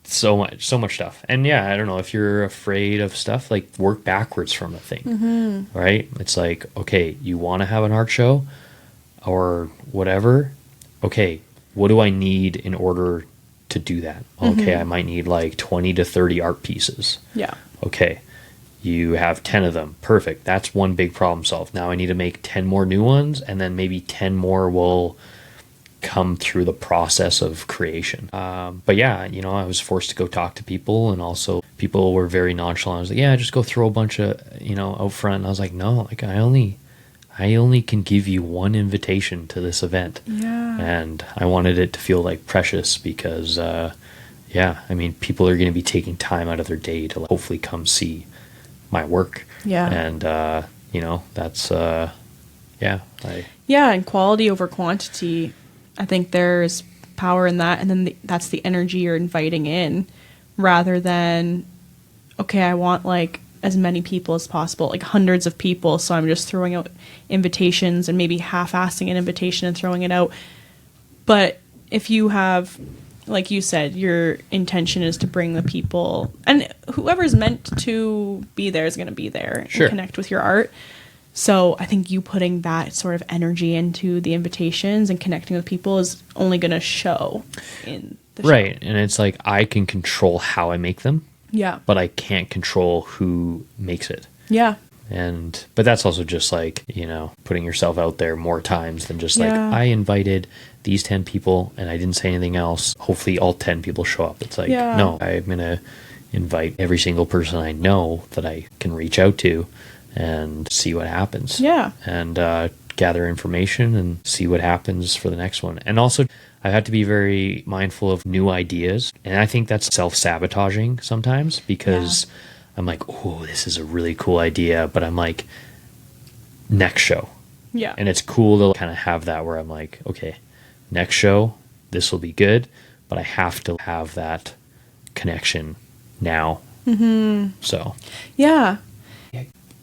B: So much stuff. And yeah, I don't know if you're afraid of stuff, like work backwards from a thing, right? It's like, okay, you want to have an art show or whatever. Okay, what do I need in order to do that? Okay, I might need like 20 to 30 art pieces.
A: Yeah.
B: Okay, you have 10 of them. Perfect. That's one big problem solved. Now I need to make 10 more new ones, and then maybe 10 more will come through the process of creation. But yeah, I was forced to go talk to people, and also people were very nonchalant. I was like, yeah, just go throw a bunch of, out front. And I was like, no, like I only can give you one invitation to this event.
A: Yeah.
B: And I wanted it to feel like precious because, yeah, I mean, people are going to be taking time out of their day to hopefully come see my work.
A: Yeah.
B: And, that's,
A: Yeah, and quality over quantity. I think there's power in that. And then that's the energy you're inviting in rather than, okay, I want like as many people as possible, like hundreds of people. So I'm just throwing out invitations and maybe half-assing an invitation and throwing it out. But if you have, like you said, your intention is to bring the people, and whoever's meant to be there is going to be there
B: Sure.
A: and connect with your art. So I think you putting that sort of energy into the invitations and connecting with people is only going to show in the show.
B: Right. And it's like, I can control how I make them,
A: Yeah.
B: but I can't control who makes it.
A: Yeah.
B: But that's also just like, putting yourself out there more times than just like,
A: Yeah.
B: I invited these 10 people and I didn't say anything else. Hopefully all 10 people show up. It's like,
A: Yeah.
B: no, I'm going to invite every single person I know that I can reach out to and see what happens.
A: Yeah.
B: And gather information and see what happens for the next one. And also, I have to be very mindful of new ideas. And I think that's self-sabotaging sometimes because I'm like, oh, this is a really cool idea. But I'm like, next show.
A: Yeah.
B: And it's cool to kind of have that where I'm like, okay, next show, this will be good. But I have to have that connection now. Mm-hmm. So.
A: Yeah.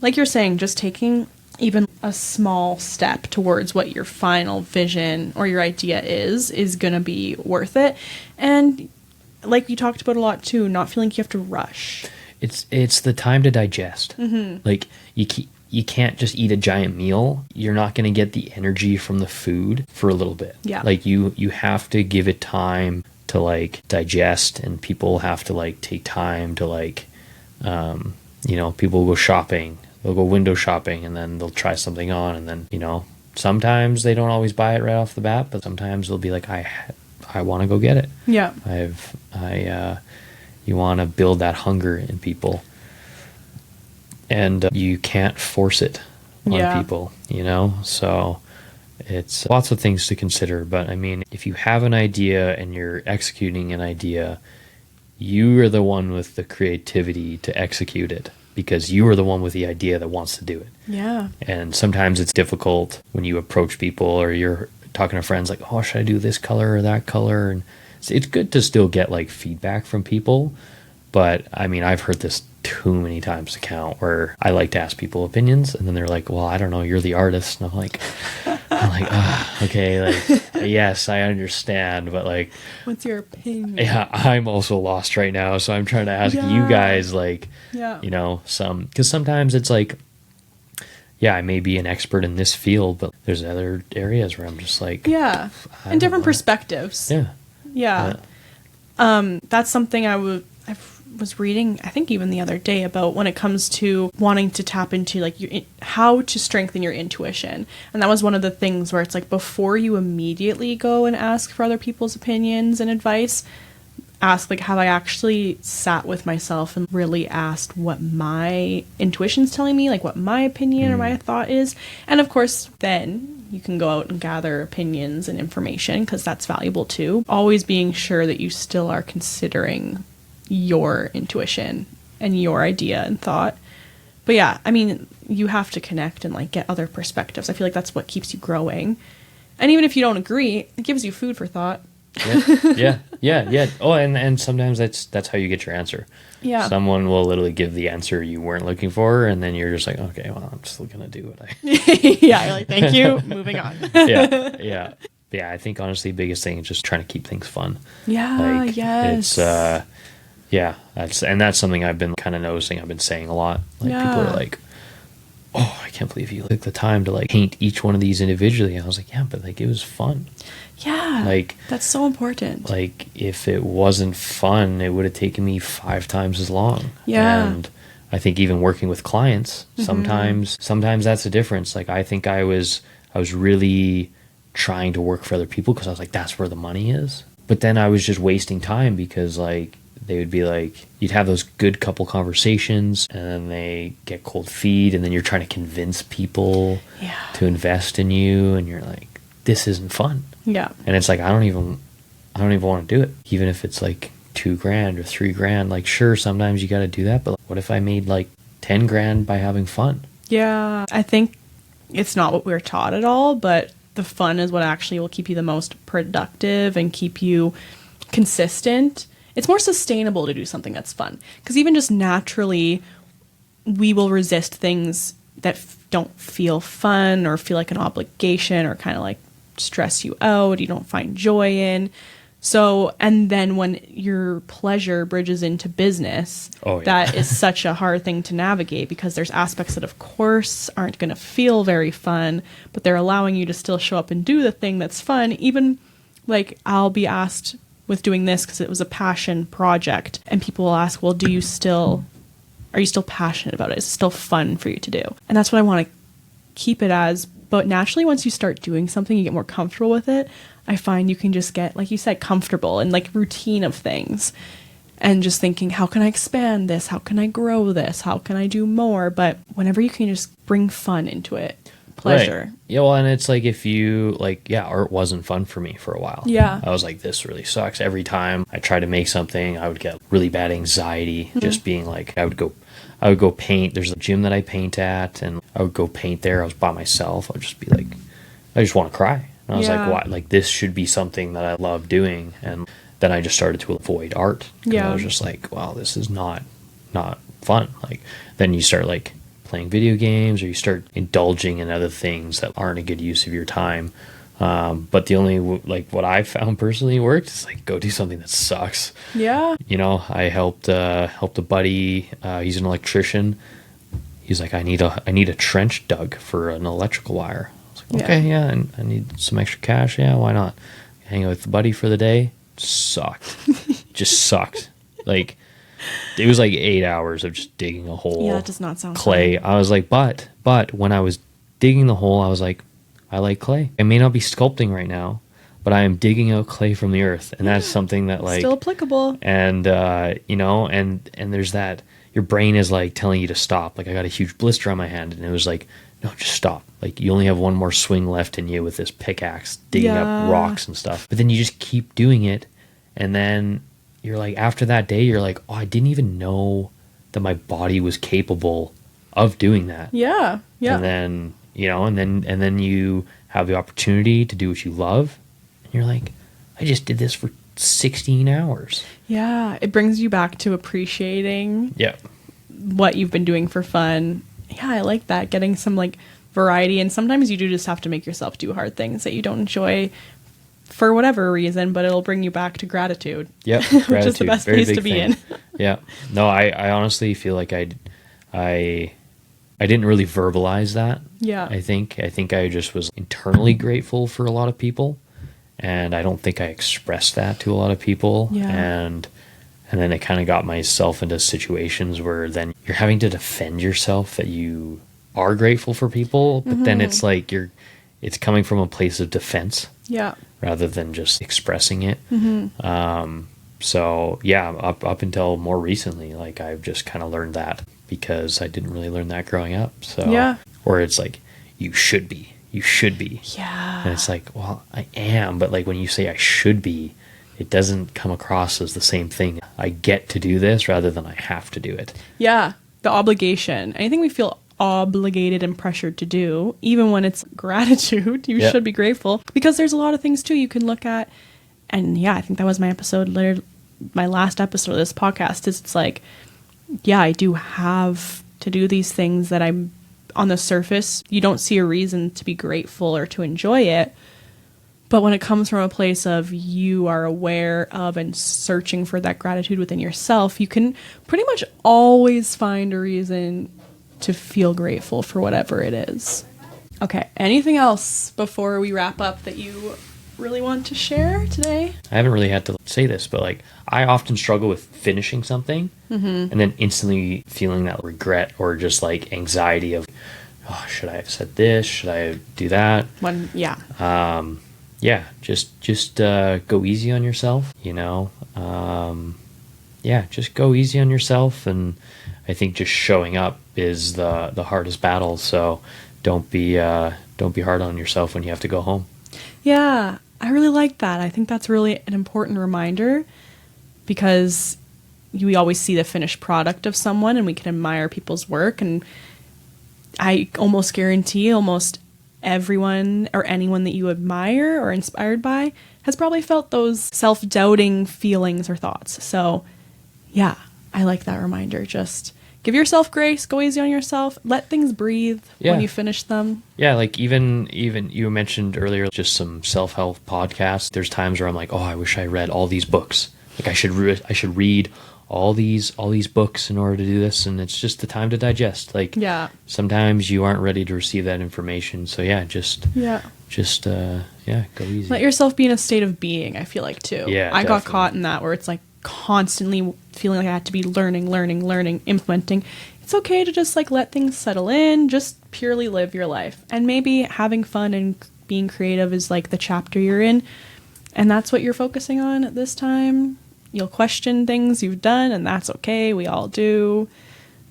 A: Like you're saying, just taking even a small step towards what your final vision or your idea is going to be worth it. And like you talked about a lot too, not feeling like you have to rush.
B: It's the time to digest. Mm-hmm. Like you can't just eat a giant meal. You're not going to get the energy from the food for a little bit.
A: Yeah.
B: Like you have to give it time to like digest, and people have to like take time to like, people will go shopping. They'll go window shopping and then they'll try something on, and then, sometimes they don't always buy it right off the bat, but sometimes they'll be like, I want to go get it.
A: Yeah.
B: You want to build that hunger in people, and you can't force it on people, so it's lots of things to consider. But I mean, if you have an idea and you're executing an idea, you are the one with the creativity to execute it, because you are the one with the idea that wants to do it.
A: Yeah.
B: And sometimes it's difficult when you approach people or you're talking to friends like, oh, should I do this color or that color? And it's good to still get like feedback from people. But I mean, I've heard this too many times to count, where I like to ask people opinions and then they're like, well, I don't know, you're the artist. And I'm like, okay, like, yes, I understand, but like,
A: what's your opinion?
B: Yeah, I'm also lost right now, so I'm trying to ask you guys, like, because sometimes it's like, I may be an expert in this field, but there's other areas where I'm just like,
A: and different perspectives.
B: Yeah.
A: That's something I was reading, I think even the other day, about when it comes to wanting to tap into like how to strengthen your intuition. And that was one of the things where it's like, before you immediately go and ask for other people's opinions and advice, ask like, have I actually sat with myself and really asked what my intuition's telling me, like what my opinion or my thought is. And of course then you can go out and gather opinions and information, because that's valuable too. Always being sure that you still are considering your intuition and your idea and thought. But yeah, I mean, you have to connect and like get other perspectives. I feel like that's what keeps you growing. And even if you don't agree, it gives you food for thought.
B: Yeah. Oh, and sometimes that's how you get your answer.
A: Yeah.
B: Someone will literally give the answer you weren't looking for, and then you're just like, okay, well, I'm still gonna do what I.
A: Yeah, you're like, thank you. Moving on.
B: Yeah. I think honestly, the biggest thing is just trying to keep things fun.
A: Yeah.
B: Like,
A: yes.
B: That's something I've been kind of noticing. I've been saying a lot. Like people are like, oh, I can't believe you took the time to like paint each one of these individually. And I was like, yeah, but like it was fun.
A: Yeah. Like that's so important.
B: Like if it wasn't fun, it would have taken me 5 times as long.
A: Yeah.
B: And I think even working with clients, sometimes that's the difference. Like I think I was really trying to work for other people because I was like, that's where the money is. But then I was just wasting time, because like they would be like, you'd have those good couple conversations and then they get cold feet, and then you're trying to convince people to invest in you, and you're like, this isn't fun.
A: Yeah.
B: And it's like, I don't even want to do it, even if it's like 2 grand or 3 grand. Like, sure, sometimes you got to do that, but what if I made like 10 grand by having fun?
A: Yeah, I think it's not what we're taught at all, but the fun is what actually will keep you the most productive and keep you consistent. It's more sustainable to do something that's fun, because even just naturally, we will resist things that don't feel fun or feel like an obligation or kind of like stress you out, you don't find joy in. So, and then when your pleasure bridges into business,
B: Oh, yeah.
A: that is such a hard thing to navigate, because there's aspects that, of course, aren't going to feel very fun, but they're allowing you to still show up and do the thing that's fun. Even like I'll be asked with doing this because it was a passion project, and people will ask, well, are you still passionate about it? Is it still fun for you to do? And that's what I want to keep it as. But naturally, once you start doing something, you get more comfortable with it. I find you can just get, like you said, comfortable and like routine of things, and just thinking, how can I expand this? How can I grow this? How can I do more? But whenever you can just bring fun into it, pleasure.
B: Right. Yeah, well, and it's like, if you like, yeah, art wasn't fun for me for a while.
A: Yeah.
B: I was like, this really sucks. Every time I tried to make something, I would get really bad anxiety. Just being like, I would go paint. There's a gym that I paint at, and I would go paint there. I was by myself. I would just be like, I just want to cry. And I was like, why? Like, this should be something that I love doing. And then I just started to avoid art.
A: Yeah.
B: I was just like, wow, this is not fun. Like, then you start like playing video games, or you start indulging in other things that aren't a good use of your time. But the only, like, what I found personally worked is like, go do something that sucks.
A: Yeah.
B: You know, I helped a buddy. He's an electrician. He's like, I need a trench dug for an electrical wire. I was like, okay, yeah, and I need some extra cash. Yeah, why not? Hang out with the buddy for the day. Sucked. Just sucked. Like, it was like 8 hours of just digging a hole.
A: Yeah, that does not sound
B: clay.
A: fun.
B: I was like, but when I was digging the hole, I was like, I like clay. I may not be sculpting right now, but I am digging out clay from the earth, and that's something that, like,
A: still applicable.
B: And you know, and there's that, your brain is like telling you to stop. Like, I got a huge blister on my hand, and it was like, no, just stop. Like, you only have one more swing left in you with this pickaxe digging up rocks and stuff. But then you just keep doing it, and then you're like, after that day, you're like, oh, I didn't even know that my body was capable of doing that.
A: Yeah. Yeah.
B: And then, you know, and then you have the opportunity to do what you love, and you're like, I just did this for 16 hours.
A: Yeah. It brings you back to appreciating what you've been doing for fun. Yeah, I like that. Getting some like variety. And sometimes you do just have to make yourself do hard things that you don't enjoy for whatever reason, but it'll bring you back to gratitude.
B: Yep.
A: Which is the best
B: Very
A: place to
B: big
A: be
B: thing.
A: in.
B: Yeah. No, I honestly feel like I didn't really verbalize that.
A: Yeah.
B: I think I just was internally grateful for a lot of people, and I don't think I expressed that to a lot of people.
A: Yeah.
B: And then I kind of got myself into situations where then you're having to defend yourself that you are grateful for people, but then it's like it's coming from a place of defense.
A: Yeah.
B: Rather than just expressing it. So yeah, up until more recently, like, I've just kind of learned that, because I didn't really learn that growing up. So
A: Yeah.
B: or it's like, you should be.
A: Yeah.
B: And it's like, well, I am, but like, when you say I should be, it doesn't come across as the same thing. I get to do this rather than I have to do it.
A: Yeah. The obligation. Anything we feel obligated and pressured to do, even when it's gratitude, you should be grateful, because there's a lot of things too you can look at. And yeah, I think that was my last episode of this podcast, is it's like, yeah, I do have to do these things that I'm, on the surface, you don't see a reason to be grateful or to enjoy it. But when it comes from a place of you are aware of and searching for that gratitude within yourself, you can pretty much always find a reason to feel grateful for whatever it is. Okay, anything else before we wrap up that you really want to share today?
B: I haven't really had to say this, but like, I often struggle with finishing something and then instantly feeling that regret or just like anxiety of, oh, should I have said this? Should I do that? Yeah, just go easy on yourself, you know? Just go easy on yourself. And I think just showing up is the hardest battle. So don't be hard on yourself when you have to go home.
A: Yeah, I really like that. I think that's really an important reminder. because we always see the finished product of someone and we can admire people's work. And I almost guarantee almost everyone or anyone that you admire or inspired by has probably felt those self-doubting feelings or thoughts. So yeah, I like that reminder. Just give yourself grace, go easy on yourself, let things breathe when you finish them.
B: Yeah, like even you mentioned earlier just some self-help podcasts. There's times where I'm like, oh, I wish I read all these books. Like I should read all these books in order to do this, and it's just the time to digest. Like sometimes you aren't ready to receive that information. So just go easy.
A: Let yourself be in a state of being, I feel like too.
B: Yeah,
A: I got caught in that where it's like constantly feeling like I had to be learning, implementing. It's okay to just like let things settle in, just purely live your life. And maybe having fun and being creative is like the chapter you're in, and that's what you're focusing on at this time. You'll question things you've done, and that's okay. We all do.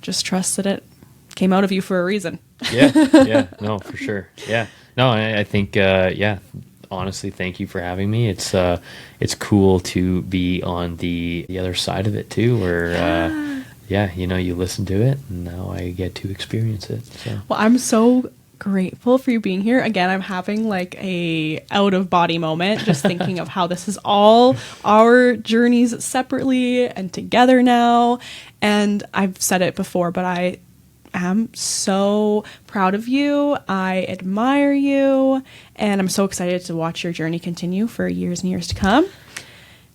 A: Just trust that it came out of you for a reason.
B: No, for sure. Yeah. No, I think, honestly, thank you for having me. It's cool to be on the other side of it too, where, you listen to it, and now I get to experience it. So. Well,
A: I'm so grateful for you being here. Again, I'm having like a out of body moment, just thinking of how this is all our journeys separately and together now. And I've said it before, but I am so proud of you. I admire you, and I'm so excited to watch your journey continue for years and years to come.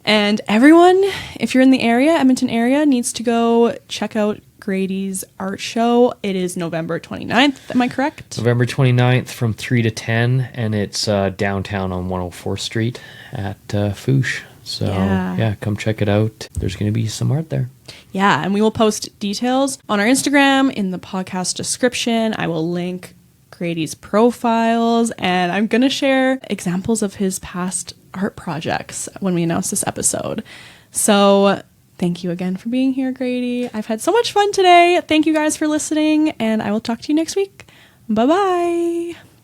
A: And everyone, if you're in the area, Edmonton area, needs to go check out Grady's art show. It is November 29th. Am I correct?
B: November 29th from 3 to 10, and it's downtown on 104th Street at Fouche. So, come check it out. There's going to be some art there.
A: Yeah, and we will post details on our Instagram in the podcast description. I will link Grady's profiles, and I'm going to share examples of his past art projects when we announce this episode. So thank you again for being here, Grady. I've had so much fun today. Thank you guys for listening, and I will talk to you next week. Bye-bye.